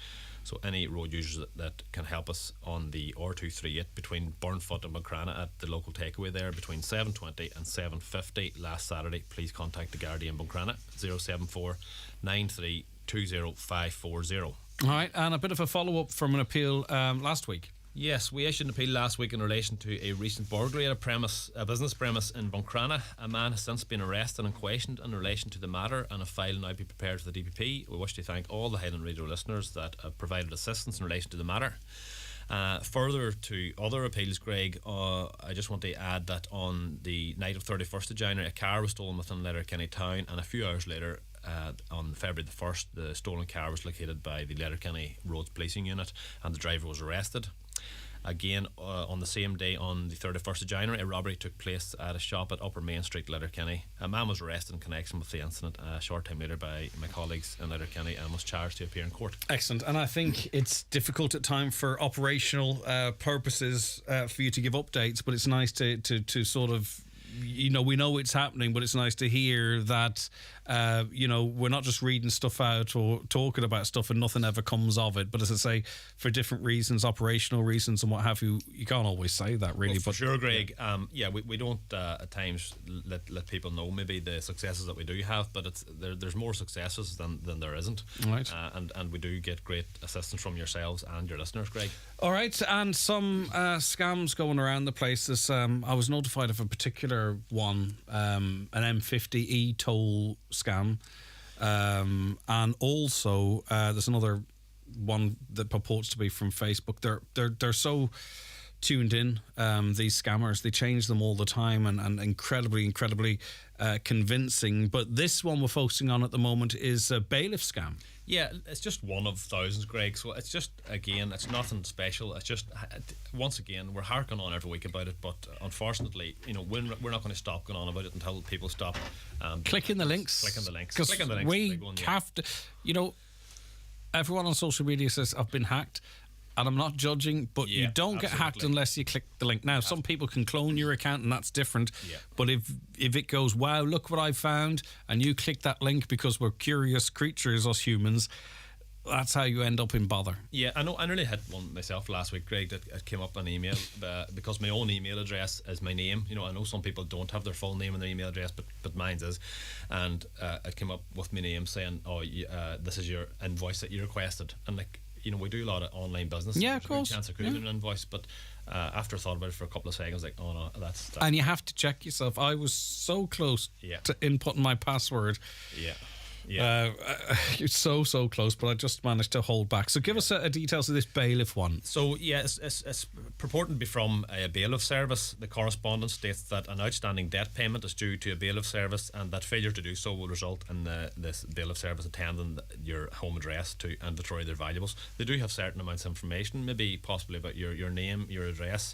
So any road users that can help us on the R238 between Burnfoot and Buncrana at the local takeaway there between 7:20 and 7:50 last Saturday, please contact the Garda in Buncrana, 074 93 20540. All right, and a bit of a follow-up from an appeal last week. Yes, we issued an appeal last week in relation to a recent burglary at a business premise in Buncrana. A man has since been arrested and questioned in relation to the matter, and a file now be prepared for the DPP. We wish to thank all the Highland Radio listeners that have provided assistance in relation to the matter. Further to other appeals, Greg, I just want to add that on the night of 31st of January, a car was stolen within Letterkenny town, and a few hours later, on February the 1st, the stolen car was located by the Letterkenny Roads Policing Unit, and the driver was arrested. Again, on the same day, on the 31st of January, a robbery took place at a shop at Upper Main Street, Letterkenny. A man was arrested in connection with the incident a short time later by my colleagues in Letterkenny and was charged to appear in court. Excellent. And I think it's difficult at times for operational purposes for you to give updates, but it's nice to sort of, we know it's happening, but it's nice to hear that we're not just reading stuff out or talking about stuff and nothing ever comes of it. But as I say, for different reasons, operational reasons and what have you, you can't always say that really. Well, for sure, Greg. We don't at times let people know maybe the successes that we do have, but there's more successes than there isn't. Right. And we do get great assistance from yourselves and your listeners, Greg. All right, and some scams going around the place. I was notified of a particular one, an M50 e-toll scam, and also there's another one that purports to be from Facebook. They're so tuned in, these scammers. They change them all the time, and incredibly convincing. But this one we're focusing on at the moment is a bailiff scam. Yeah, it's just one of thousands, Greg. So it's just, again, it's nothing special. It's just, once again, we're harking on every week about it, but unfortunately, we're not going to stop going on about it until people stop clicking the links. Because we have to, everyone on social media says, I've been hacked. and I'm not judging, but you don't get hacked absolutely. unless you click the link. Now, some people can clone your account, and that's different. But if it goes, wow, look what I found, and you click that link because we're curious creatures, us humans, that's how you end up in bother. Yeah, I know. I nearly had one myself last week, Greg, that it came up on email because my own email address is my name. You know, I know some people don't have their full name in their email address, but mine's is. And it came up with my name saying, this is your invoice that you requested. And like, you know, we do a lot of online business. Yeah, of course. Chance of creating an invoice, but after I thought about it for a couple of seconds, like, oh no, that's and you have to check yourself. I was so close to inputting my password. It's so close, but I just managed to hold back. So give us a details of this bailiff one. So it's purporting to be from a bailiff service. The correspondence states that an outstanding debt payment is due to a bailiff service, and that failure to do so will result in this bailiff service attending your home address to inventory their valuables. They do have certain amounts of information, maybe possibly about your name, your address,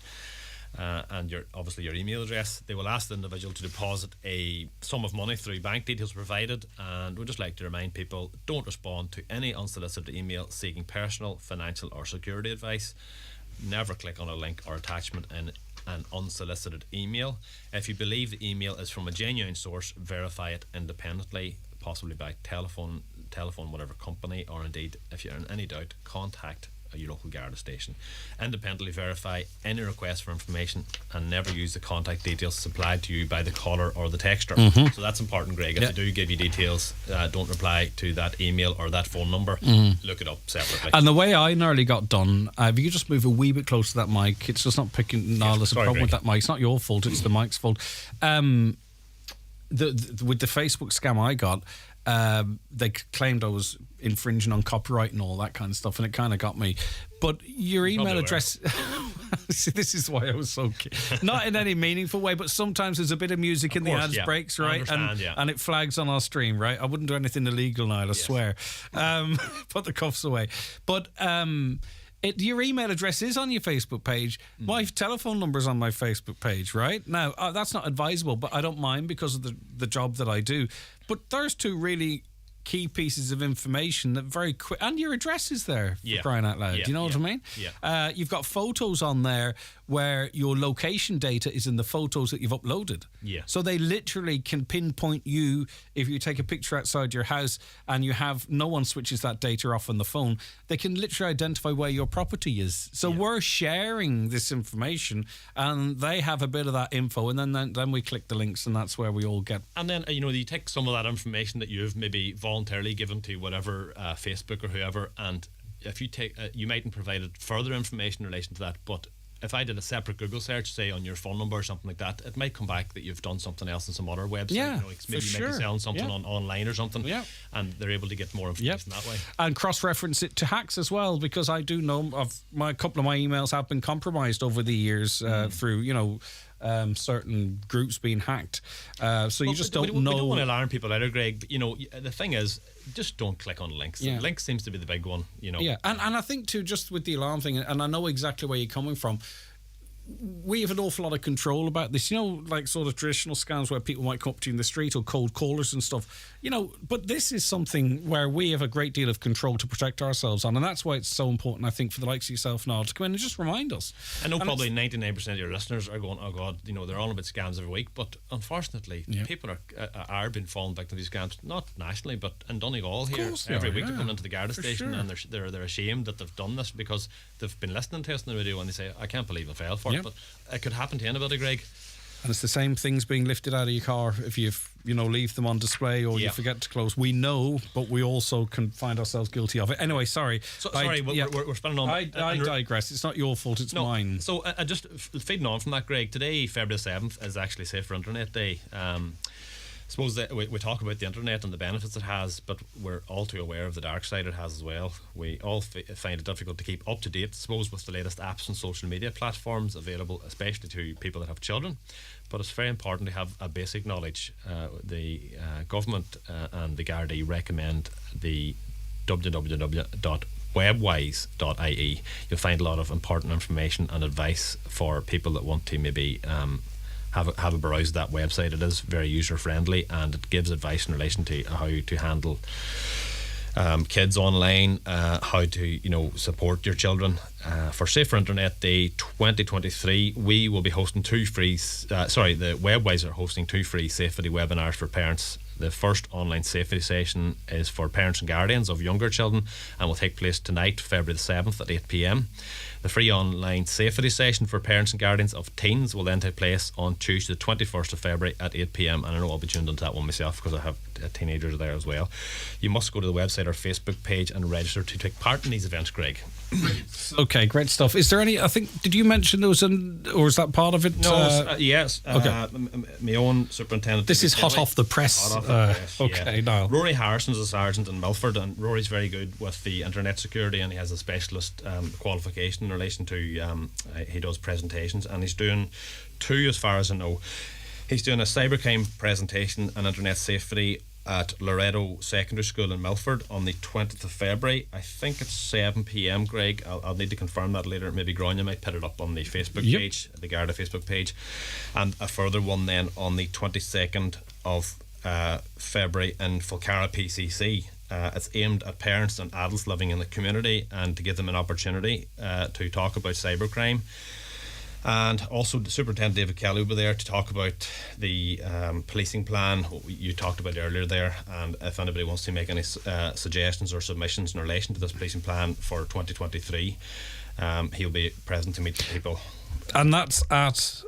and obviously your email address. They will ask the individual to deposit a sum of money through bank details provided, and we'd just like to remind people, don't respond to any unsolicited email seeking personal, financial or security advice. Never click on a link or attachment in an unsolicited email. If you believe the email is from a genuine source, verify it independently, possibly by telephone whatever company, or indeed, if you're in any doubt, contact your local Garda station. Independently verify any request for information and never use the contact details supplied to you by the caller or the texter. So that's important, Greg. If they do give you details, don't reply to that email or that phone number. Look it up separately. And the way I nearly got done, if you could just move a wee bit closer to that mic, it's just not picking. No, there's a problem with that mic. It's not your fault, it's the mic's fault. With the Facebook scam I got, they claimed I was infringing on copyright and all that kind of stuff, and it kind of got me. But your email address, see, this is why I was so not in any meaningful way, but sometimes there's a bit of music in the ads breaks, right? And it flags on our stream, right? I wouldn't do anything illegal now, I swear. Put the cuffs away. But your email address is on your Facebook page. My telephone number is on my Facebook page, right? Now, that's not advisable, but I don't mind because of the job that I do. But there's two really key pieces of information that very quick, and your address is there, for crying out loud. Do you know what I mean? You've got photos on there where your location data is in the photos that you've uploaded. So they literally can pinpoint you if you take a picture outside your house and you have no one switches that data off on the phone. They can literally identify where your property is. So we're sharing this information, and they have a bit of that info, and then we click the links, and that's where we all get. And then you take some of that information that you've maybe voluntarily given to whatever Facebook or whoever, and if you take you mightn't provided further information in relation to that, but if I did a separate Google search, say on your phone number or something like that, it might come back that you've done something else on some other website. Maybe you might be selling something online or something, and they're able to get more information that way. And cross-reference it to hacks as well, because I do know of a couple of my emails have been compromised over the years through certain groups being hacked. So you just don't know. We don't want to alarm people either, Greg. But, the thing is, just don't click on links. Links seems to be the big one. And I think too, just with the alarm thing, and I know exactly where you're coming from. We have an awful lot of control about this, like sort of traditional scams where people might come up to you in the street or cold callers and stuff, but this is something where we have a great deal of control to protect ourselves on, and that's why it's so important, I think, for the likes of yourself now to come in and just remind us. I know probably 99% of your listeners are going, oh God, they're all about scams every week, but unfortunately people are being fallen victim to these scams, not nationally, but in Donegal here, every week they come into the Garda station and they're ashamed that they've done this because they've been listening to us in the radio and they say, I can't believe I fell for it. But it could happen to anybody, Greg. And it's the same things being lifted out of your car if you leave them on display or you forget to close. We know, but we also can find ourselves guilty of it. Anyway, sorry. We're spinning on. I digress. It's not your fault, it's mine. So just feeding on from that, Greg, today, February 7th, is actually Safer Internet Day. I suppose that we talk about the internet and the benefits it has, but we're all too aware of the dark side it has as well. We all find it difficult to keep up to date, I suppose, with the latest apps and social media platforms available, especially to people that have children. But it's very important to have a basic knowledge. The government and the Garda recommend the www.webwise.ie. You'll find a lot of important information and advice for people that want to maybe have a browse of that website. It is very user friendly and it gives advice in relation to how to handle kids online, how to support your children. For Safer Internet Day 2023, we will be hosting the Webwise are hosting 2 free safety webinars for parents. The first online safety session is for parents and guardians of younger children and will take place tonight, February the 7th at 8 p.m. The free online safety session for parents and guardians of teens will then take place on Tuesday the 21st of February at 8 p.m. and I know I'll be tuned into that one myself because I have teenagers there as well. You must go to the website or Facebook page and register to take part in these events, Greg. Okay, great stuff. Is there any, did you mention there was or is that part of it? No, yes. Okay. My own superintendent. This is hot off the press. Okay, Niall. Rory Harrison's a sergeant in Milford, and Rory's very good with the internet security, and he has a specialist qualification in relation to, he does presentations, and he's doing 2 as far as I know. He's doing a cybercrime presentation and internet safety at Loretto Secondary School in Milford on the 20th of February. I think it's 7 p.m, Greg. I'll need to confirm that later. Maybe Grania might put it up on the Facebook page, the Garda Facebook page. And a further one then on the 22nd of February in Fulcara PCC. It's aimed at parents and adults living in the community and to give them an opportunity to talk about cybercrime. And also the Superintendent David Kelly will be there to talk about the policing plan you talked about earlier there, and if anybody wants to make any suggestions or submissions in relation to this policing plan for 2023, he'll be present to meet the people. And that's at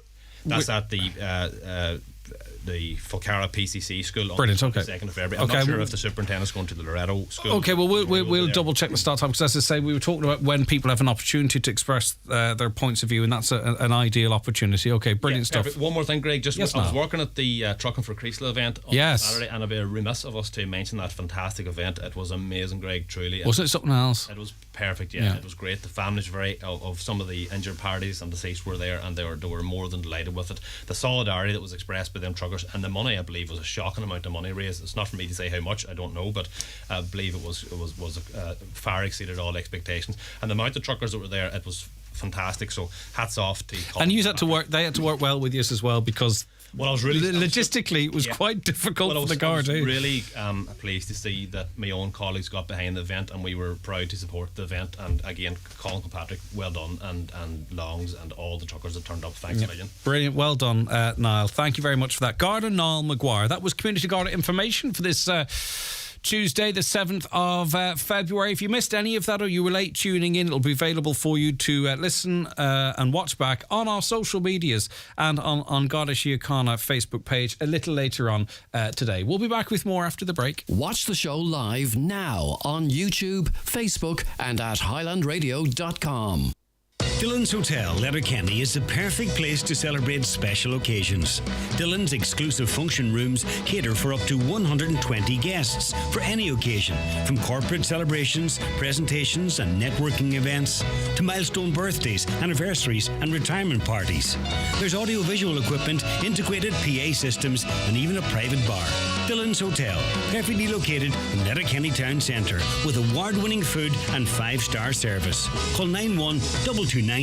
the Fulcara PCC school on Brilliant, the okay. 2nd of February. I'm not sure if the superintendent's going to the Loretto school. Okay, well, we'll double check the start time, because as I say, we were talking about when people have an opportunity to express their points of view, and that's an ideal opportunity. Okay, brilliant stuff. One more thing, Greg. I was Niall. working at the Trucking for Creasle event on Saturday, and I'd be remiss of us to mention that fantastic event. It was amazing, Greg, truly. Wasn't it something else? It was perfect, yeah. It was great. The families of some of the injured parties and deceased were there, and they were more than delighted with it. The solidarity that was expressed by them truckers, and the money, I believe, was a shocking amount of money raised. It's not for me to say how much, I don't know, but I believe it was far exceeded all expectations. And the amount of truckers that were there, it was fantastic. So hats off to. And you had to work. They had to work well with you as well, because. Well, I was really logistically it was quite difficult for the Garda. I was really pleased to see that my own colleagues got behind the event, and we were proud to support the event. And again, Colin Kilpatrick, well done, and Longs and all the truckers that turned up. Thanks a million. Brilliant, well done, Niall. Thank you very much for that. Garda Niall Maguire. That was Community Garda information for this Tuesday, the 7th of February. If you missed any of that or you were late tuning in, it'll be available for you to listen and watch back on our social medias and on Garda Síochána Facebook page a little later on today. We'll be back with more after the break. Watch the show live now on YouTube, Facebook and at highlandradio.com. Dillon's Hotel, Letterkenny, is the perfect place to celebrate special occasions. Dillon's exclusive function rooms cater for up to 120 guests for any occasion, from corporate celebrations, presentations and networking events to milestone birthdays, anniversaries and retirement parties. There's audio-visual equipment, integrated PA systems and even a private bar. Dillon's Hotel, perfectly located in Letterkenny Town Centre with award-winning food and 5-star service. Call 91-22977.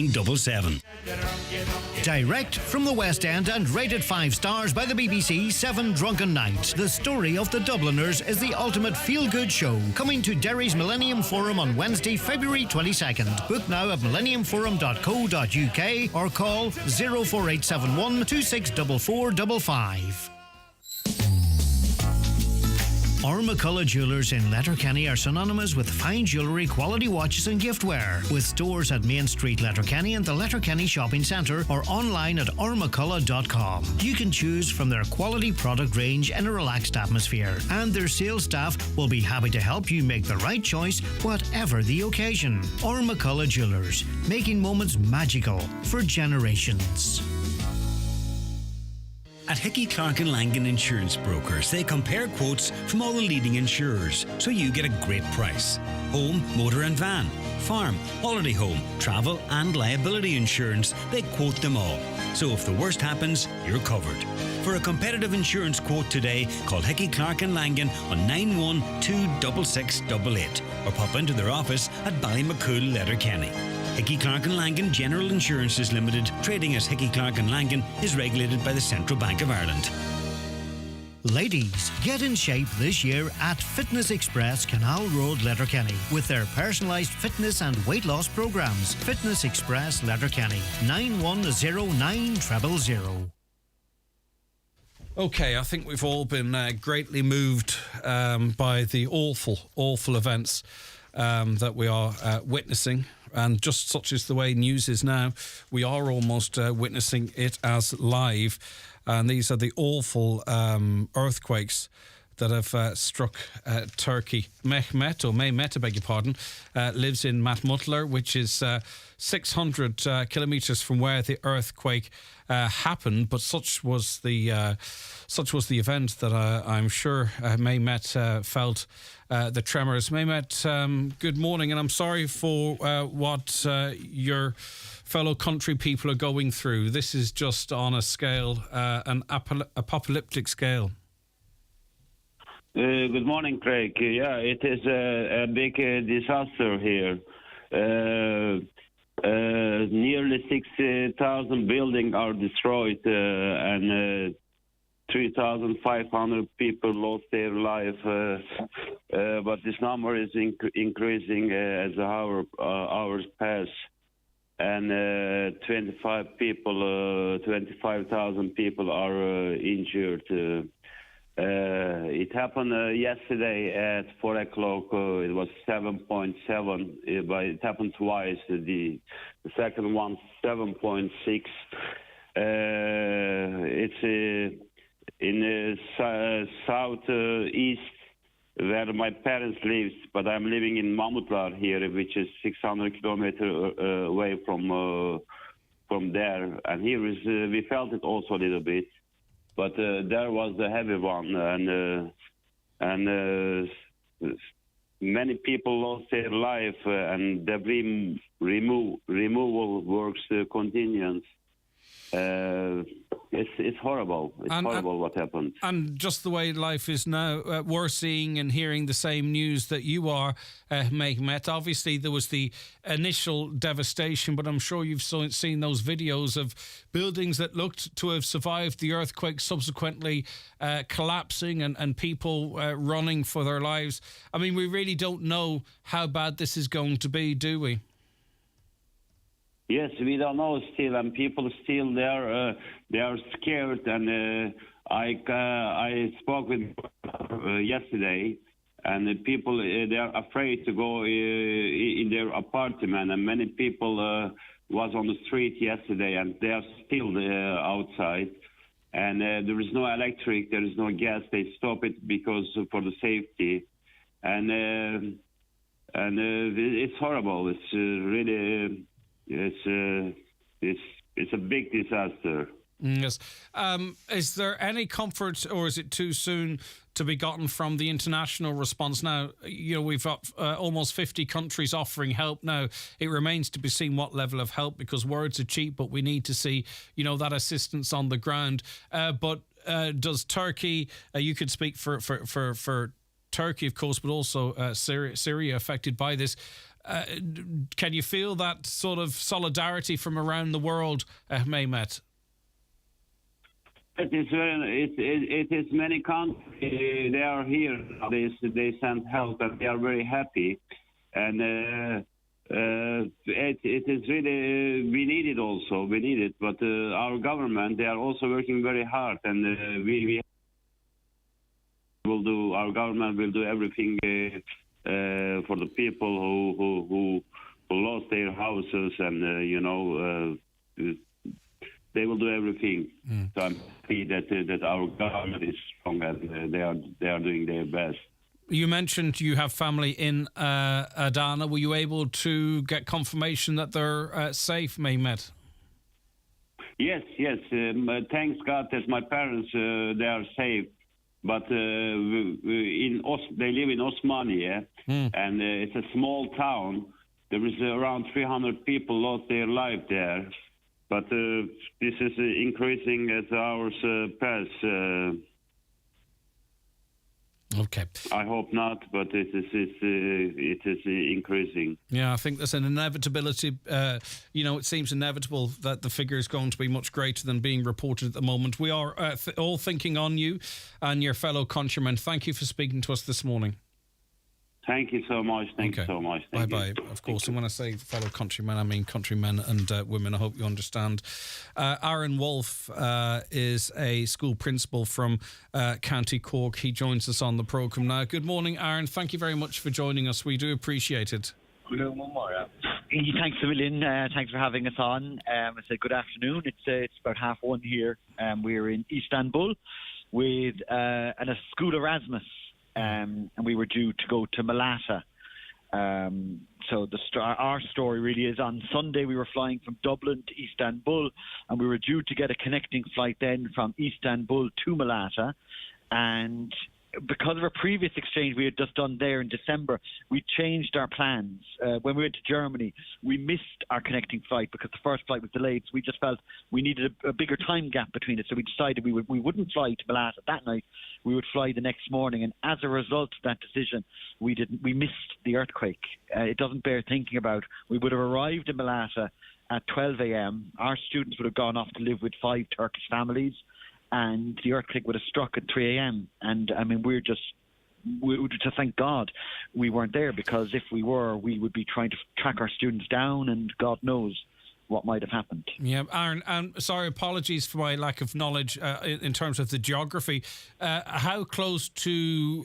Direct from the West End and rated 5 stars by the BBC, 7 Drunken Nights. The story of the Dubliners is the ultimate feel-good show, coming to Derry's Millennium Forum on Wednesday, February 22nd. Book now at millenniumforum.co.uk or call 04871 264455. McCullough Jewellers in Letterkenny are synonymous with fine jewellery, quality watches and giftware. With stores at Main Street, Letterkenny and the Letterkenny Shopping Centre or online at ormccullough.com. You can choose from their quality product range in a relaxed atmosphere, and their sales staff will be happy to help you make the right choice, whatever the occasion. McCullough Jewellers, making moments magical for generations. At Hickey, Clark and Langan Insurance Brokers, they compare quotes from all the leading insurers, so you get a great price. Home, motor and van, farm, holiday home, travel and liability insurance, they quote them all. So if the worst happens, you're covered. For a competitive insurance quote today, call Hickey, Clark and Langan on 9126688 or pop into their office at Ballymacool, Letterkenny. Hickey, Clark and Langan General Insurances Limited, trading as Hickey, Clark and Langan, is regulated by the Central Bank of Ireland. Ladies, get in shape this year at Fitness Express Canal Road, Letterkenny with their personalised fitness and weight loss programmes. Fitness Express Letterkenny 9109000. Okay, I think we've all been greatly moved by the awful events that we are witnessing. And just such is the way news is now, we are almost witnessing it as live. And these are the awful earthquakes that have struck Turkey. Mehmet, I beg your pardon, lives in Matmutlar, which is 600 kilometres from where the earthquake happened. But such was the event that I'm sure Mehmet felt the tremors. Mehmet, good morning, and I'm sorry for what your fellow country people are going through. This is just on a scale, an apocalyptic scale. Good morning, Craig. Yeah, it is a big disaster here. Nearly 6,000 buildings are destroyed and 3,500 people lost their life. But this number is increasing as the hours pass. And 25,000 people are injured. It happened yesterday at 4 o'clock. It was 7.7, but it happened twice. The second one, 7.6. It's in the southeast where my parents live, but I'm living in Mamutlar here, which is 600 kilometers away from there. And here is we felt it also a little bit. But there was the heavy one, and many people lost their life, and debris removal works continues. It's horrible. It's horrible what happened. And just the way life is now, we're seeing and hearing the same news that you are, Mehmet. Obviously, there was the initial devastation, but I'm sure you've seen those videos of buildings that looked to have survived the earthquake subsequently collapsing and people running for their lives. I mean, we really don't know how bad this is going to be, do we? Yes, we don't know still, and people still there. They are scared, and I spoke with yesterday, and the people they are afraid to go in their apartment, and many people was on the street yesterday, and they are still outside, and there is no electric, there is no gas. They stop it because for the safety, and it's horrible. It's really. It's a big disaster. Yes. Is there any comfort, or is it too soon to be gotten from the international response now? You know, we've got almost 50 countries offering help now. It remains to be seen what level of help, because words are cheap, but we need to see, you know, that assistance on the ground. But does Turkey? You could speak for Turkey, of course, but also Syria affected by this. Can you feel that sort of solidarity from around the world, Mehmet? It is many countries. They are here. They send help, and they are very happy. And it is really we need it also. We need it, but our government, they are also working very hard, and we will do. Our government will do everything. For the people who lost their houses, and they will do everything. So I'm happy that our government is strong, and they are doing their best. You mentioned you have family in Adana. Were you able to get confirmation that they're safe, Mehmet? Yes. Thanks God that my parents they are safe. But they live in Osmaniye, and it's a small town. There is around 300 people lost their life there. But this is increasing as hours pass. Okay. I hope not, but it is increasing. Yeah, I think there's an inevitability. It seems inevitable that the figure is going to be much greater than being reported at the moment. We are all thinking on you and your fellow countrymen. Thank you for speaking to us this morning. Thank you so much. Thank you so much. Bye-bye. Of course, and when I say fellow countrymen, I mean countrymen and women. I hope you understand. Aaron Wolfe is a school principal from County Cork. He joins us on the programme now. Good morning, Aaron. Thank you very much for joining us. We do appreciate it. Thanks a million. Thanks for having us on. I said good afternoon. It's about 1:30 here. We're in Istanbul with a school Erasmus. And we were due to go to Malata. So our story really is on Sunday we were flying from Dublin to Istanbul, and we were due to get a connecting flight then from Istanbul to Malata. And because of a previous exchange we had just done there in December, we changed our plans. When we went to Germany, we missed our connecting flight because the first flight was delayed. So we just felt we needed a bigger time gap between it. So we decided we wouldn't fly to Malata that night. We would fly the next morning. And as a result of that decision, we missed the earthquake. It doesn't bear thinking about. We would have arrived in Malata at 12 a.m. Our students would have gone off to live with 5 Turkish families, and the earthquake would have struck at 3 a.m. And I mean, we to thank God we weren't there, because if we were, we would be trying to track our students down, and God knows what might have happened. Yeah, Aaron, sorry, apologies for my lack of knowledge in terms of the geography. How close to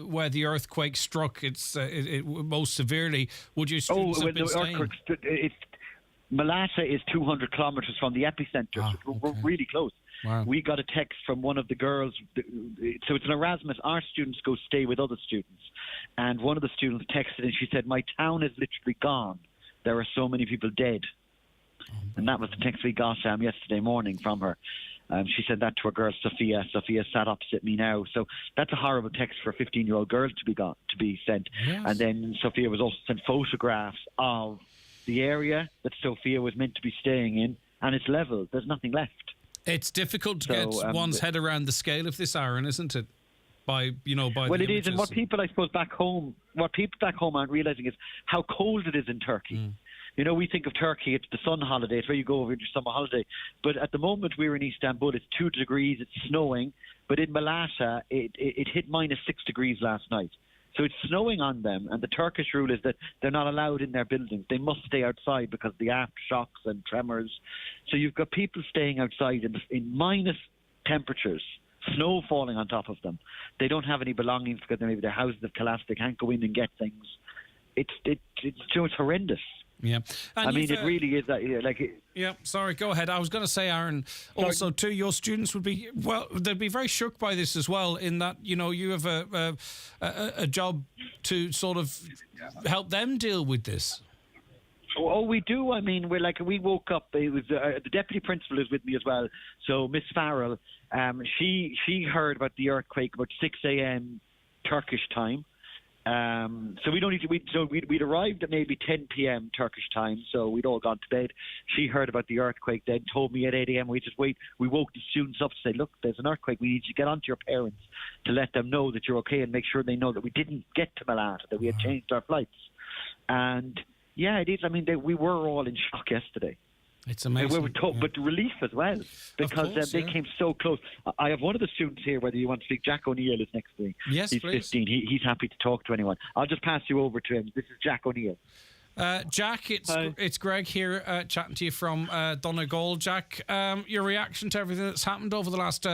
where the earthquake struck it's most severely would your students have been staying? Malata is 200 kilometres from the epicenter, so we're really close. Wow. We got a text from one of the girls. So it's an Erasmus. Our students go stay with other students. And one of the students texted and she said, "My town is literally gone. There are so many people dead." And that was the text we got yesterday morning from her. She said that to her girl, Sophia. Sophia sat opposite me now. So that's a horrible text for a 15-year-old girl to be sent. Yes. And then Sophia was also sent photographs of the area that Sophia was meant to be staying in, and it's level. There's nothing left. It's difficult to get one's head around the scale of this, Aaron, isn't it? Well, it is, and what people, I suppose, back home aren't realising is how cold it is in Turkey. Mm. You know, we think of Turkey, it's the sun holiday, it's where you go over your summer holiday. But at the moment we're in Istanbul, it's 2 degrees, it's snowing. But in Malata, it hit -6 degrees last night. So it's snowing on them, and the Turkish rule is that they're not allowed in their buildings. They must stay outside because of the aftershocks and tremors. So you've got people staying outside in minus temperatures, snow falling on top of them. They don't have any belongings because maybe their houses have collapsed. They can't go in and get things. It's horrendous. Yeah, and I mean, it really is that. Yeah, sorry, go ahead. I was going to say, Aaron, also too, your students would be they'd be very shook by this as well. In that, you know, you have a job to sort of help them deal with this. Oh, we do. I mean, we woke up. It was the deputy principal is with me as well. So Miss Farrell, she heard about the earthquake about 6 a.m. Turkish time. So we'd arrived at maybe 10 p.m. Turkish time, so we'd all gone to bed. She heard about the earthquake, then told me at 8 a.m. We woke the students up to say, "Look, there's an earthquake. We need you to get onto your parents to let them know that you're okay and make sure they know that we didn't get to Malata, that we had changed our flights." And yeah, it is. I mean, we were all in shock yesterday. It's amazing. We were but relief as well, because they came so close. I have one of the students here, whether you want to speak. Jack O'Neill is next to me. Yes, he's please. 15. He's happy to talk to anyone. I'll just pass you over to him. This is Jack O'Neill. Jack, it's Greg here chatting to you from Donegal. Jack, your reaction to everything that's happened over the last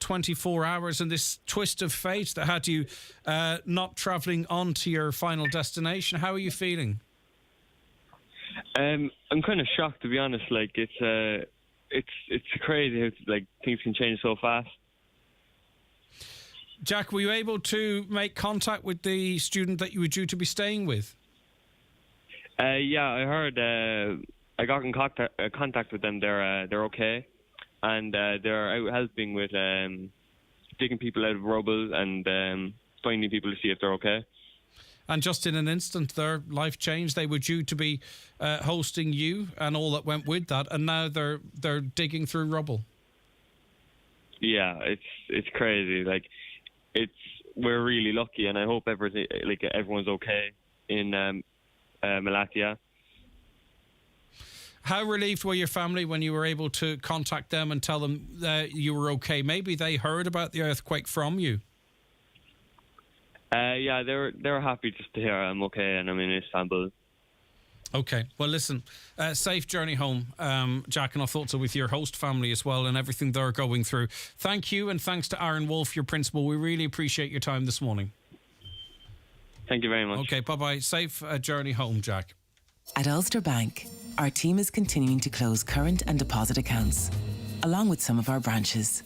24 hours and this twist of fate that had you not travelling on to your final destination. How are you feeling? I'm kind of shocked, to be honest. Like it's crazy how things can change so fast. Jack, were you able to make contact with the student that you were due to be staying with? Yeah, I heard. I got in contact with them. They're okay, and they're out helping with digging people out of rubble and finding people to see if they're okay. And just in an instant, their life changed. They were due to be hosting you and all that went with that, and now they're digging through rubble. Yeah, it's crazy. Like, it's we're really lucky, and I hope everyone's okay in Malatya. How relieved were your family when you were able to contact them and tell them that you were okay? Maybe they heard about the earthquake from you. Yeah, they were happy just to hear I'm okay and I'm in Istanbul. Okay. Well, listen, safe journey home, Jack, and our thoughts are with your host family as well and everything they're going through. Thank you, and thanks to Aaron Wolfe, your principal. We really appreciate your time this morning. Thank you very much. Okay, bye-bye. Safe journey home, Jack. At Ulster Bank, our team is continuing to close current and deposit accounts, along with some of our branches.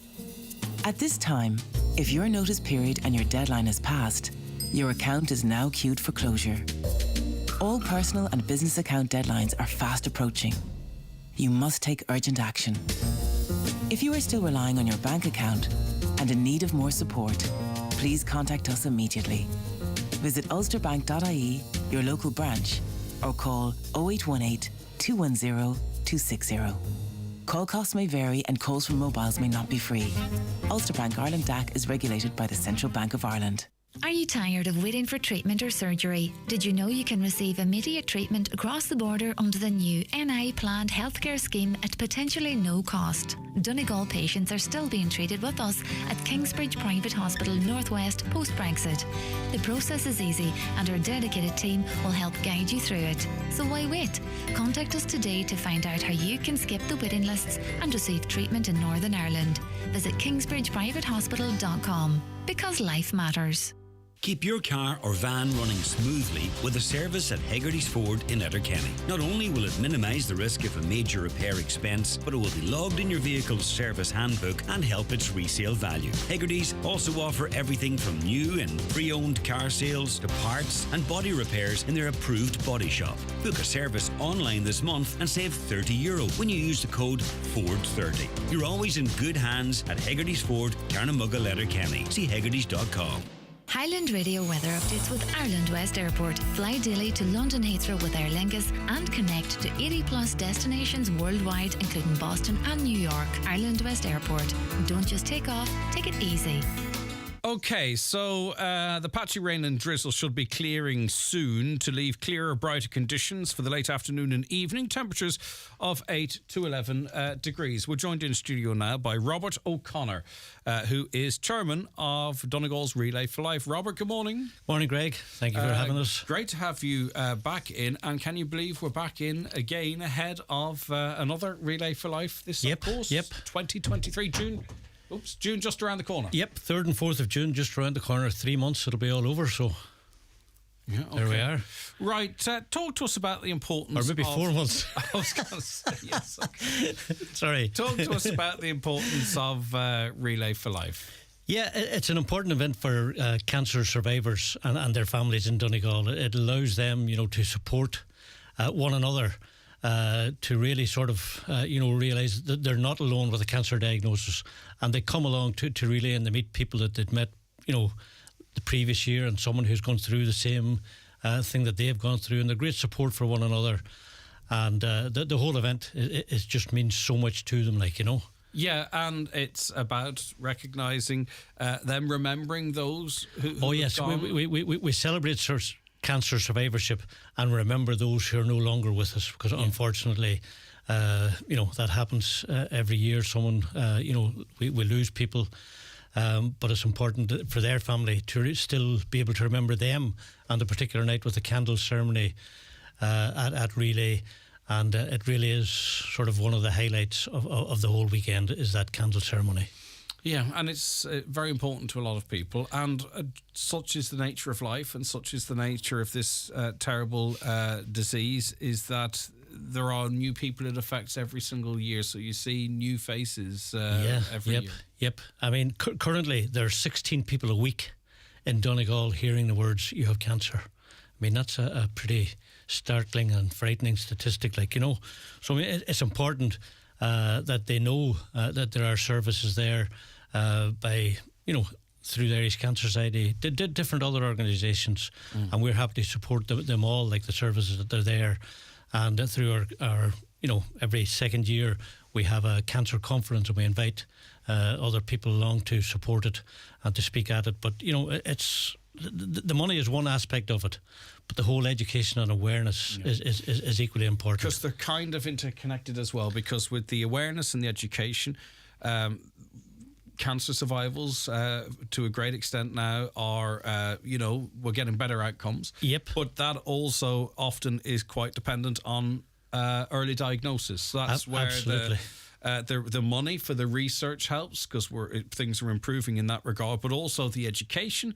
At this time, if your notice period and your deadline has passed, your account is now queued for closure. All personal and business account deadlines are fast approaching. You must take urgent action. If you are still relying on your bank account and in need of more support, please contact us immediately. Visit ulsterbank.ie, your local branch, or call 0818 210 260. Call costs may vary and calls from mobiles may not be free. Ulster Bank Ireland DAC is regulated by the Central Bank of Ireland. Are you tired of waiting for treatment or surgery? Did you know you can receive immediate treatment across the border under the new NI planned healthcare scheme at potentially no cost? Donegal patients are still being treated with us at Kingsbridge Private Hospital Northwest post-Brexit. The process is easy and our dedicated team will help guide you through it. So why wait? Contact us today to find out how you can skip the waiting lists and receive treatment in Northern Ireland. Visit kingsbridgeprivatehospital.com, because life matters. Keep your car or van running smoothly with a service at Hegarty's Ford in Letterkenny. Not only will it minimise the risk of a major repair expense, but it will be logged in your vehicle's service handbook and help its resale value. Hegarty's also offer everything from new and pre-owned car sales to parts and body repairs in their approved body shop. Book a service online this month and save €30 when you use the code FORD30. You're always in good hands at Hegarty's Ford, Carnamugga, Letterkenny. See hegartys.com. Highland Radio weather updates with Ireland West Airport. Fly daily to London Heathrow with Aer Lingus and connect to 80 plus destinations worldwide, including Boston and New York. Ireland West Airport. Don't just take off, take it easy. Okay, so the patchy rain and drizzle should be clearing soon to leave clearer, brighter conditions for the late afternoon and evening. Temperatures of 8 to 11 degrees. We're joined in studio now by Robert O'Connor, who is chairman of Donegal's Relay for Life. Robert, good morning. Morning, Greg. Thank you for having us. Great to have you back in. And can you believe we're back in again ahead of another Relay for Life this course? Yep. 2023, June just around the corner. Yep, 3rd and 4th of June, just around the corner. 3 months, it'll be all over, so yeah, okay. There we are. Right, talk to us about the importance or maybe 4 months. I was going to say, yes. Okay. Sorry. Talk to us about the importance of Relay for Life. Yeah, it's an important event for cancer survivors and their families in Donegal. It allows them, to support one another. To really sort of, realise that they're not alone with a cancer diagnosis, and they come along to Relay and they meet people that they'd met, the previous year, and someone who's gone through the same thing that they've gone through, and they're great support for one another, and the whole event it just means so much to them, Yeah, and it's about recognising them, remembering those who oh yes, we celebrate cancer survivorship and remember those who are no longer with us, because unfortunately that happens every year. Someone we lose people, but it's important for their family to still be able to remember them on the particular night with the candle ceremony at Relay. And it really is sort of one of the highlights of the whole weekend, is that candle ceremony. Yeah, and it's very important to a lot of people, and such is the nature of life, and such is the nature of this terrible disease, is that there are new people it affects every single year, so you see new faces every year. Yep. I mean, currently there are 16 people a week in Donegal hearing the words, "you have cancer." I mean, that's a pretty startling and frightening statistic, So I mean, it's important that they know that there are services there by, through the Irish Cancer Society, different other organisations, and we're happy to support them all, like the services that are there. And through our every second year, we have a cancer conference and we invite other people along to support it and to speak at it. But, it's the money is one aspect of it, but the whole education and awareness is equally important. Because they're kind of interconnected as well, because with the awareness and the education, cancer survivals to a great extent now are, we're getting better outcomes. Yep. But that also often is quite dependent on early diagnosis. So that's where the money for the research helps, because things are improving in that regard, but also the education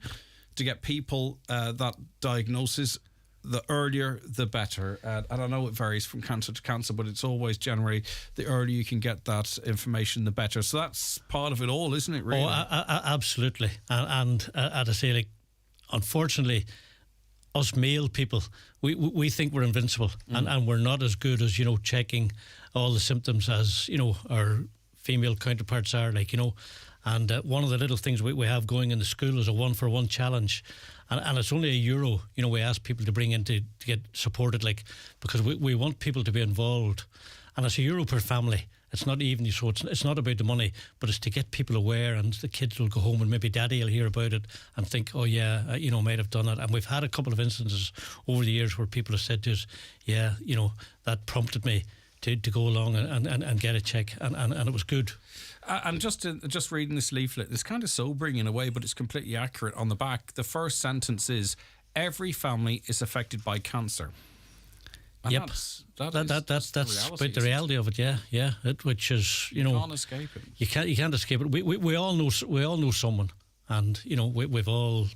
to get people that diagnosis. The earlier, the better. And I know it varies from cancer to cancer, but it's always generally the earlier you can get that information, the better. So that's part of it all, isn't it, really? Absolutely. And as I say, unfortunately, us male people, we think we're invincible, and we're not as good as, checking all the symptoms as, our female counterparts are, And one of the little things we have going in the school is a 1-for-1 challenge. And it's only €1, we ask people to bring in to get supported, because we want people to be involved. And it's €1 per family. It's not even, so it's not about the money, but it's to get people aware, and the kids will go home and maybe daddy will hear about it and think, oh yeah, might have done it. And we've had a couple of instances over the years where people have said to us, yeah, that prompted me to go along and get a check, and it was good. And just reading this leaflet, it's kind of sobering in a way, but it's completely accurate. On the back, the first sentence is, every family is affected by cancer. And yep, that's about the reality of it. Yeah. Which is, you can't escape it. You can't escape it. We all know someone, and we've all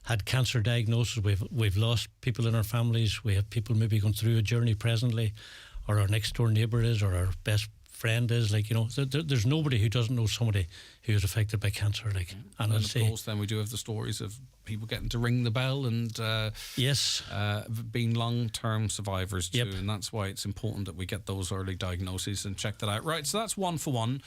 had cancer diagnosis. We've lost people in our families. We have people maybe going through a journey presently, or our next door neighbour is, or our best friend is, there's nobody who doesn't know somebody who is affected by cancer, and of course then we do have the stories of people getting to ring the bell and being long-term survivors too. And that's why it's important that we get those early diagnoses and check that out. Right, so that's 1-for-1.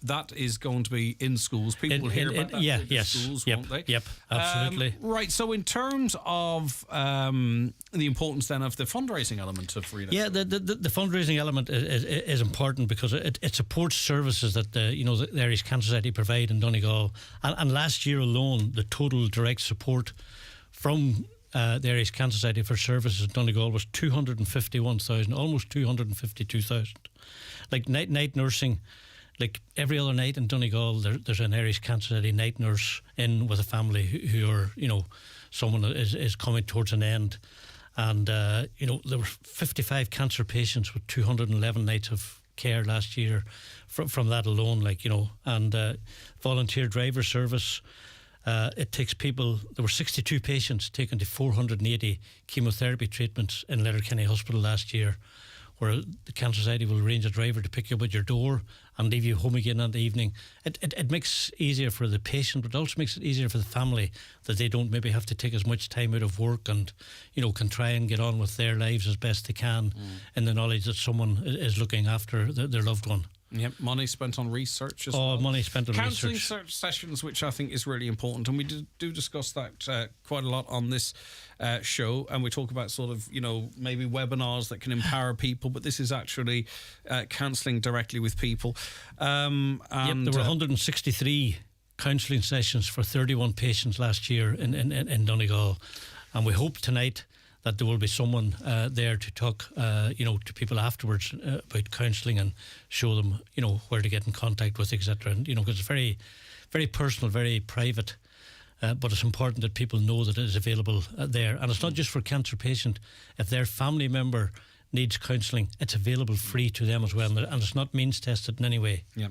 That is going to be in schools. People will hear about that in schools, won't they? Yep, absolutely. Right, so in terms of the importance then of the fundraising element of Relay. Yeah, the fundraising element is important, because it supports services that the Irish Cancer Society provide in Donegal. And last year alone, the total direct support from the Irish Cancer Society for services in Donegal was 251,000, almost 252,000. Night nursing. Every other night in Donegal, there's an Irish Cancer Society night nurse in with a family who are, someone is coming towards an end. And, there were 55 cancer patients with 211 nights of care last year from that alone, and volunteer driver service. It takes people, there were 62 patients taken to 480 chemotherapy treatments in Letterkenny Hospital last year, where the Cancer Society will arrange a driver to pick you up at your door and leave you home again in the evening. It makes it easier for the patient, but it also makes it easier for the family, that they don't maybe have to take as much time out of work and, can try and get on with their lives as best they can in the knowledge that someone is looking after their loved one. Yep, money spent on research as well. Money spent on counselling research. Sessions, which I think is really important, and we do discuss that quite a lot on this show, and we talk about sort of, maybe webinars that can empower people, but this is actually counselling directly with people. And there were 163 counselling sessions for 31 patients last year in Donegal, and we hope tonight that there will be someone there to talk, to people afterwards about counselling and show them, where to get in contact with, etc. And, because it's very, very personal, very private, but it's important that people know that it is available there. And it's not just for a cancer patient. If their family member needs counselling, it's available free to them as well, and it's not means tested in any way. Yeah,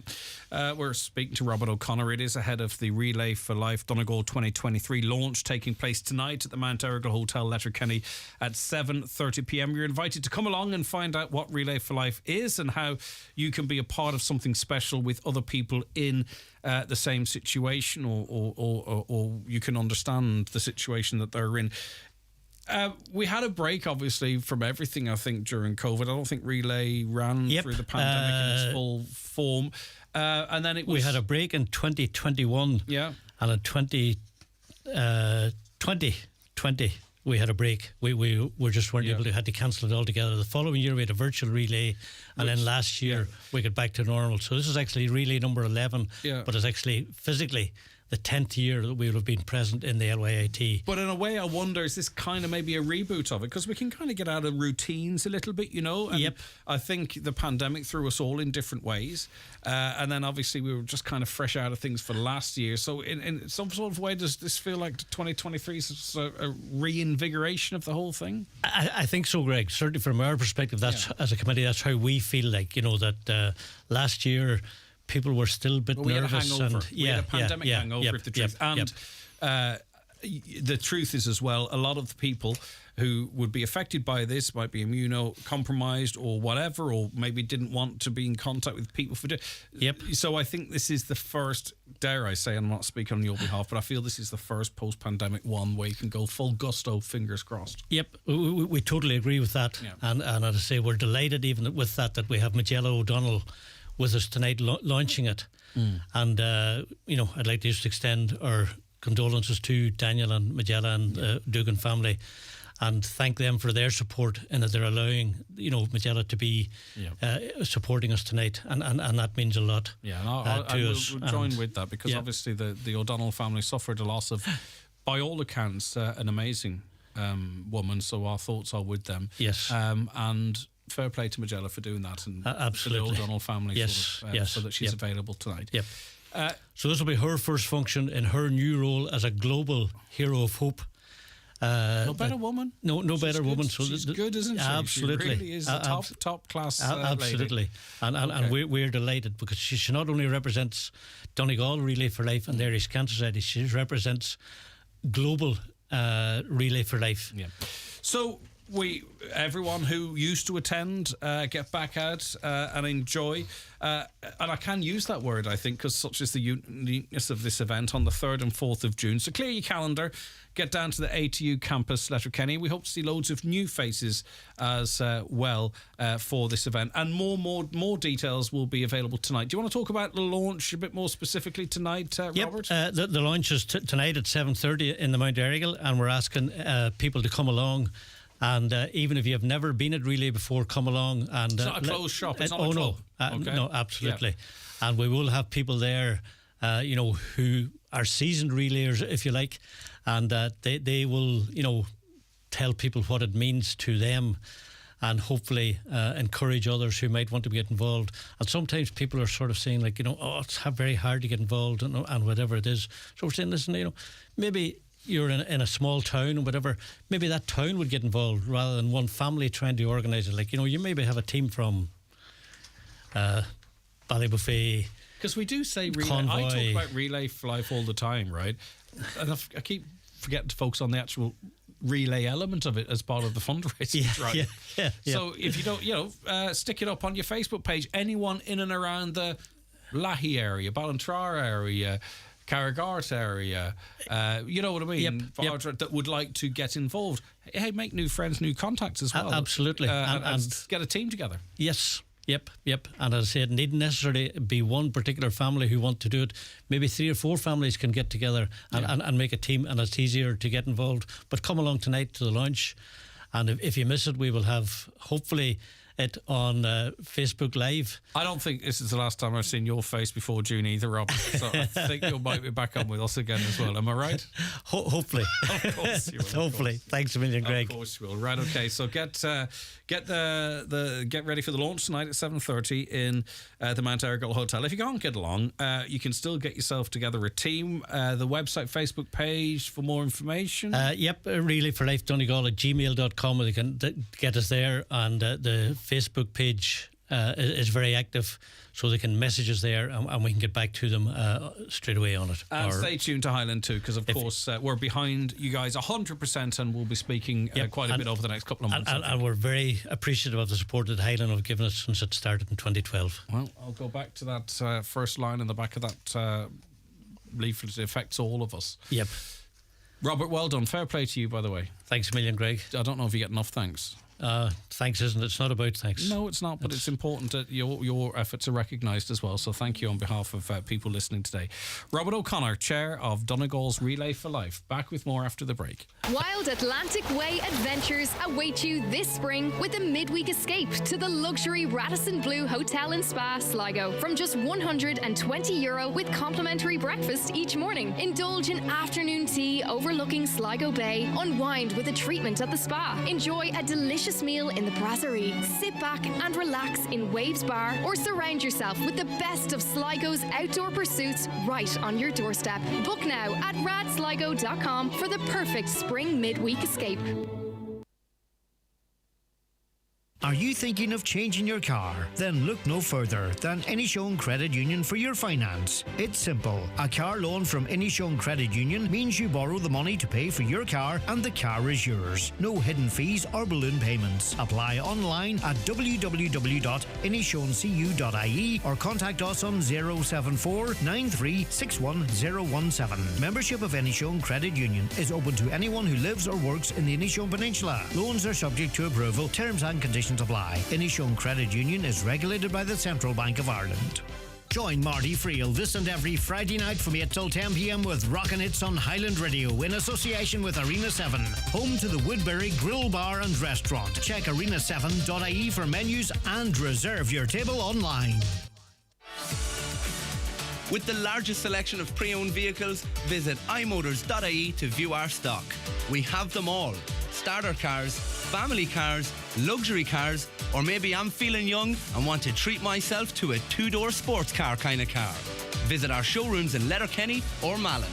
we're speaking to Robert O'Connor. It is ahead of the Relay for Life Donegal 2023 launch, taking place tonight at the Mount Errigal Hotel, Letterkenny, at 7:30pm. You're invited to come along and find out what Relay for Life is and how you can be a part of something special with other people in the same situation, or you can understand the situation that they're in. We had a break, obviously, from everything, I think, during COVID. I don't think Relay ran through the pandemic in its full form. And then we had a break in 2021. Yeah. And in 2020, we had a break. We just weren't able to, had to cancel it altogether. The following year we had a virtual relay, and then last year we got back to normal. So this is actually relay number 11, but it's actually physically the 10th year that we will have been present in the LYIT. But in a way, I wonder, is this kind of maybe a reboot of it? Because we can kind of get out of routines a little bit, you know? And I think the pandemic threw us all in different ways. And then obviously we were just kind of fresh out of things for last year. So in some sort of way, does this feel like 2023 is a reinvigoration of the whole thing? I think so, Greg. Certainly from our perspective, that's as a committee, that's how we feel like, you know, that last year people were still a bit nervous. We had a pandemic hangover, if the truth. And the truth is as well, a lot of the people who would be affected by this might be immunocompromised or whatever, or maybe didn't want to be in contact with people for So I think this is the first, dare I say, I'm not speaking on your behalf, but I feel this is the first post-pandemic one where you can go full gusto, fingers crossed. We totally agree with that. And as I say, we're delighted even with that we have Magella O'Donnell with us tonight launching it. And I'd like to just extend our condolences to Daniel and Magella and Dugan family, and thank them for their support and that they're allowing Magella to be supporting us tonight, and that means a lot. I will join with that, because obviously the O'Donnell family suffered a loss of, by all accounts, an amazing woman, so our thoughts are with them. And fair play to Magella for doing that, and absolutely. the O'Donnell family, so that she's available tonight. So this will be her first function in her new role as a global hero of hope. No better woman. No better good. woman. So she's good, isn't she? Absolutely. She really is a top class absolutely. Lady. And we're delighted, because she not only represents Donegal Relay for Life and the Irish Cancer Society, she represents global Relay for Life. So everyone who used to attend, get back out and enjoy. And I can use that word, I think, because such is the uniqueness of this event on the 3rd and 4th of June. So clear your calendar, get down to the ATU campus, Letterkenny. We hope to see loads of new faces as well for this event. And more details will be available tonight. Do you want to talk about the launch a bit more specifically tonight, Robert? The launch is tonight at 7:30 in the Mount Errigal, and we're asking people to come along. And even if you have never been at Relay before, come along. And it's not a closed shop. It's not a club. No, absolutely. And we will have people there, who are seasoned relayers, if you like, and they will, tell people what it means to them, and hopefully encourage others who might want to get involved. And sometimes people are sort of saying, like, it's very hard to get involved and whatever it is. So we're saying, listen, maybe you're in a small town or whatever, maybe that town would get involved rather than one family trying to organise it. Like, you maybe have a team from Ballybuffet. Because we do say relay. Convoy. I talk about Relay for Life all the time, right? And I keep forgetting to focus on the actual relay element of it as part of the fundraising drive. So if you don't, stick it up on your Facebook page. Anyone in and around the Lahey area, Ballantrae area, Carragart area, you know what I mean, that would like to get involved. Hey, make new friends, new contacts as well. Absolutely. And get a team together. Yes. Yep. And as I said, it needn't necessarily be one particular family who want to do it. Maybe 3 or 4 families can get together and make a team, and it's easier to get involved. But come along tonight to the launch, and if you miss it, we will have, hopefully, it on Facebook Live. I don't think this is the last time I've seen your face before June either, Rob. So I think you might be back on with us again as well. Am I right? Hopefully. Of course you will. Hopefully. Thanks a million, Greg. Of course you will. Right, okay. So get ready for the launch tonight at 7:30 in the Mount Errigal Hotel. If you can't get along, you can still get yourself together a team. The website, Facebook page for more information. Relay for Life Donegal at gmail.com. They can get us there, and the Facebook page is very active, so they can message us there, and we can get back to them straight away on it. And stay tuned to Highland too, because of course we're behind you guys 100%, and we'll be speaking quite a bit over the next couple of months. And we're very appreciative of the support that Highland have given us since it started in 2012. Well, I'll go back to that first line in the back of that leaflet. It affects all of us. Yep. Robert, well done. Fair play to you, by the way. Thanks a million, Greg. I don't know if you get enough thanks. thanks, isn't it? It's not about thanks. No, it's not, but it's important that your efforts are recognised as well. So thank you on behalf of people listening today. Robert O'Connor, Chair of Donegal's Relay for Life. Back with more after the break. Wild Atlantic Way adventures await you this spring with a midweek escape to the luxury Radisson Blu Hotel and Spa Sligo from just €120 with complimentary breakfast each morning. Indulge in afternoon tea overlooking Sligo Bay. Unwind with a treatment at the spa. Enjoy a delicious meal in the brasserie. Sit back and relax in Waves Bar or surround yourself with the best of Sligo's outdoor pursuits right on your doorstep. Book now at radsligo.com for the perfect spring midweek escape. Are you thinking of changing your car? Then look no further than Inishowen Credit Union for your finance. It's simple. A car loan from Inishowen Credit Union means you borrow the money to pay for your car and the car is yours. No hidden fees or balloon payments. Apply online at www.inishowencu.ie or contact us on 074 9361 Membership of Inishowen Credit Union is open to anyone who lives or works in the Inishowen Peninsula. Loans are subject to approval. Terms and conditions apply. Inishowen Credit Union is regulated by the Central Bank of Ireland. Join Marty Friel this and every Friday night from 8 till 10 p.m. with Rockin' Hits on Highland Radio in association with Arena 7, home to the Woodbury Grill Bar and Restaurant. Check arena7.ie for menus and reserve your table online. With the largest selection of pre-owned vehicles, visit imotors.ie to view our stock. We have them all. Starter cars, family cars, luxury cars, or maybe I'm feeling young and want to treat myself to a two-door sports car kind of car. Visit our showrooms in Letterkenny or Malin.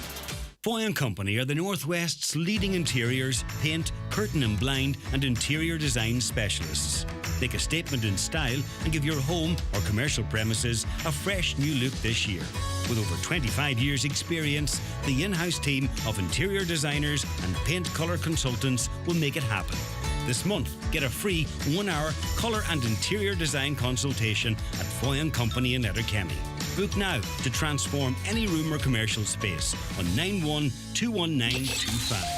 Foy & Company are the Northwest's leading interiors, paint, curtain and blind and interior design specialists. Make a statement in style and give your home or commercial premises a fresh new look this year. With over 25 years experience, the in-house team of interior designers and paint colour consultants will make it happen. This month, get a free 1-hour colour and interior design consultation at Foy & Company in Letterkenny. Book now to transform any room or commercial space on 9121925.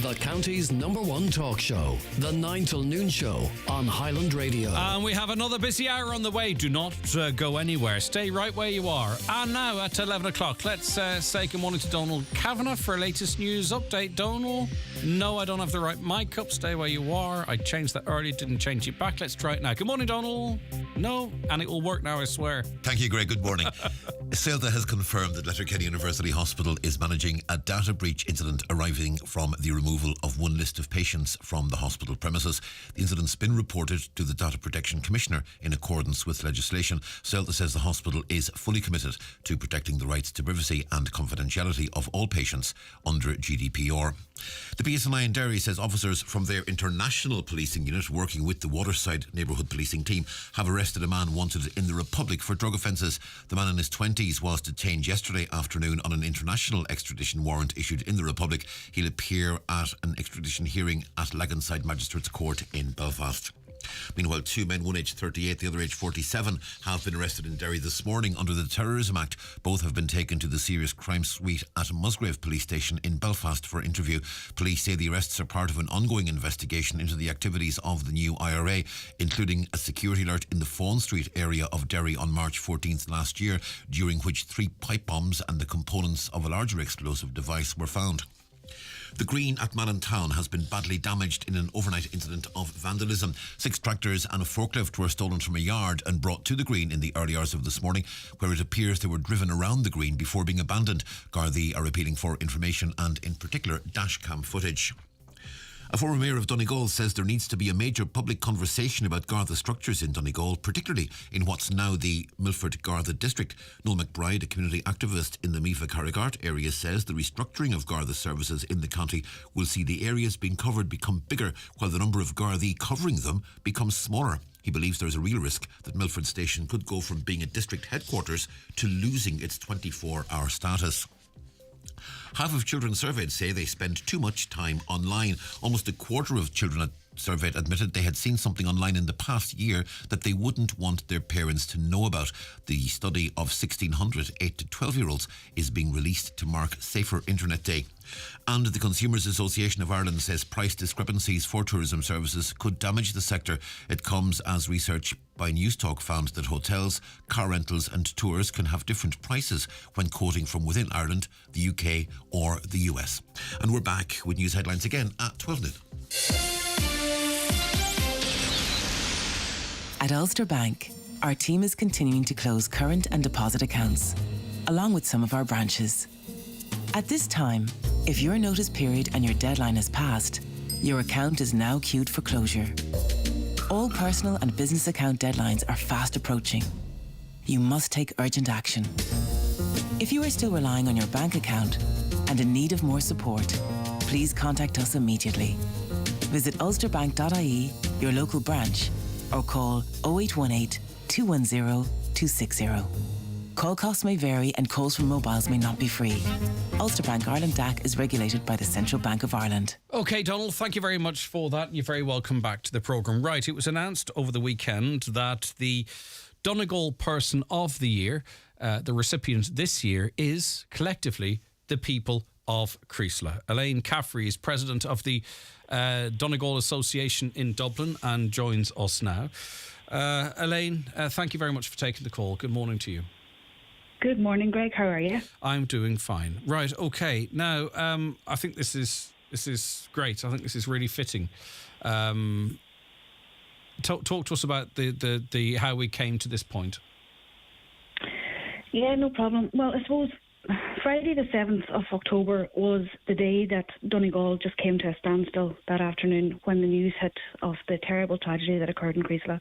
The county's #1 talk show, the 9 till noon show on Highland Radio. And we have another busy hour on the way. Do not go anywhere. Stay right where you are. And now at 11 o'clock, let's say good morning to Donald Kavanagh for a latest news update. Donald? No, I don't have the right mic up. Stay where you are. I changed that earlier, didn't change it back. Let's try it now. Good morning, Donald. No, and it will work now, I swear. Thank you, Greg. Good morning. CELTA has confirmed that Letterkenny University Hospital is managing a data breach incident arising from the removal of one list of patients from the hospital premises. The incident's been reported to the Data Protection Commissioner in accordance with legislation. CELTA says the hospital is fully committed to protecting the rights to privacy and confidentiality of all patients under GDPR. The PSNI in Derry says officers from their international policing unit working with the Waterside neighbourhood policing team have arrested a man wanted in the Republic for drug offences. The man in his 20s was detained yesterday afternoon on an international extradition warrant issued in the Republic. He'll appear at an extradition hearing at Laganside Magistrates Court in Belfast. Meanwhile, two men, one aged 38, the other aged 47, have been arrested in Derry this morning under the Terrorism Act. Both have been taken to the Serious Crime Suite at Musgrave Police Station in Belfast for interview. Police say the arrests are part of an ongoing investigation into the activities of the new IRA, including a security alert in the Fawn Street area of Derry on March 14th last year, during which 3 pipe bombs and the components of a larger explosive device were found. The green at Malin Town has been badly damaged in an overnight incident of vandalism. 6 tractors and a forklift were stolen from a yard and brought to the green in the early hours of this morning, where it appears they were driven around the green before being abandoned. Garda are appealing for information and, in particular, dashcam footage. A former mayor of Donegal says there needs to be a major public conversation about Garda structures in Donegal, particularly in what's now the Milford Garda district. Noel McBride, a community activist in the Meafa Carrigart area, says the restructuring of Garda services in the county will see the areas being covered become bigger, while the number of Gardaí covering them becomes smaller. He believes there is a real risk that Milford Station could go from being a district headquarters to losing its 24-hour status. Half of children surveyed say they spend too much time online. Almost a quarter of children at surveyed admitted they had seen something online in the past year that they wouldn't want their parents to know about. The study of 1,600 8 to 12-year-olds is being released to mark Safer Internet Day. And the Consumers Association of Ireland says price discrepancies for tourism services could damage the sector. It comes as research by Newstalk found that hotels, car rentals and tours can have different prices when quoting from within Ireland, the UK or the US. And we're back with news headlines again at 12 noon. At Ulster Bank, our team is continuing to close current and deposit accounts, along with some of our branches. At this time, if your notice period and your deadline has passed, your account is now queued for closure. All personal and business account deadlines are fast approaching. You must take urgent action. If you are still relying on your bank account and in need of more support, please contact us immediately. Visit ulsterbank.ie, your local branch, or call 0818 210 260. Call costs may vary and calls from mobiles may not be free. Ulster Bank Ireland DAC is regulated by the Central Bank of Ireland. OK, Donald, thank you very much for that. You're very welcome back to the programme. Right, it was announced over the weekend that the Donegal Person of the Year, the recipient this year, is collectively the people of Creasla. Elaine Caffrey is president of the Donegal Association in Dublin and joins us now. Elaine, thank you very much for taking the call. Good morning to you. Good morning, Greg. How are you? I'm doing fine. Right, okay. Now, I think this is great. I think this is really fitting. Talk to us about the how we came to this point. Yeah, no problem. Well, I suppose Friday the 7th of October was the day that Donegal just came to a standstill that afternoon when the news hit of the terrible tragedy that occurred in Creasla.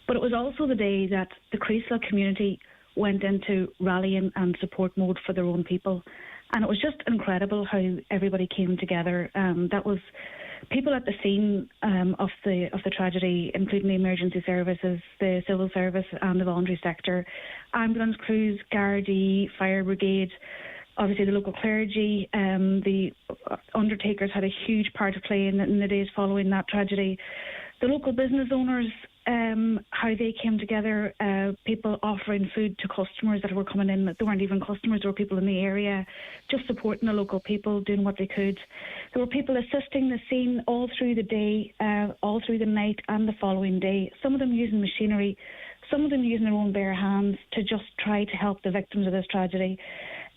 But it was also the day that the Creasla community went into rallying and support mode for their own people. And it was just incredible how everybody came together. That was people at the scene of the tragedy, including the emergency services, the civil service and the voluntary sector, ambulance crews, Garda, fire brigade, obviously the local clergy, the undertakers had a huge part to play in the days following that tragedy. The local business owners, how they came together, people offering food to customers that were coming in. They weren't even customers, there were people in the area just supporting the local people, doing what they could. There were people assisting the scene all through the day, all through the night and the following day. Some of them using machinery, some of them using their own bare hands to just try to help the victims of this tragedy.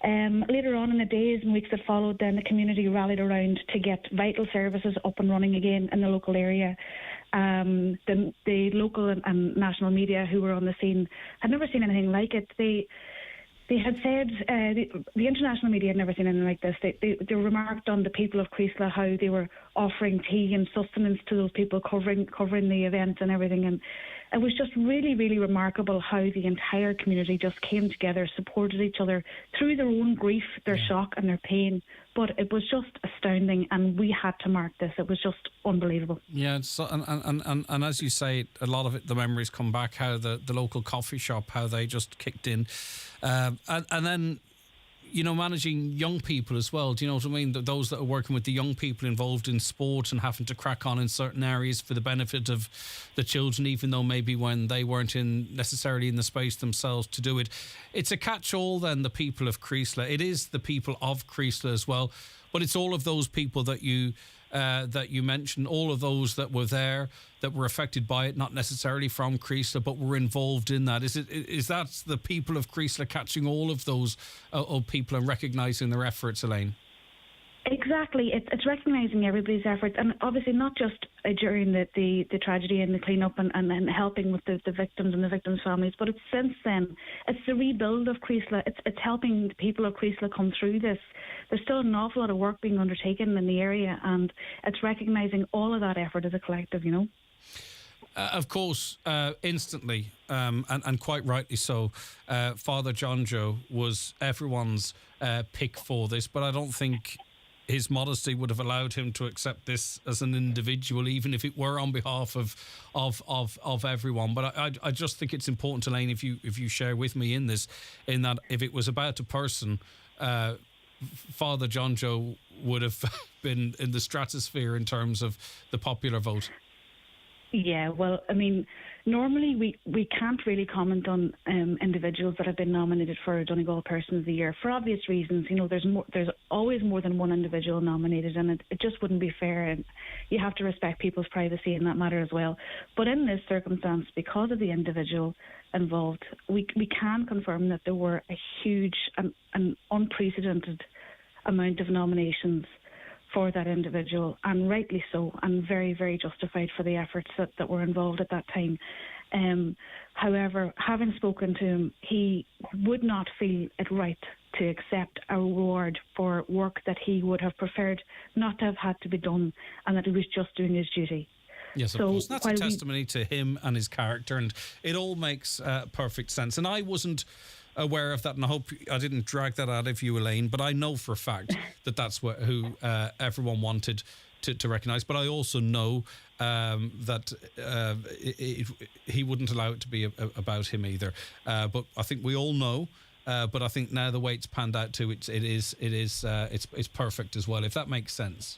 Later on in the days and weeks that followed, then the community rallied around to get vital services up and running again in the local area. The local and national media who were on the scene had never seen anything like it. They had said, the international media had never seen anything like this. They remarked on the people of Creasla, how they were offering tea and sustenance to those people, covering the event and everything. And it was just really, really remarkable how the entire community just came together, supported each other through their own grief, their shock and their pain. But it was just astounding, and we had to mark this. It was just unbelievable. Yeah, and as you say, a lot of it, the memories come back, how the local coffee shop, how they just kicked in. And then, you know, managing young people as well. Do you know what I mean? Those that are working with the young people involved in sport and having to crack on in certain areas for the benefit of the children, even though maybe when they weren't necessarily in the space themselves to do it. It's a catch-all then, the people of Creasla. It is the people of Creasla as well, but it's all of those people that you mentioned, all of those that were there, that were affected by it, not necessarily from Creasla, but were involved in that. Is that the people of Creasla catching all of those people and recognising their efforts, Elaine? Exactly. It's recognising everybody's efforts, and obviously not just during the tragedy and the clean-up and helping with the victims and the victims' families, but it's since then. It's the rebuild of Creasla. It's helping the people of Creasla come through this. There's still an awful lot of work being undertaken in the area, and it's recognising all of that effort as a collective, you know. Of course, instantly, and quite rightly so, Father John Joe was everyone's pick for this, but I don't think his modesty would have allowed him to accept this as an individual, even if it were on behalf of everyone. But I just think it's important, Elaine, if you share with me in this, in that if it was about a person, Father John Joe would have been in the stratosphere in terms of the popular vote. Yeah, well, I mean, normally we can't really comment on individuals that have been nominated for Donegal Person of the Year for obvious reasons. You know, there's always more than one individual nominated, and it just wouldn't be fair, and you have to respect people's privacy in that matter as well. But in this circumstance, because of the individual involved, we can confirm that there were a huge and unprecedented amount of nominations for that individual, and rightly so, and very, very justified for the efforts that were involved at that time. However, having spoken to him, he would not feel it right to accept a reward for work that he would have preferred not to have had to be done, and that he was just doing his duty. Yes, of course. That's a testimony to him and his character, and it all makes perfect sense. And I wasn't aware of that, and I hope I didn't drag that out of you, Elaine, but I know for a fact that that's who everyone wanted to recognise. But I also know that he wouldn't allow it to be about him either. But I think we all know. But I think now the way it's panned out to, it's perfect as well, if that makes sense.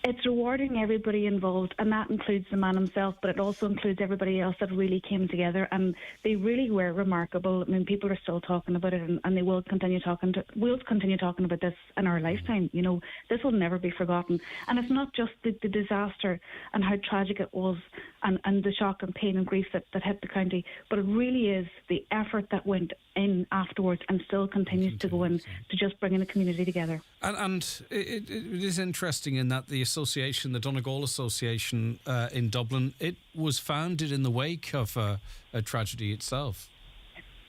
It's rewarding everybody involved, and that includes the man himself, but it also includes everybody else that really came together, and they really were remarkable. I mean, people are still talking about it, and they will continue talking about this in our lifetime. You know, this will never be forgotten. And it's not just the disaster and how tragic it was, and the shock and pain and grief that hit the county, but it really is the effort that went in afterwards and still continues to go in to just bringing the community together. And it is interesting in that the association, the Donegal Association in Dublin, it was founded in the wake of a tragedy itself.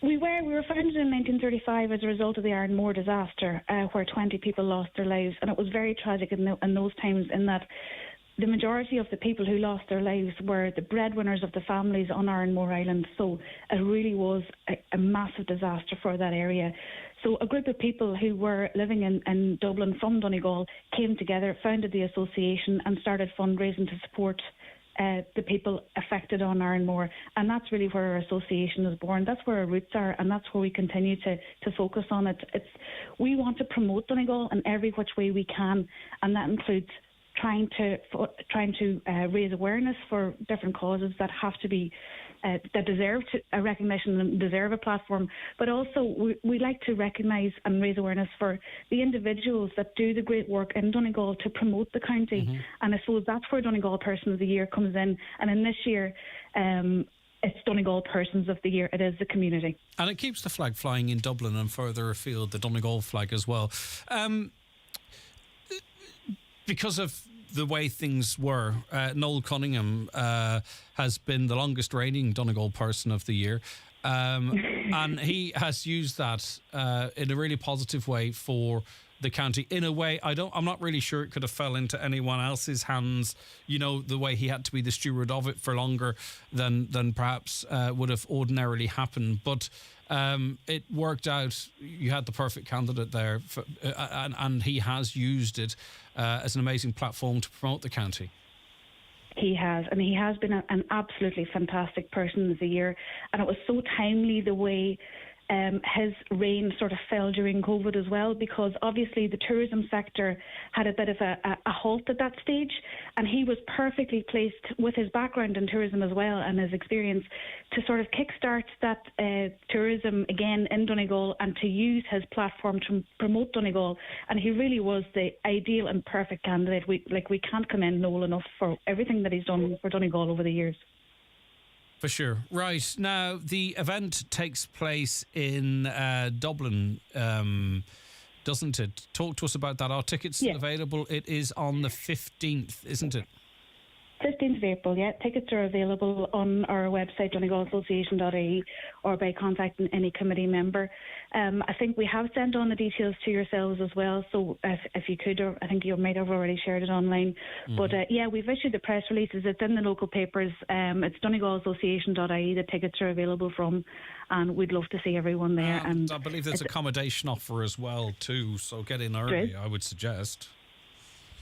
We were founded in 1935 as a result of the Ironmore disaster, where 20 people lost their lives, and it was very tragic in those times, in that the majority of the people who lost their lives were the breadwinners of the families on Ironmore Island. So it really was a massive disaster for that area. So a group of people who were living in Dublin from Donegal came together, founded the association, and started fundraising to support the people affected on Ironmore. And that's really where our association was born. That's where our roots are, and that's where we continue to focus on it. We want to promote Donegal in every which way we can, and that includes trying to raise awareness for different causes that have to be that deserve a recognition and deserve a platform, but also we like to recognise and raise awareness for the individuals that do the great work in Donegal to promote the county. Mm-hmm. And I suppose that's where Donegal Person of the Year comes in. And in this year, it's Donegal Persons of the Year. It is the community. And it keeps the flag flying in Dublin and further afield, the Donegal flag as well. Because of the way things were, Noel Cunningham has been the longest reigning Donegal Person of the Year, and he has used that in a really positive way for the county. In a way, I'm not really sure it could have fell into anyone else's hands, you know, the way he had to be the steward of it for longer than perhaps would have ordinarily happened. But it worked out. You had the perfect candidate there, and he has used it as an amazing platform to promote the county. He has, and he has been an absolutely fantastic Person of the Year, and it was so timely the way his reign sort of fell during COVID as well, because obviously the tourism sector had a bit of a halt at that stage, and he was perfectly placed with his background in tourism as well and his experience to sort of kickstart that tourism again in Donegal and to use his platform to promote Donegal. And he really was the ideal and perfect candidate. We can't commend Noel enough for everything that he's done for Donegal over the years. For sure. Right. Now, the event takes place in Dublin, doesn't it? Talk to us about that. Are tickets still available? It is on the 15th, isn't it? 15th of April, yeah. Tickets are available on our website, donegalassociation.ie, or by contacting any committee member. I think we have sent on the details to yourselves as well, so if you could, or I think you might have already shared it online. Mm-hmm. But we've issued the press releases. It's in the local papers. It's donegalassociation.ie the tickets are available from, and we'd love to see everyone there. And I believe there's accommodation offer as well too, so get in early, I would suggest.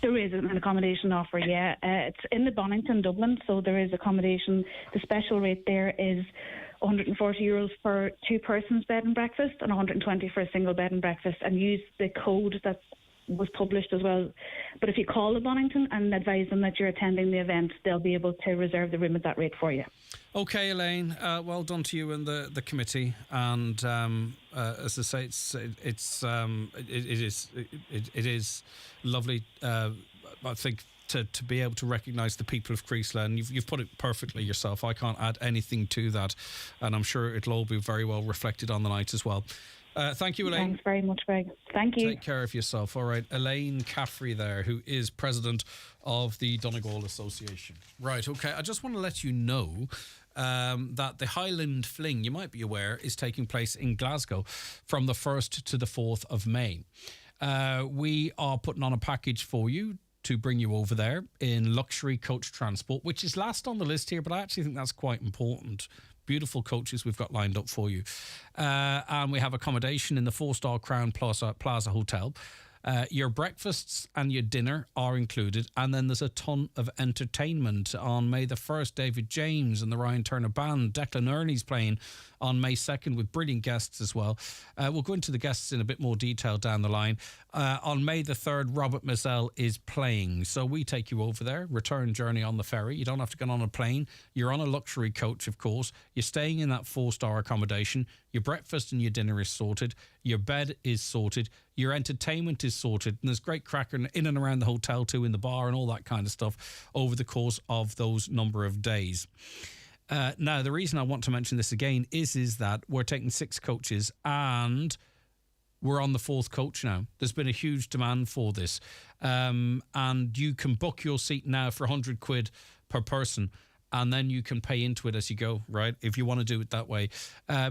There is an accommodation offer, yeah. It's in the Bonington, Dublin, so there is accommodation. The special rate there is €140 for 2 persons bed and breakfast and 120 for a single bed and breakfast, and use the code that was published as well. But if you call the Bonington and advise them that you're attending the event, they'll be able to reserve the room at that rate for you. Okay, Elaine, well done to you and the committee. And as I say, it is lovely. I think to be able to recognise the people of Creasla, and you've put it perfectly yourself. I can't add anything to that, and I'm sure it'll all be very well reflected on the night as well. Thank you, Elaine. Thanks very much, Greg. Thank you. Take care of yourself. All right, Elaine Caffrey there, who is president of the Donegal Association. Right, okay. I just want to let you know that the Highland Fling, you might be aware, is taking place in Glasgow from the 1st to the 4th of May. We are putting on a package for you to bring you over there in luxury coach transport, which is last on the list here, but I actually think that's quite important. Beautiful coaches we've got lined up for you. And we have accommodation in the 4-star Crown Plaza Hotel. Your breakfasts and your dinner are included, and then there's a ton of entertainment. On May the 1st, David James and the Ryan Turner Band. Declan Earney's playing on May 2nd with brilliant guests as well. We'll go into the guests in a bit more detail down the line. On May the 3rd, Robert Mazel is playing. So we take you over there, return journey on the ferry. You don't have to get on a plane. You're on a luxury coach, of course. You're staying in that 4-star accommodation. Your breakfast and your dinner is sorted. Your bed is sorted. Your entertainment is sorted. And there's great crack in and around the hotel too, in the bar and all that kind of stuff over the course of those number of days. Now, the reason I want to mention this again is that we're taking 6 coaches and we're on the 4th coach now. There's been a huge demand for this. And you can book your seat now for £100 per person. And then you can pay into it as you go, right? If you want to do it that way.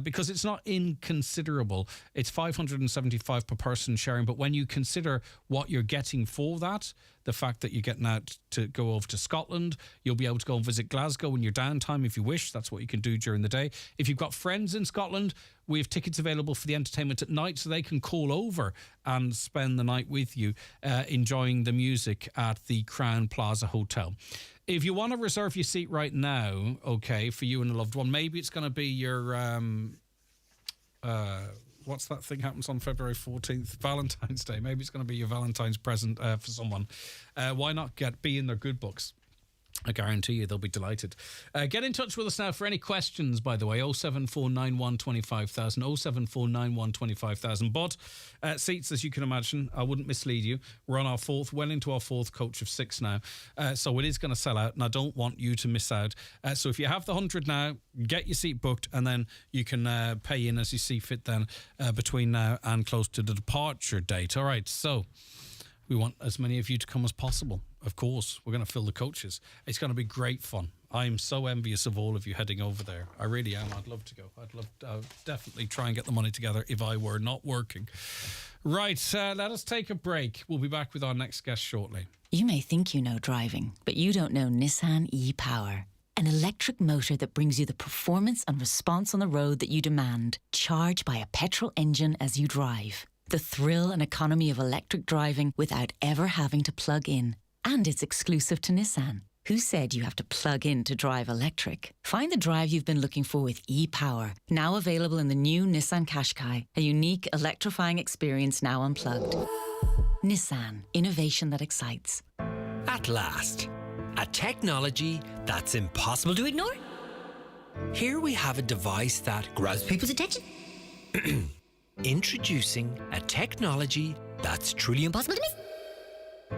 Because it's not inconsiderable. It's $575 per person sharing. But when you consider what you're getting for that, the fact that you're getting out to go over to Scotland, you'll be able to go and visit Glasgow in your downtime if you wish. That's what you can do during the day. If you've got friends in Scotland, we have tickets available for the entertainment at night, so they can call over and spend the night with you, enjoying the music at the Crown Plaza Hotel. If you want to reserve your seat right now, okay, for you and a loved one, maybe it's going to be your, what's that thing happens on February 14th? Valentine's Day. Maybe it's going to be your Valentine's present for someone. Why not be in their good books? I guarantee you they'll be delighted. Get in touch with us now for any questions, by the way. 07491 25000, 07491 25000. But seats, as you can imagine, I wouldn't mislead you. We're on our 4th, well into our 4th coach of 6 now. So it is going to sell out, and I don't want you to miss out. So if you have the 100 now, get your seat booked, and then you can pay in as you see fit then between now and close to the departure date. All right, so we want as many of you to come as possible. Of course, we're going to fill the coaches. It's going to be great fun. I'm so envious of all of you heading over there. I really am. I'd love to go. I'd definitely try and get the money together if I were not working. Right, let us take a break. We'll be back with our next guest shortly. You may think you know driving, but you don't know Nissan e-Power. An electric motor that brings you the performance and response on the road that you demand, charged by a petrol engine as you drive. The thrill and economy of electric driving without ever having to plug in. And it's exclusive to Nissan. Who said you have to plug in to drive electric? Find the drive you've been looking for with e-Power. Now available in the new Nissan Qashqai. A unique electrifying experience now unplugged. Nissan. Innovation that excites. At last. A technology that's impossible to ignore. Here we have a device that grabs people's attention. Introducing a technology that's truly impossible to miss.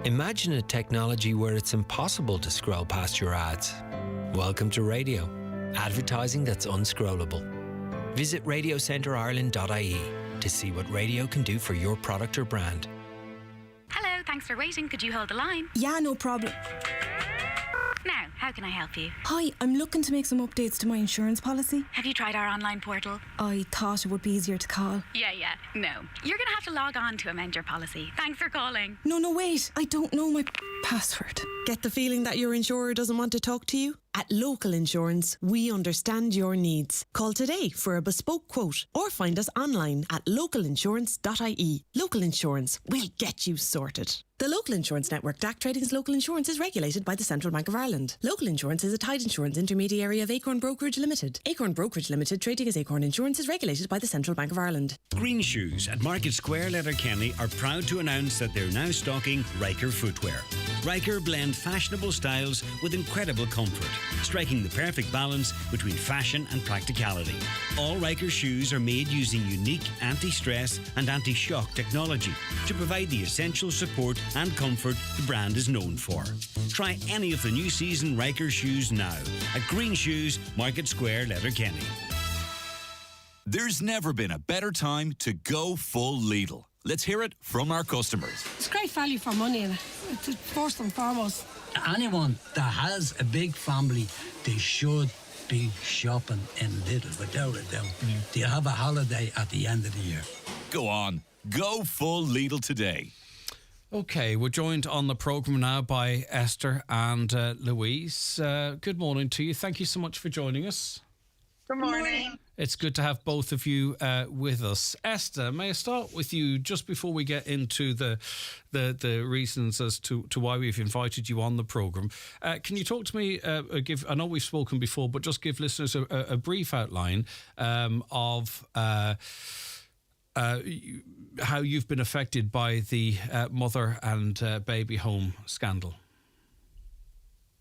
Imagine a technology where it's impossible to scroll past your ads. Welcome to radio. Advertising that's unscrollable. Visit radiocenterireland.ie to see what radio can do for your product or brand. Hello, thanks for waiting. Could you hold the line? Yeah, no problem. Now, how can I help you? Hi, I'm looking to make some updates to my insurance policy. Have you tried our online portal? I thought it would be easier to call. Yeah. No. You're going to have to log on to amend your policy. Thanks for calling. No, wait. I don't know my Password. Get the feeling that your insurer doesn't want to talk to you? At Local Insurance, we understand your needs. Call today for a bespoke quote or find us online at localinsurance.ie. Local Insurance will get you sorted. The Local Insurance Network DAC Trading's Local Insurance is regulated by the Central Bank of Ireland. Local Insurance is a tied insurance intermediary of Acorn Brokerage Limited. Acorn Brokerage Limited trading as Acorn Insurance is regulated by the Central Bank of Ireland. Green Shoes at Market Square, Letterkenny are proud to announce that they're now stocking Riker footwear. Riker blend fashionable styles with incredible comfort, striking the perfect balance between fashion and practicality. All Riker shoes are made using unique anti-stress and anti-shock technology to provide the essential support and comfort the brand is known for. Try any of the new season Riker shoes now at Green Shoes, Market Square, Letterkenny. There's never been a better time to go full Lidl. Let's hear it from our customers. It's great value for money, and it's first and foremost. Anyone that has a big family, they should be shopping in Lidl, without a doubt. Do you have a holiday at the end of the year? Go on, go full Lidl today. Okay, we're joined on the programme now by Esther and Louise. Good morning to you. Thank you so much for joining us. Good morning. It's good to have both of you with us. Esther, may I start with you just before we get into the reasons as to why we've invited you on the programme. Can you talk to me, I know we've spoken before, but just give listeners a brief outline of how you've been affected by the mother and baby home scandal.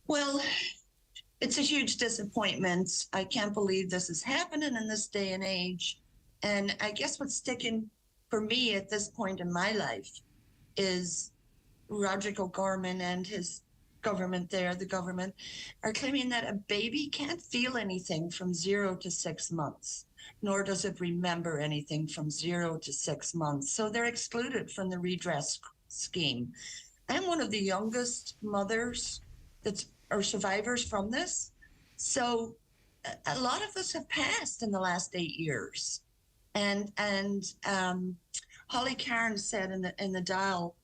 Well, it's a huge disappointment. I can't believe this is happening in this day and age. And I guess what's sticking for me at this point in my life is Roderick O'Gorman and his government there, the government, are claiming that a baby can't feel anything from 0 to 6 months, nor does it remember anything from 0 to 6 months. So they're excluded from the redress scheme. I'm one of the youngest mothers or survivors from this. So a lot of us have passed in the last 8 years. And Holly Cairns said in the dial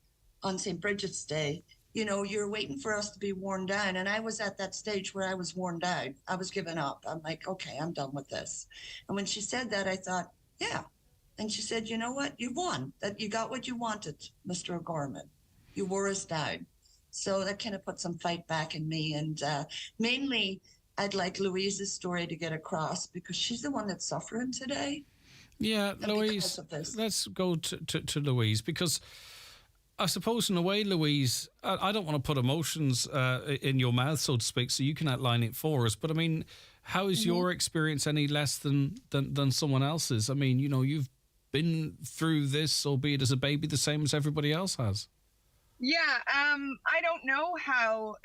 on St. Bridget's Day, you know, you're waiting for us to be worn down. And I was at that stage where I was worn down. I was giving up. I'm like, okay, I'm done with this. And when she said that, I thought, yeah. And she said, you know what? You won. That you got what you wanted, Mr. O'Gorman. You wore us down. So that kind of put some fight back in me. And mainly, I'd like Louise's story to get across because she's the one that's suffering today. Yeah, Louise, let's go to Louise, because I suppose in a way, Louise, I don't want to put emotions in your mouth, so to speak, so you can outline it for us. But I mean, how is your experience any less than someone else's? I mean, you know, you've been through this, albeit as a baby, the same as everybody else has. Yeah, I don't know how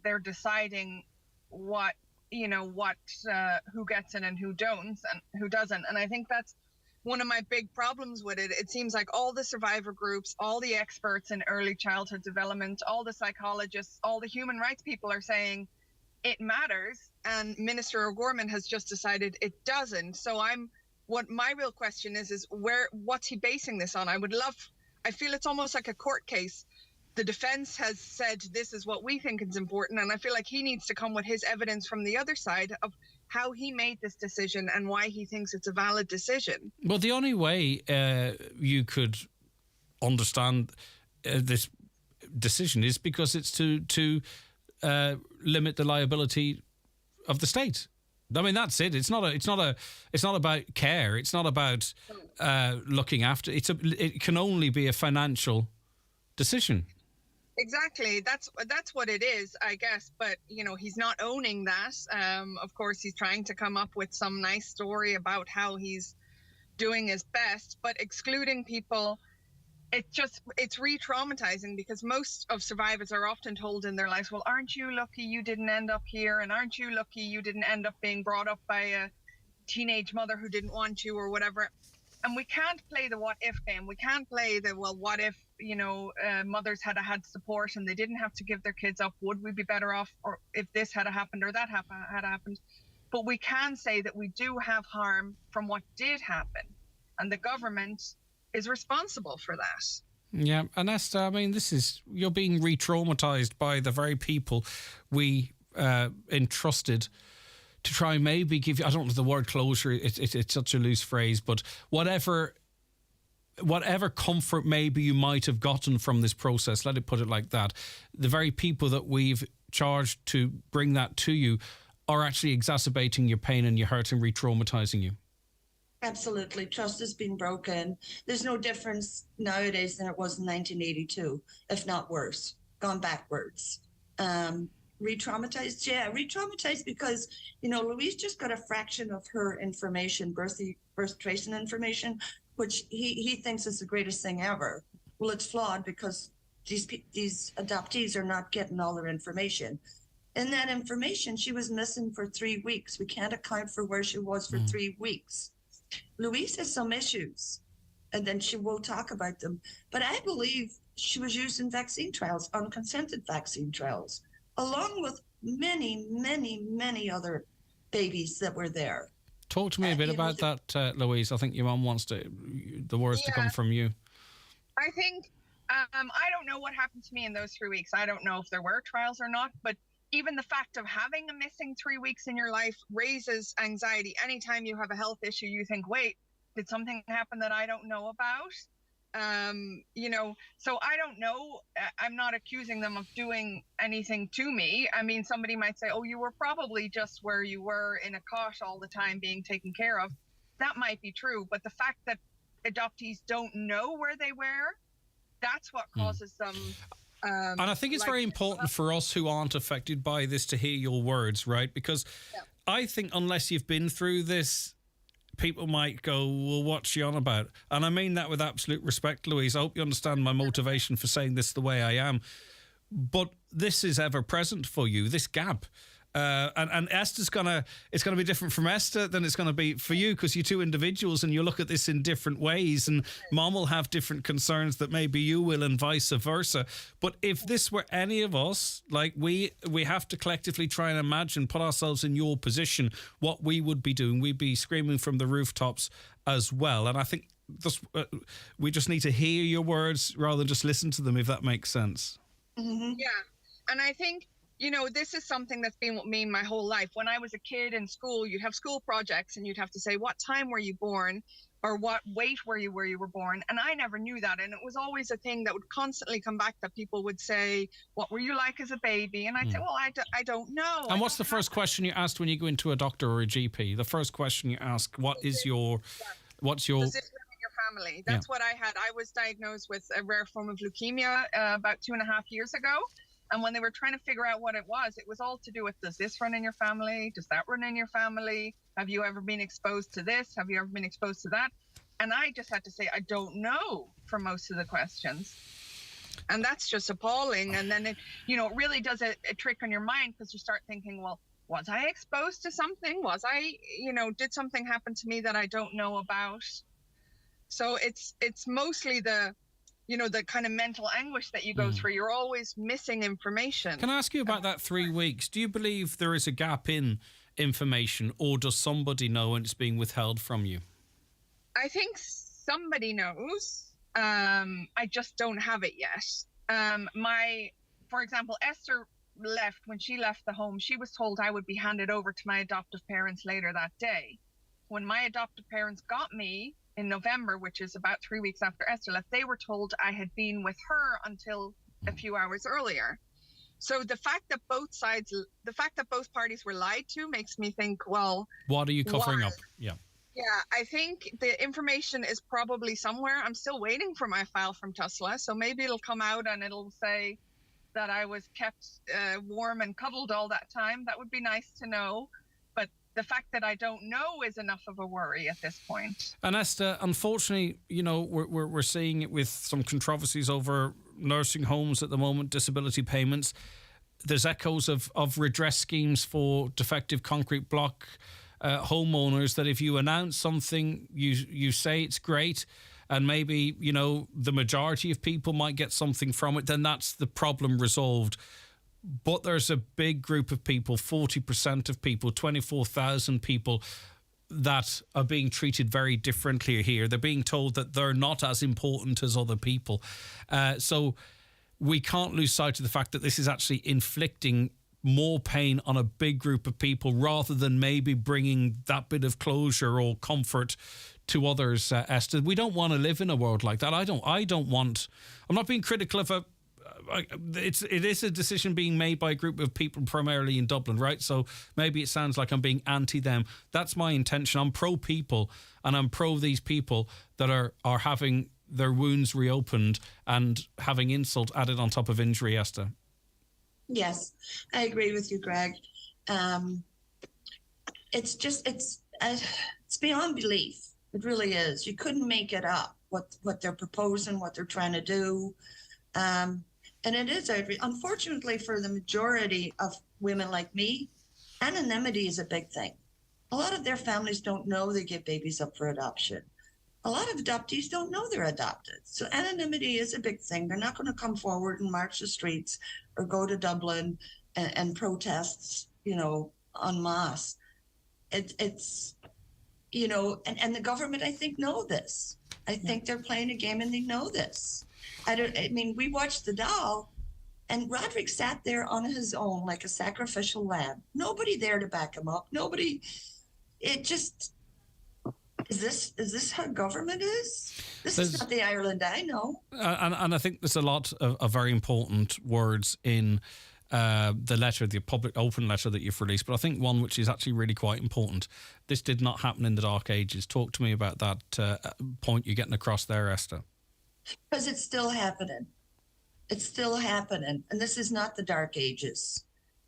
they're deciding what who gets in and who doesn't. And I think that's one of my big problems with it. It seems like all the survivor groups, all the experts in early childhood development, all the psychologists, all the human rights people are saying it matters. And Minister O'Gorman has just decided it doesn't. So what my real question is what's he basing this on? I feel it's almost like a court case. The defense has said this is what we think is important, and I feel like he needs to come with his evidence from the other side of how he made this decision and why he thinks it's a valid decision. Well, the only way you could understand this decision is because it's to limit the liability of the state. I mean, that's it. It's not about care. It's not about looking after. It can only be a financial decision. Exactly. That's what it is, I guess. But, you know, he's not owning that. Of course, he's trying to come up with some nice story about how he's doing his best. But excluding people, it's re-traumatizing, because most of survivors are often told in their lives, well, aren't you lucky you didn't end up here? And aren't you lucky you didn't end up being brought up by a teenage mother who didn't want you or whatever? And we can't play the what if game. We can't play the, well, what if, mothers had support and they didn't have to give their kids up? Would we be better off? Or if this had happened or that had happened? But we can say that we do have harm from what did happen. And the government is responsible for that. Yeah, and Esther, I mean, you're being re-traumatised by the very people we entrusted to try and maybe give you, I don't know the word closure, it's such a loose phrase, but whatever comfort maybe you might have gotten from this process, let it put it like that, the very people that we've charged to bring that to you are actually exacerbating your pain and your hurt and re-traumatising you. Absolutely. Trust has been broken. There's no difference nowadays than it was in 1982, if not worse, gone backwards. Re-traumatized? Yeah, re-traumatized because, Louise just got a fraction of her information, birth tracing information, which he thinks is the greatest thing ever. Well, it's flawed because these adoptees are not getting all their information. In that information, she was missing for 3 weeks. We can't account for where she was for 3 weeks. Louise has some issues, and then she will talk about them. But I believe she was used in vaccine trials, unconsented vaccine trials, along with many, many, many other babies that were there. Talk to me a bit about that, Louise. I think your mum wants the words to come from you. I think, I don't know what happened to me in those 3 weeks. I don't know if there were trials or not, but even the fact of having a missing 3 weeks in your life raises anxiety. Anytime you have a health issue, you think, wait, did something happen that I don't know about? So I don't know. I'm not accusing them of doing anything to me. I mean, somebody might say, oh, you were probably just where you were in a cot all the time being taken care of. That might be true. But the fact that adoptees don't know where they were, that's what causes them. And I think it's very important for us who aren't affected by this to hear your words, right? Because I think unless you've been through this, people might go, well, what's she on about? And I mean that with absolute respect, Louise. I hope you understand my motivation for saying this the way I am. But this is ever present for you, this gap. And Esther's it's gonna be different from Esther than it's gonna be for you, because you're two individuals and you look at this in different ways, and Mom will have different concerns that maybe you will, and vice versa. But if this were any of us, like we have to collectively try and imagine, put ourselves in your position, what we would be doing. We'd be screaming from the rooftops as well. And I think we just need to hear your words rather than just listen to them, if that makes sense. Mm-hmm. Yeah, and I think, this is something that's been with me my whole life. When I was a kid in school, you'd have school projects and you'd have to say, what time were you born? Or what weight were you where you were born? And I never knew that. And it was always a thing that would constantly come back, that people would say, what were you like as a baby? And I'd say, well, I don't know. And what's the first question you asked when you go into a doctor or a GP? The first question you ask, what's your... Does this run in your family? That's what I had. I was diagnosed with a rare form of leukemia about 2.5 years ago. And when they were trying to figure out what it was all to do with, does this run in your family? Does that run in your family? Have you ever been exposed to this? Have you ever been exposed to that? And I just had to say, I don't know for most of the questions. And that's just appalling. And then it really does a trick on your mind, because you start thinking, well, was I exposed to something? Was I, did something happen to me that I don't know about? So it's mostly the kind of mental anguish that you go through. You're always missing information. Can I ask you about that 3 weeks? Do you believe there is a gap in information, or does somebody know and it's being withheld from you? I think somebody knows. I just don't have it yet. For example, Esther left. When she left the home, she was told I would be handed over to my adoptive parents later that day. When my adoptive parents got me in November, which is about 3 weeks after Esther left, they were told I had been with her until a few hours earlier. So the fact that both parties were lied to makes me think, well, what are you covering up? Yeah, I think the information is probably somewhere. I'm still waiting for my file from Tusla, so maybe it'll come out and it'll say that I was kept warm and cuddled all that time. That would be nice to know. The fact that I don't know is enough of a worry at this point. And Esther, unfortunately, we're seeing it with some controversies over nursing homes at the moment, disability payments. There's echoes of redress schemes for defective concrete block homeowners, that if you announce something, you say it's great, and maybe, the majority of people might get something from it, then that's the problem resolved. But there's a big group of people, 40% of people, 24,000 people that are being treated very differently here. They're being told that they're not as important as other people. So we can't lose sight of the fact that this is actually inflicting more pain on a big group of people rather than maybe bringing that bit of closure or comfort to others, Esther. We don't want to live in a world like that. I don't want... I'm not being critical of it is a decision being made by a group of people primarily in Dublin, right? So maybe it sounds like I'm being anti them. That's my intention. I'm pro people, and I'm pro these people that are having their wounds reopened and having insult added on top of injury, Esther. Yes, I agree with you, Greg. It's beyond belief. It really is. You couldn't make it up, what they're proposing, what they're trying to do. And it is, unfortunately, for the majority of women like me, anonymity is a big thing. A lot of their families don't know they give babies up for adoption. A lot of adoptees don't know they're adopted. So anonymity is a big thing. They're not going to come forward and march the streets or go to Dublin and protests, en masse. It's and the government, I think, know this. I think they're playing a game and they know this. We watched The Doll, and Roderick sat there on his own like a sacrificial lamb. Nobody there to back him up. Nobody. It just... Is this how government is? This is not the Ireland I know. And I think there's a lot of very important words in the letter, the public open letter that you've released, but I think one which is actually really quite important. This did not happen in the Dark Ages. Talk to me about that point you're getting across there, Esther. Because it's still happening. It's still happening. And this is not the Dark Ages.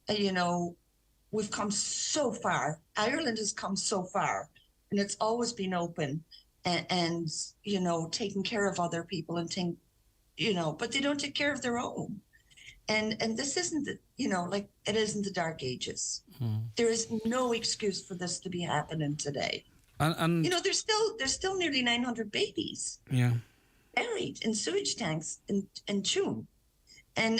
We've come so far. Ireland has come so far. And it's always been open and taking care of other people and but they don't take care of their own. And this isn't, it isn't the Dark Ages. There is no excuse for this to be happening today. And there's still nearly 900 babies. Yeah. Buried in sewage tanks in Tuam. And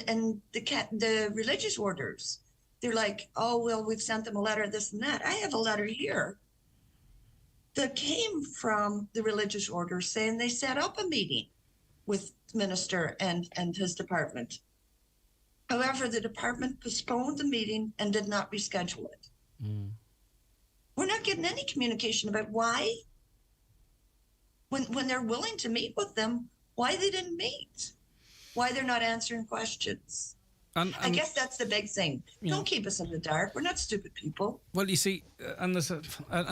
the religious orders, they're like, oh, well, we've sent them a letter, this and that. I have a letter here that came from the religious order saying they set up a meeting with the minister and his department. However, the department postponed the meeting and did not reschedule it. We're not getting any communication about why. When they're willing to meet with them, why they didn't meet, why they're not answering questions. And I guess that's the big thing. Don't keep us in the dark. We're not stupid people. Well, you see, and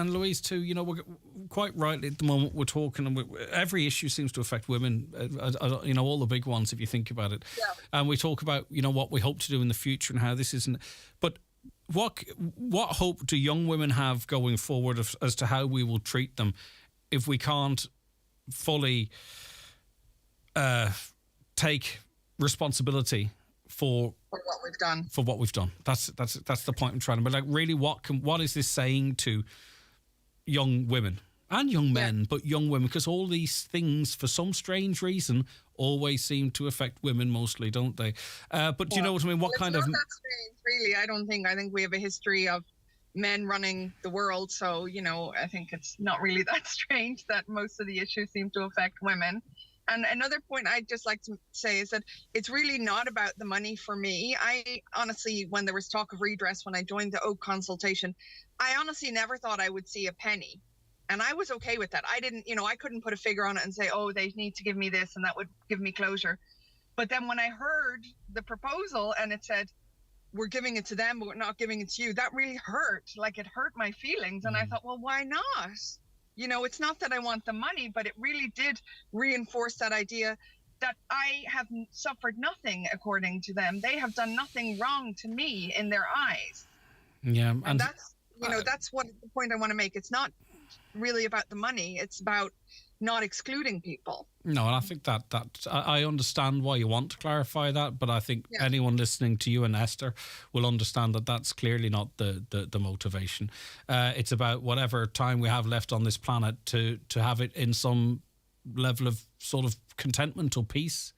Louise too. We're quite rightly at the moment we're talking, and every issue seems to affect women. All the big ones, if you think about it. Yeah. And we talk about what we hope to do in the future and how this isn't. But what hope do young women have going forward as to how we will treat them if we can't fully take responsibility for what we've done? That's the point I'm trying to make. Really, what is this saying to young women and young men, but young women? Because all these things, for some strange reason, always seem to affect women mostly, don't they? But do you know what I mean? It's not that strange, really. I think we have a history of men running the world, so I think it's not really that strange that most of the issues seem to affect women. And another point I'd just like to say is that it's really not about the money for me. I honestly, when there was talk of redress, when I joined the Oak consultation, I honestly never thought I would see a penny. And I was okay with that. I didn't, I couldn't put a figure on it and say, oh, they need to give me this and that would give me closure. But then when I heard the proposal and it said, we're giving it to them, but we're not giving it to you, that really hurt. It hurt my feelings. And I thought, well, why not? It's not that I want the money, but it really did reinforce that idea that I have suffered nothing according to them. They have done nothing wrong to me in their eyes. Yeah. And that's, that's what the point I want to make. It's not really about the money. It's about not excluding people. No, and I think that I understand why you want to clarify that, but I think anyone listening to you and Esther will understand that that's clearly not the motivation. It's about whatever time we have left on this planet to have it in some level of sort of contentment or peace,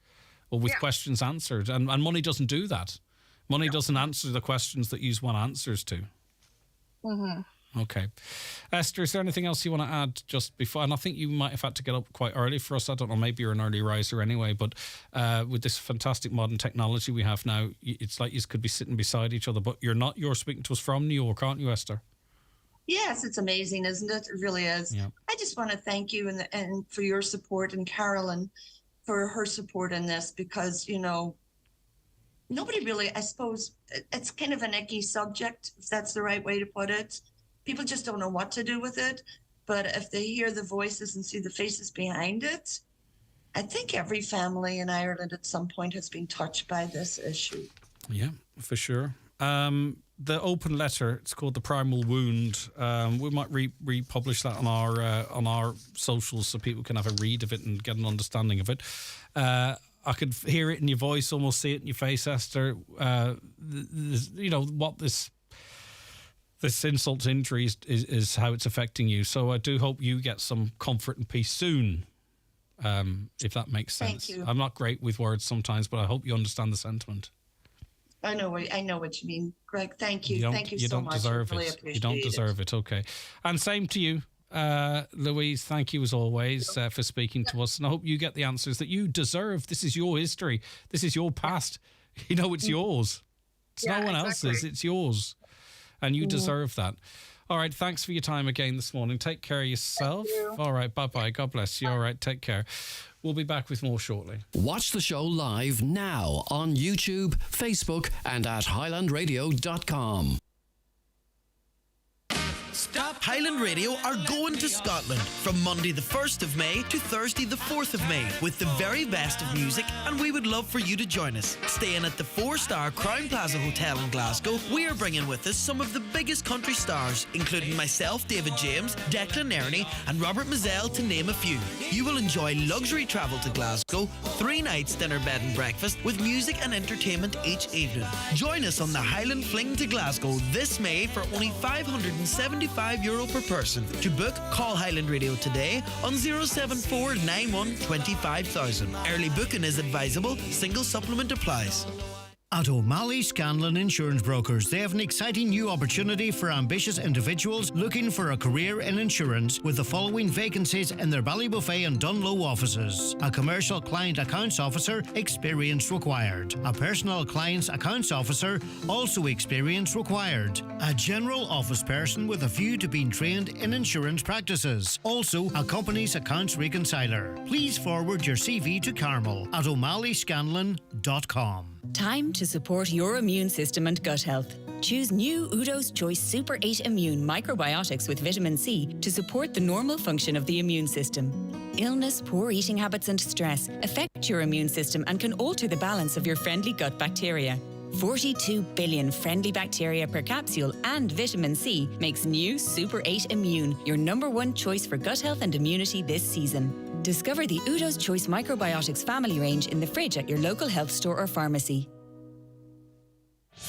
or with questions answered. And money doesn't do that. Money doesn't answer the questions that you want answers to. Mm-hmm. Okay. Esther, is there anything else you want to add just before? And I think you might have had to get up quite early for us. I don't know, maybe you're an early riser anyway, but with this fantastic modern technology we have now, it's like you could be sitting beside each other, but you're not. You're speaking to us from New York, aren't you, Esther? Yes, it's amazing, isn't it? It really is. Yeah. I just want to thank you and for your support, and Carolyn for her support in this, because, you know, nobody really, I suppose, it's kind of an icky subject, if that's the right way to put it. People just don't know what to do with it. But if they hear the voices and see the faces behind it, I think every family in Ireland at some point has been touched by this issue. Yeah, for sure. The open letter, it's called The Primal Wound. We might republish that on our socials so people can have a read of it and get an understanding of it. I could hear it in your voice, almost see it in your face, Esther. You know, what this insult to injury is how it's affecting you. So I do hope you get some comfort and peace soon, if that makes sense. Thank you. I'm not great with words sometimes, but I hope you understand the sentiment. I know what you mean, Greg. Thank you. Thank you so much. Deserve I really it. appreciate You don't deserve it. Okay. And same to you, Louise. Thank you as always for speaking to us. And I hope you get the answers that you deserve. This is your history. This is your past. You know, it's yours. It's no one else's. It's yours. And you deserve that. All right. Thanks for your time again this morning. Take care of yourself. All right. Bye-bye. God bless you. All right. Take care. We'll be back with more shortly. Watch the show live now on YouTube, Facebook, and at highlandradio.com. Stop. Highland Radio are going to Scotland from Monday the 1st of May to Thursday the 4th of May with the very best of music, and we would love for you to join us. Staying at the 4-star Crown Plaza Hotel in Glasgow, we are bringing with us some of the biggest country stars, including myself, David James, Declan Ernie, and Robert Mazzell, to name a few. You will enjoy luxury travel to Glasgow, 3 nights dinner, bed and breakfast with music and entertainment each evening. Join us on the Highland Fling to Glasgow this May for only €575 per person. To book, call Highland Radio today on 074 91 25,000. Early booking is advisable. Single supplement applies. At O'Malley Scanlon Insurance Brokers, they have an exciting new opportunity for ambitious individuals looking for a career in insurance with the following vacancies in their Ballybuffet and Dunlow offices. A commercial client accounts officer, experience required. A personal clients accounts officer, also experience required. A general office person with a view to being trained in insurance practices. Also, a company's accounts reconciler. Please forward your CV to Carmel at o'malleyscanlon.com. Time to support your immune system and gut health. Choose new Udo's Choice Super 8 Immune Microbiotics with vitamin C to support the normal function of the immune system. Illness, poor eating habits and stress affect your immune system and can alter the balance of your friendly gut bacteria. 42 billion friendly bacteria per capsule and vitamin C makes new Super 8 Immune your #1 choice for gut health and immunity this season. Discover the Udo's Choice Microbiotics family range in the fridge at your local health store or pharmacy.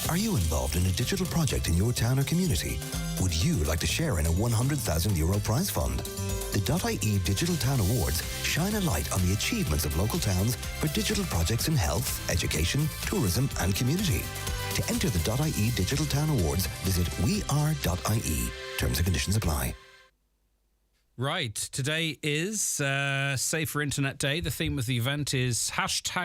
Are you involved in a digital project in your town or community? Would you like to share in a €100,000 prize fund? The .ie Digital Town Awards shine a light on the achievements of local towns for digital projects in health, education, tourism and community. To enter the .ie Digital Town Awards, visit weare.ie. Terms and conditions apply. Right, today is Safer Internet Day. The theme of the event is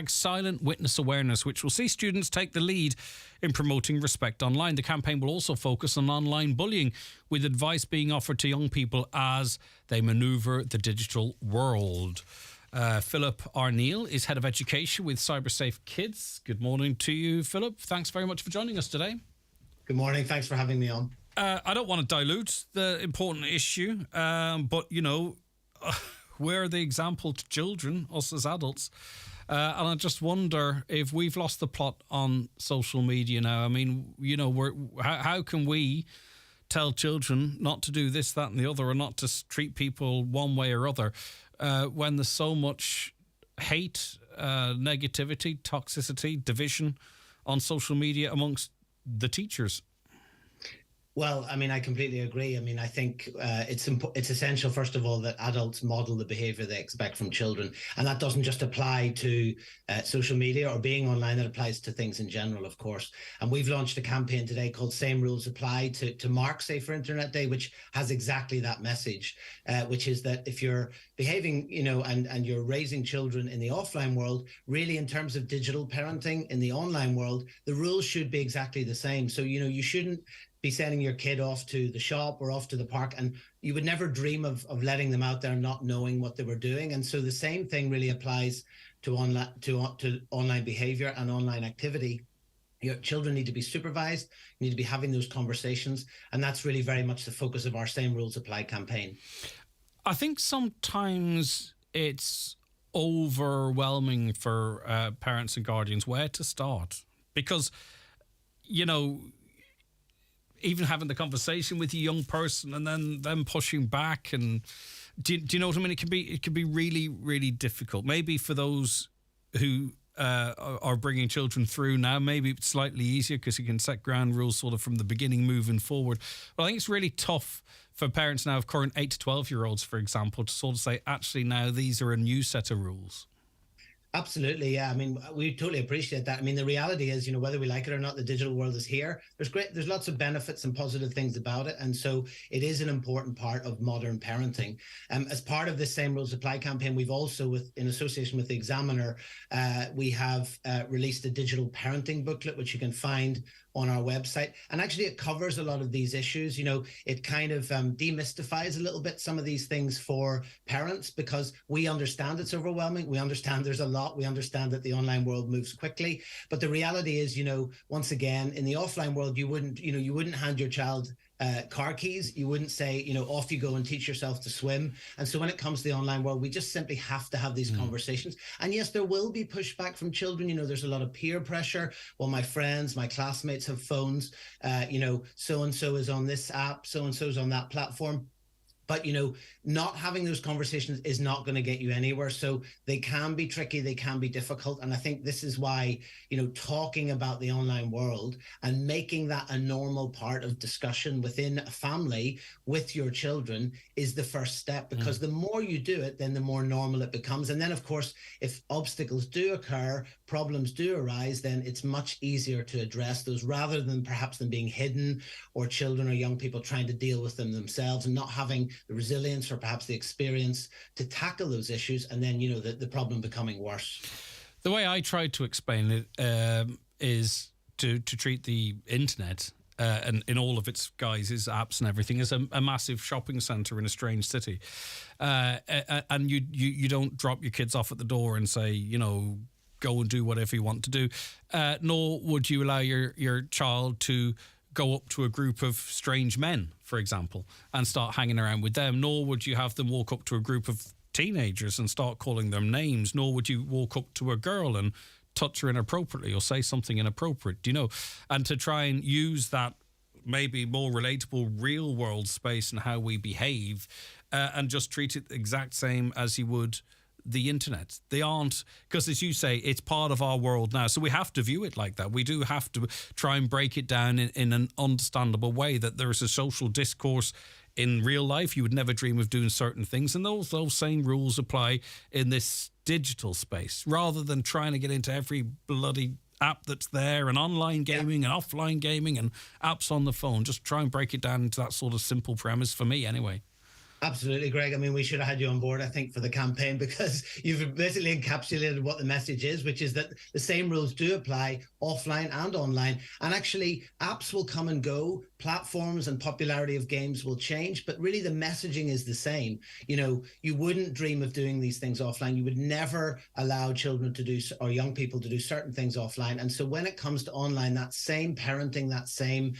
#Silent Witness Awareness, which will see students take the lead in promoting respect online. The campaign will also focus on online bullying, with advice being offered to young people as they manoeuvre the digital world. Philip Arneil is Head of Education with CyberSafe Kids. Good morning to you, Philip. Thanks very much for joining us today. Good morning. Thanks for having me on. I don't want to dilute the important issue, but, you know, we're the example to children, us as adults. And I just wonder if we've lost the plot on social media now. I mean, you know, how can we tell children not to do this, that and the other, or not to treat people one way or other when there's so much hate, negativity, toxicity, division on social media amongst the teachers? Well, I mean, I completely agree. I mean, I think it's essential, first of all, that adults model the behavior they expect from children. And that doesn't just apply to social media or being online, it applies to things in general, of course. And we've launched a campaign today called Same Rules Apply to mark Safer Internet Day, which has exactly that message, which is that if you're behaving, and you're raising children in the offline world, really in terms of digital parenting in the online world, the rules should be exactly the same. So, you shouldn't be sending your kid off to the shop or off to the park, and you would never dream of letting them out there not knowing what they were doing. And so the same thing really applies to online behavior and online activity. Your children need to be supervised, you need to be having those conversations, and that's really very much the focus of our Same Rules Apply campaign. I think sometimes it's overwhelming for parents and guardians where to start, because even having the conversation with a young person and then them pushing back, and do you know what I mean? It can be really, really difficult. Maybe for those who are bringing children through now, maybe it's slightly easier because you can set ground rules sort of from the beginning moving forward. But I think it's really tough for parents now of current 8 to 12-year-olds, for example, to sort of say, actually, now these are a new set of rules. Absolutely, yeah. I mean, we totally appreciate that. I mean, the reality is, whether we like it or not, the digital world is here. There's lots of benefits and positive things about it. And so it is an important part of modern parenting. As part of this Same Rules Apply campaign, we've also, in association with the Examiner, we have released a digital parenting booklet, which you can find on our website. And actually it covers a lot of these issues. It kind of demystifies a little bit some of these things for parents, because we understand it's overwhelming. We understand there's a lot. We understand that the online world moves quickly. But the reality is, once again, in the offline world, you wouldn't hand your child car keys. You wouldn't say, off you go and teach yourself to swim. And so when it comes to the online world, we just simply have to have these conversations. And yes, there will be pushback from children. There's a lot of peer pressure. Well, my friends, my classmates have phones, so-and-so is on this app, so-and-so is on that platform. But, not having those conversations is not going to get you anywhere. So they can be tricky, they can be difficult. And I think this is why, talking about the online world and making that a normal part of discussion within a family with your children is the first step, because the more you do it, then the more normal it becomes. And then, of course, if obstacles do occur, problems do arise, then it's much easier to address those rather than perhaps them being hidden, or children or young people trying to deal with them themselves and not having the resilience or perhaps the experience to tackle those issues, and then the problem becoming worse. The way I try to explain it is to treat the internet and in all of its guises, apps and everything, as a massive shopping centre in a strange city, and you don't drop your kids off at the door and say, go and do whatever you want to do, nor would you allow your child to go up to a group of strange men, for example, and start hanging around with them, nor would you have them walk up to a group of teenagers and start calling them names, nor would you walk up to a girl and touch her inappropriately or say something inappropriate, and to try and use that maybe more relatable real world space and how we behave, and just treat it the exact same as you would the internet. They aren't, because as you say, it's part of our world now, so we have to view it like that. We do have to try and break it down in an understandable way, that there is a social discourse in real life. You would never dream of doing certain things, and those same rules apply in this digital space, rather than trying to get into every bloody app that's there, and online gaming and offline gaming and apps on the phone. Just try and break it down into that sort of simple premise, for me anyway. Absolutely, Greg. I mean, we should have had you on board, I think, for the campaign, because you've basically encapsulated what the message is, which is that the same rules do apply offline and online. And actually, apps will come and go, platforms and popularity of games will change, but really the messaging is the same. You wouldn't dream of doing these things offline. You would never allow children to do, or young people to do certain things offline. And so when it comes to online, that same parenting, that same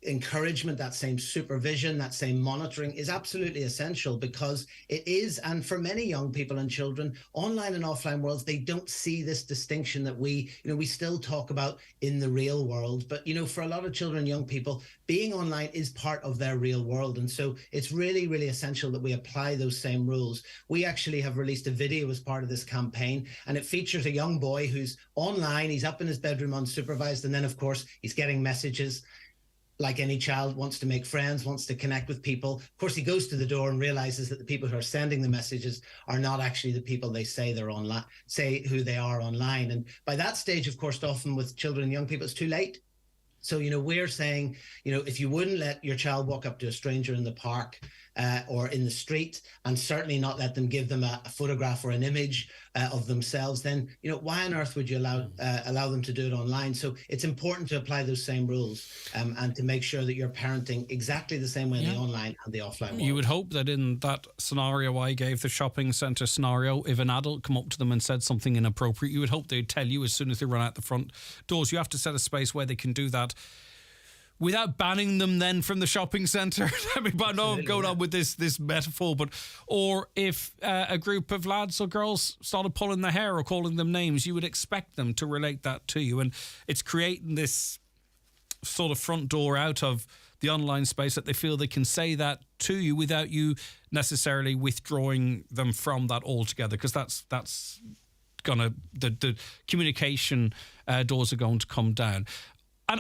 encouragement, that same supervision, that same monitoring is absolutely essential, because it is, and for many young people and children, online and offline worlds, they don't see this distinction that we still talk about in the real world. But, for a lot of children and young people, being online is part of their real world. And so it's really, really essential that we apply those same rules. We actually have released a video as part of this campaign, and it features a young boy who's online, he's up in his bedroom unsupervised, and then, of course, he's getting messages. like any child, wants to make friends, wants to connect with people. Of course, he goes to the door and realizes that the people who are sending the messages are not actually the people they say they're online, say who they are online. And by that stage, of course, often with children and young people, it's too late. So, we're saying, if you wouldn't let your child walk up to a stranger in the park or in the street, and certainly not let them give them a photograph or an image of themselves, then, why on earth would you allow them to do it online? So it's important to apply those same rules and to make sure that you're parenting exactly the same way in the online and the offline world. You would hope that in that scenario I gave, the shopping centre scenario, if an adult come up to them and said something inappropriate, you would hope they'd tell you as soon as they run out the front doors. You have to set a space where they can do that without banning them then from the shopping centre. I mean, I know I'm going on with this metaphor, but or if a group of lads or girls started pulling their hair or calling them names, you would expect them to relate that to you. And it's creating this sort of front door out of the online space that they feel they can say that to you without you necessarily withdrawing them from that altogether, because that's gonna, the communication doors are going to come down.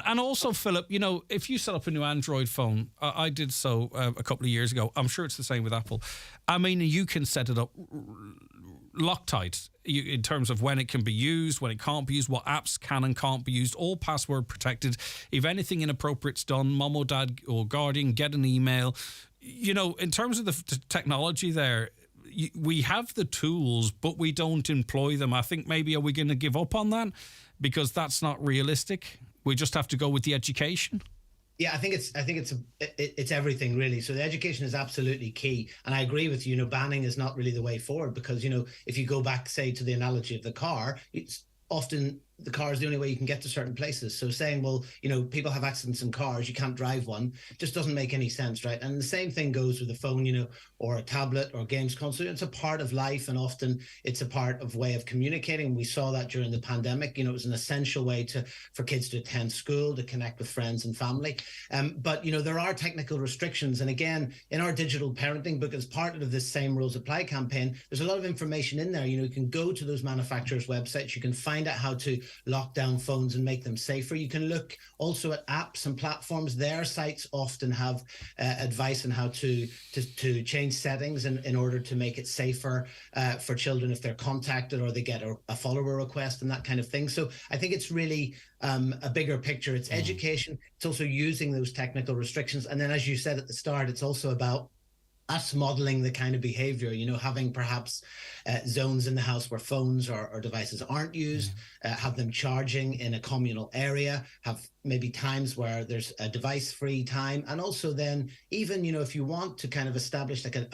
And also, Philip, if you set up a new Android phone, I did so a couple of years ago. I'm sure it's the same with Apple. I mean, you can set it up Loctite in terms of when it can be used, when it can't be used, what apps can and can't be used, all password protected. If anything inappropriate's done, mum or dad or guardian get an email. In terms of the technology there, we have the tools, but we don't employ them. I think maybe are we going to give up on that because that's not realistic? We just have to go with the education. Yeah, I think it's everything really. So the education is absolutely key, and I agree with you. Banning is not really the way forward because if you go back, say, to the analogy of the car, it's often the car is the only way you can get to certain places. So saying, well, people have accidents in cars, you can't drive one, just doesn't make any sense, right? And the same thing goes with a phone, or a tablet or games console. It's a part of life, and often it's a part of way of communicating. We saw that during the pandemic. It was an essential way for kids to attend school, to connect with friends and family. But there are technical restrictions. And again, in our digital parenting book, as part of this same rules apply campaign, there's a lot of information in there. You can go to those manufacturers' websites, you can find out how to lock down phones and make them safer. You can look also at apps and platforms. Their sites often have advice on how to change settings in order to make it safer for children if they're contacted or they get a follower request and that kind of thing. So I think it's really a bigger picture. It's education. It's also using those technical restrictions. And then, as you said at the start, it's also about us modeling the kind of behavior, having perhaps zones in the house where phones or devices aren't used, have them charging in a communal area, have maybe times where there's a device-free time. And also then even, if you want to kind of establish like a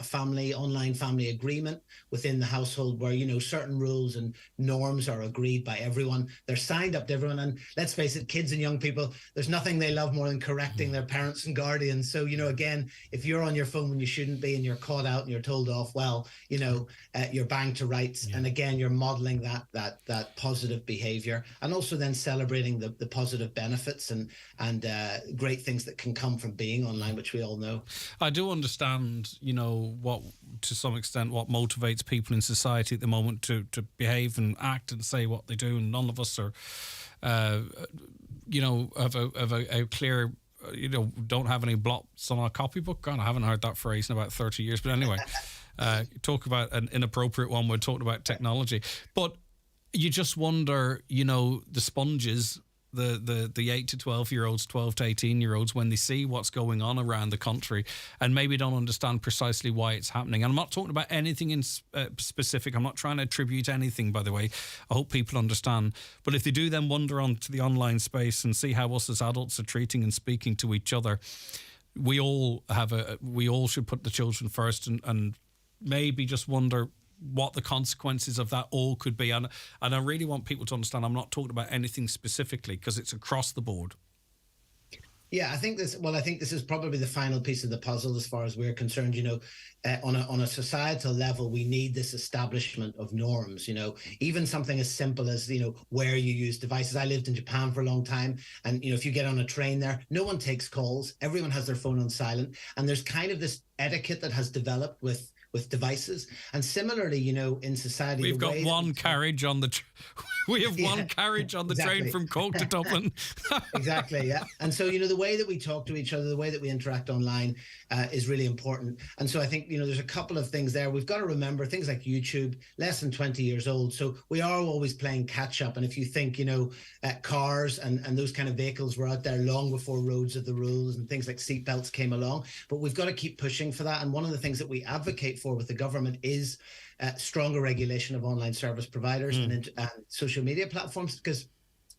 online family agreement within the household where, certain rules and norms are agreed by everyone, they're signed up to everyone. And let's face it, kids and young people, there's nothing they love more than correcting their parents and guardians. So, again, if you're on your phone when you shouldn't be and you're caught out and you're told off, well, you're banged to rights. And again, you're modeling that positive behavior, and also then celebrating the positive benefits and great things that can come from being online, which we all know. I do understand, what to some extent what motivates people in society at the moment to behave and act and say what they do, and none of us are, have a clear. Don't have any blots on our copybook. God, I haven't heard that phrase in about 30 years. But anyway, talk about an inappropriate one. We're talking about technology, but you just wonder, the sponges, the 8 to 12-year-olds, 12 to 18-year-olds, when they see what's going on around the country and maybe don't understand precisely why it's happening. And I'm not talking about anything in specific. I'm not trying to attribute anything, by the way. I hope people understand. But if they do then wander onto the online space and see how us as adults are treating and speaking to each other, we all should put the children first and maybe just wonder what the consequences of that all could be. And I really want people to understand I'm not talking about anything specifically because it's across the board. Yeah, I think this is probably the final piece of the puzzle as far as we're concerned. On a societal level, we need this establishment of norms, even something as simple as, where you use devices. I lived in Japan for a long time. And, if you get on a train there, no one takes calls. Everyone has their phone on silent. And there's kind of this etiquette that has developed with devices. And similarly, in society, we've got one carriage on the We have one carriage on the train from Cork to Dublin. Exactly, yeah. And so, the way that we talk to each other, the way that we interact online is really important. And so I think, there's a couple of things there. We've got to remember things like YouTube, less than 20 years old. So we are always playing catch up. And if you think, cars and those kind of vehicles were out there long before roads of the rules and things like seatbelts came along. But we've got to keep pushing for that. And one of the things that we advocate for with the government is stronger regulation of online service providers and social media platforms, because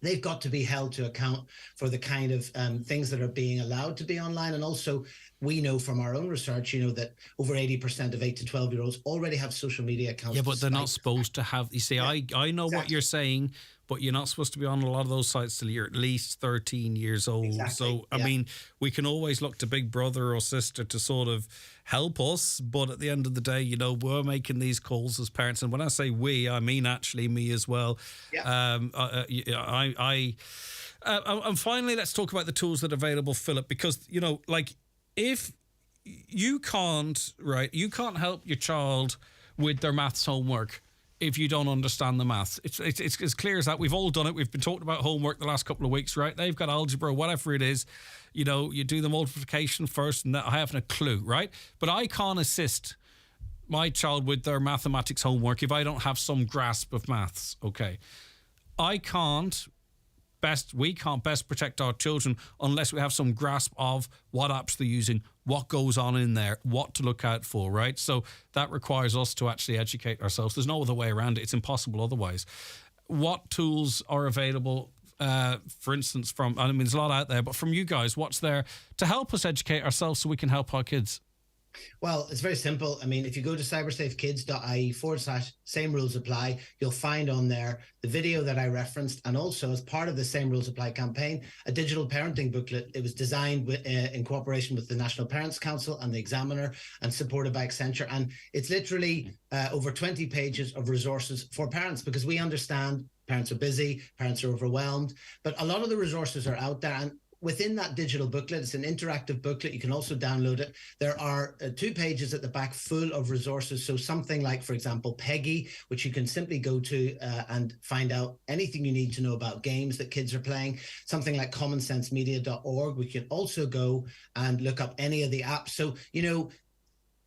they've got to be held to account for the kind of things that are being allowed to be online. And also, we know from our own research, that over 80% of 8 to 12-year-olds already have social media accounts. Yeah, but they're not supposed to have... You see, I know what you're saying, but you're not supposed to be on a lot of those sites till you're at least 13 years old. Exactly. So, I mean, we can always look to big brother or sister to sort of help us, but at the end of the day, we're making these calls as parents. And when I say we, I mean actually me as well. Yeah. And finally, let's talk about the tools that are available, Philip, because, if you can't help your child with their maths homework if you don't understand the maths. It's as clear as that. We've all done it. We've been talking about homework the last couple of weeks, right? They've got algebra, whatever it is. You do the multiplication first, and I haven't a clue, right? But I can't assist my child with their mathematics homework if I don't have some grasp of maths, okay? We can't best protect our children unless we have some grasp of what apps they're using, what goes on in there, what to look out for, right? So that requires us to actually educate ourselves. There's no other way around it. It's impossible otherwise. What tools are available, for instance, there's a lot out there, but from you guys, what's there to help us educate ourselves so we can help our kids? Well, it's very simple. I mean, if you go to cybersafekids.ie/same rules apply, you'll find on there the video that I referenced, and also as part of the Same Rules Apply campaign, a digital parenting booklet. It was designed in cooperation with the National Parents Council and the Examiner and supported by Accenture. And it's literally over 20 pages of resources for parents, because we understand parents are busy, parents are overwhelmed, but a lot of the resources are out there. And within that digital booklet, it's an interactive booklet. You can also download it. There are 2 pages at the back full of resources. So something like, for example, Peggy, which you can simply go to and find out anything you need to know about games that kids are playing. Something like commonsensemedia.org. We can also go and look up any of the apps. So,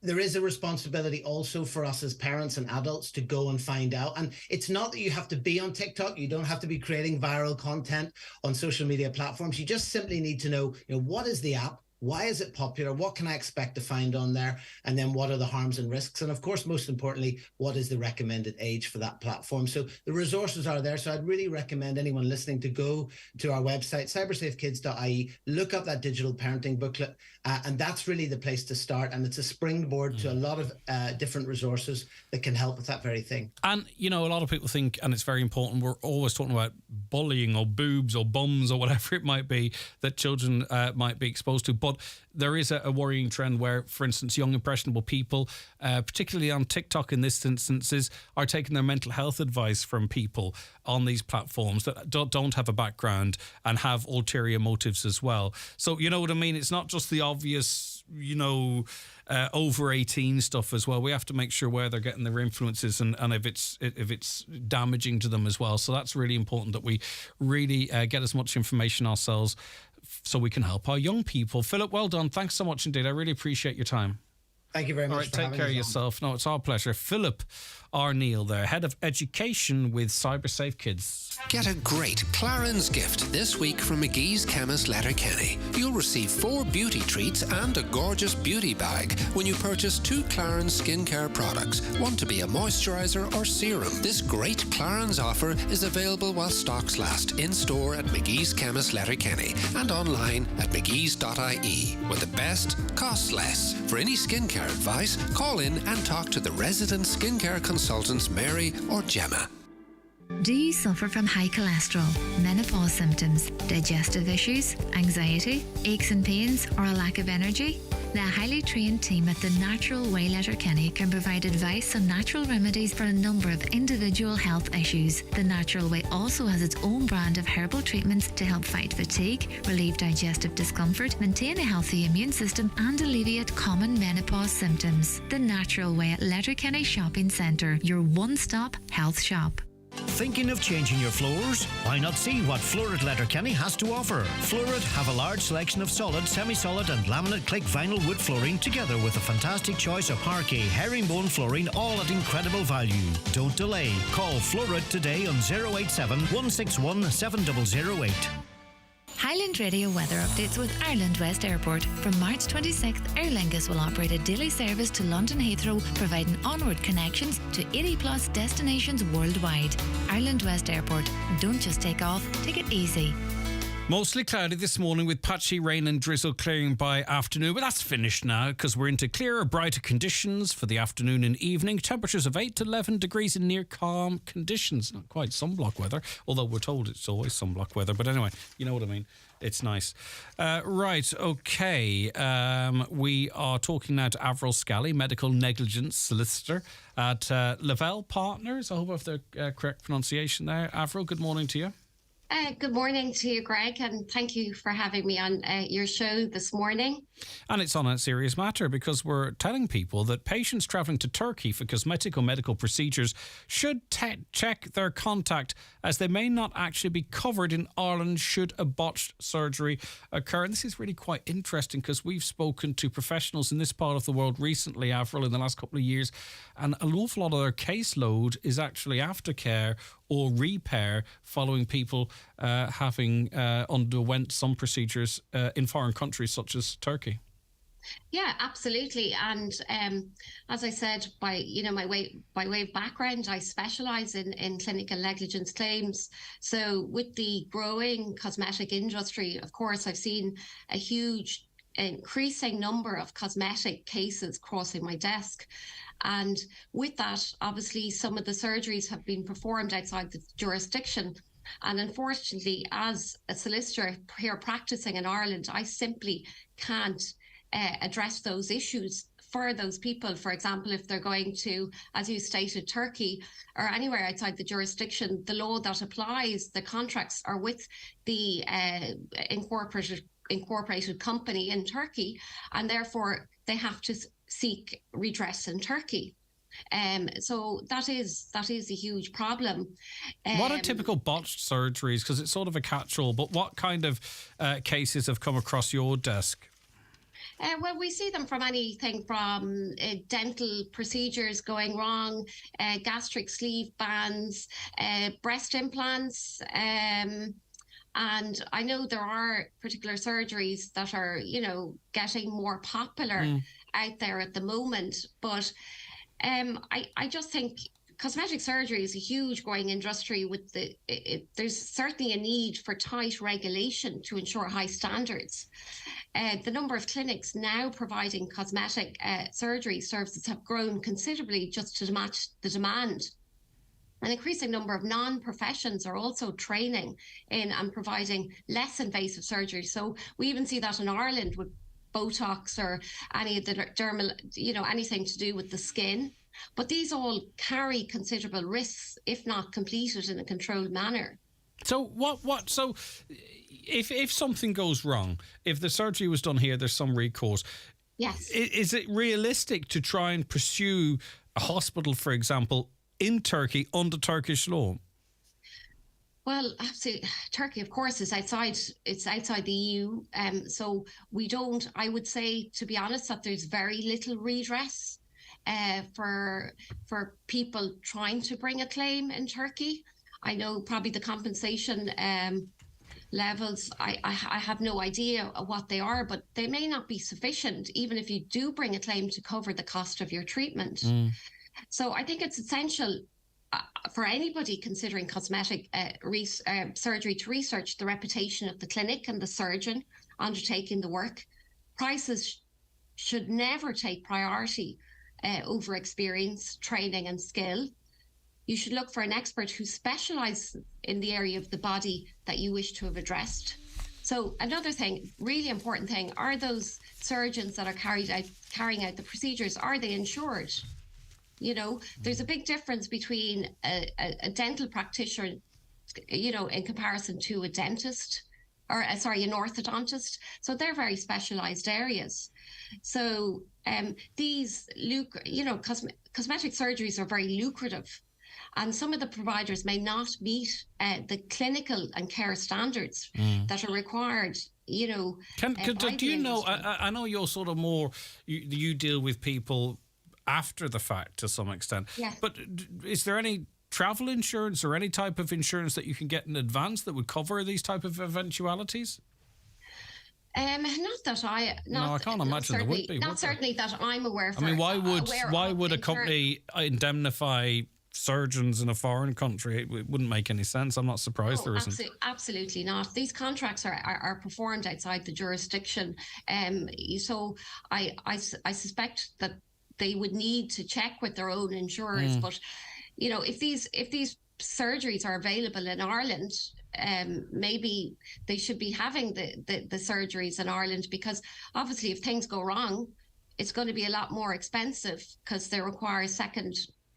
there is a responsibility also for us as parents and adults to go and find out. And it's not that you have to be on TikTok. You don't have to be creating viral content on social media platforms. You just simply need to know, what is the app? Why is it popular? What can I expect to find on there? And then what are the harms and risks? And of course, most importantly, what is the recommended age for that platform? So the resources are there. So I'd really recommend anyone listening to go to our website, cybersafekids.ie, look up that digital parenting booklet. And that's really the place to start. And it's a springboard to a lot of different resources that can help with that very thing. And, a lot of people think, and it's very important, we're always talking about bullying or boobs or bums or whatever it might be that children might be exposed to. But there is a worrying trend where, for instance, young impressionable people, particularly on TikTok in this instances, are taking their mental health advice from people on these platforms that don't have a background and have ulterior motives as well. So, you know what I mean? It's not just the obvious, over 18 stuff as well. We have to make sure where they're getting their influences and if it's damaging to them as well. So that's really important that we really get as much information ourselves so we can help our young people. Philip, well done. Thanks so much indeed. I really appreciate your time. Thank you very much. All right, take care of yourself. No, it's our pleasure. Philip Arneal there, Head of Education with CyberSafe Kids. Get a great Clarins gift this week from McGee's Chemist Letterkenny. You'll receive 4 beauty treats and a gorgeous beauty bag when you purchase 2 Clarins skincare products, one to be a moisturiser or serum. This great Clarins offer is available while stocks last, in store at McGee's Chemist Letterkenny and online at mcgees.ie, where the best costs less. For any skincare advice, call in and talk to the resident skincare consultants Mary or Gemma. Do you suffer from high cholesterol, menopause symptoms, digestive issues, anxiety, aches and pains, or a lack of energy? The highly trained team at The Natural Way Letterkenny can provide advice on natural remedies for a number of individual health issues. The Natural Way also has its own brand of herbal treatments to help fight fatigue, relieve digestive discomfort, maintain a healthy immune system, and alleviate common menopause symptoms. The Natural Way at Letterkenny Shopping Centre, your one-stop health shop. Thinking of changing your floors? Why not see what Florid Letterkenny has to offer? Florid have a large selection of solid, semi-solid and laminate click vinyl wood flooring together with a fantastic choice of parquet, herringbone flooring, all at incredible value. Don't delay. Call Florid today on 087 161 7008. Highland Radio weather updates with Ireland West Airport. From March 26th, Aer Lingus will operate a daily service to London Heathrow, providing onward connections to 80 plus destinations worldwide. Ireland West Airport. Don't just take off, take it easy. Mostly cloudy this morning with patchy rain and drizzle clearing by afternoon, but that's finished now because we're into clearer, brighter conditions for the afternoon and evening. Temperatures of 8 to 11 degrees in near calm conditions. Not quite sunblock weather, although we're told it's always sunblock weather. But anyway, you know what I mean. It's nice. Right, okay. We are talking now to Avril Scally, medical negligence solicitor at Lavelle Partners. I hope I have the correct pronunciation there. Avril, good morning to you. Good morning to you, Greg, and thank you for having me on your show this morning. And it's on a serious matter because we're telling people that patients travelling to Turkey for cosmetic or medical procedures should check their contact, as they may not actually be covered in Ireland should a botched surgery occur. And this is really quite interesting because we've spoken to professionals in this part of the world recently, Avril, in the last couple of years, and an awful lot of their caseload is actually aftercare or repair following people having underwent some procedures in foreign countries such as Turkey. Yeah, absolutely. And as I said, by way of background, I specialise in clinical negligence claims. So with the growing cosmetic industry, of course, I've seen a huge increasing number of cosmetic cases crossing my desk. And with that, obviously, some of the surgeries have been performed outside the jurisdiction. And unfortunately, as a solicitor here practicing in Ireland, I simply can't address those issues for those people. For example, if they're going to, as you stated, Turkey or anywhere outside the jurisdiction, the law that applies, the contracts are with the incorporated company in Turkey, and therefore they have to seek redress in Turkey. So that is a huge problem. What are typical botched surgeries? Because it's sort of a catch-all, but what kind of cases have come across your desk? Well, we see them from anything from dental procedures going wrong, gastric sleeve bands, breast implants, and I know there are particular surgeries that are, getting more popular out there at the moment. But I just think cosmetic surgery is a huge growing industry. With there's certainly a need for tight regulation to ensure high standards. The number of clinics now providing cosmetic surgery services have grown considerably just to match the demand. An increasing number of non-professions are also training in and providing less invasive surgery. So we even see that in Ireland with Botox or any of the dermal, anything to do with the skin. But these all carry considerable risks if not completed in a controlled manner. So So if something goes wrong, if the surgery was done here, there's some recourse. Yes. Is it realistic to try and pursue a hospital, for example, in Turkey under Turkish law? Well, absolutely. Turkey, of course, is outside. It's outside the EU. So we don't. I would say, to be honest, that there's very little redress for people trying to bring a claim in Turkey. I know probably the compensation levels. I have no idea what they are, but they may not be sufficient, even if you do bring a claim to cover the cost of your treatment. So I think it's essential for anybody considering cosmetic surgery to research the reputation of the clinic and the surgeon undertaking the work. Prices should never take priority over experience, training and skill. You should look for an expert who specialises in the area of the body that you wish to have addressed. So another thing, really important thing, are those surgeons that are carrying out the procedures, are they insured? There's a big difference between a dental practitioner, in comparison to a dentist or an orthodontist. So they're very specialized areas. So these, cosmetic surgeries are very lucrative. And some of the providers may not meet the clinical and care standards that are required. You know, do you know? I know you're sort of more. You deal with people after the fact to some extent. Yeah. But is there any travel insurance or any type of insurance that you can get in advance that would cover these type of eventualities? Not that I. No, I can't imagine there would be. Not certainly that I'm aware of. I mean, why would a company indemnify surgeons in a foreign country? It wouldn't make any sense. I'm not surprised there isn't. Absolutely not. These contracts are performed outside the jurisdiction. So I suspect that they would need to check with their own insurers. But, you know, if these surgeries are available in Ireland, maybe they should be having the surgeries in Ireland, because obviously if things go wrong, it's going to be a lot more expensive because they require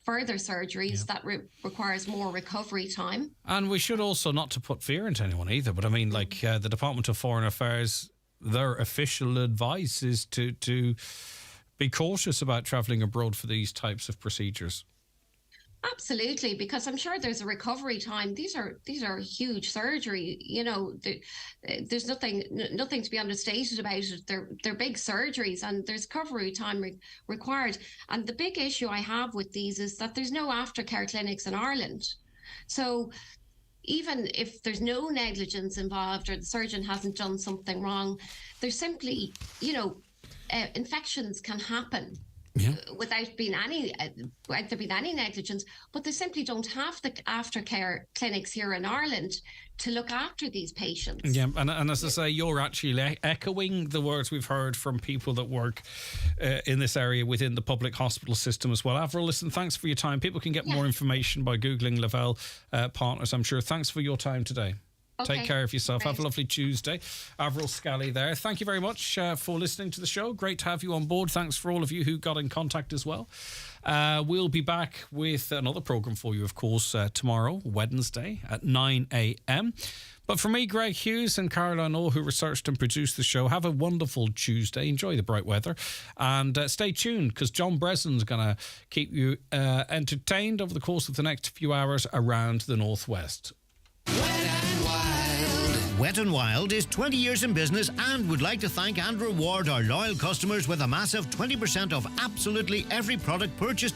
further surgeries that requires more recovery time. And we should also, not to put fear into anyone either, but I mean, like the Department of Foreign Affairs, their official advice is to be cautious about travelling abroad for these types of procedures. Absolutely, because I'm sure there's a recovery time. These are huge surgery. You know, there's nothing to be understated about it. They're big surgeries, and there's recovery time required. And the big issue I have with these is that there's no aftercare clinics in Ireland. So even if there's no negligence involved or the surgeon hasn't done something wrong, there's simply, you know, infections can happen. Yeah. Without there being any negligence, but they simply don't have the aftercare clinics here in Ireland to look after these patients. Yeah, and as I say, you're actually echoing the words we've heard from people that work in this area within the public hospital system as well. Avril, listen, thanks for your time. People can get more information by Googling Lavelle Partners, I'm sure. Thanks for your time today. Okay. Take care of yourself. Great. Have a lovely Tuesday. Avril Scally there. Thank you very much for listening to the show. Great to have you on board. Thanks for all of you who got in contact as well. We'll be back with another programme for you, of course, tomorrow, Wednesday at 9 a.m. But for me, Greg Hughes, and Caroline O, who researched and produced the show, have a wonderful Tuesday. Enjoy the bright weather. And stay tuned, because John Breslin's going to keep you entertained over the course of the next few hours around the Northwest. Wet n Wild is 20 years in business and would like to thank and reward our loyal customers with a massive 20% off absolutely every product purchased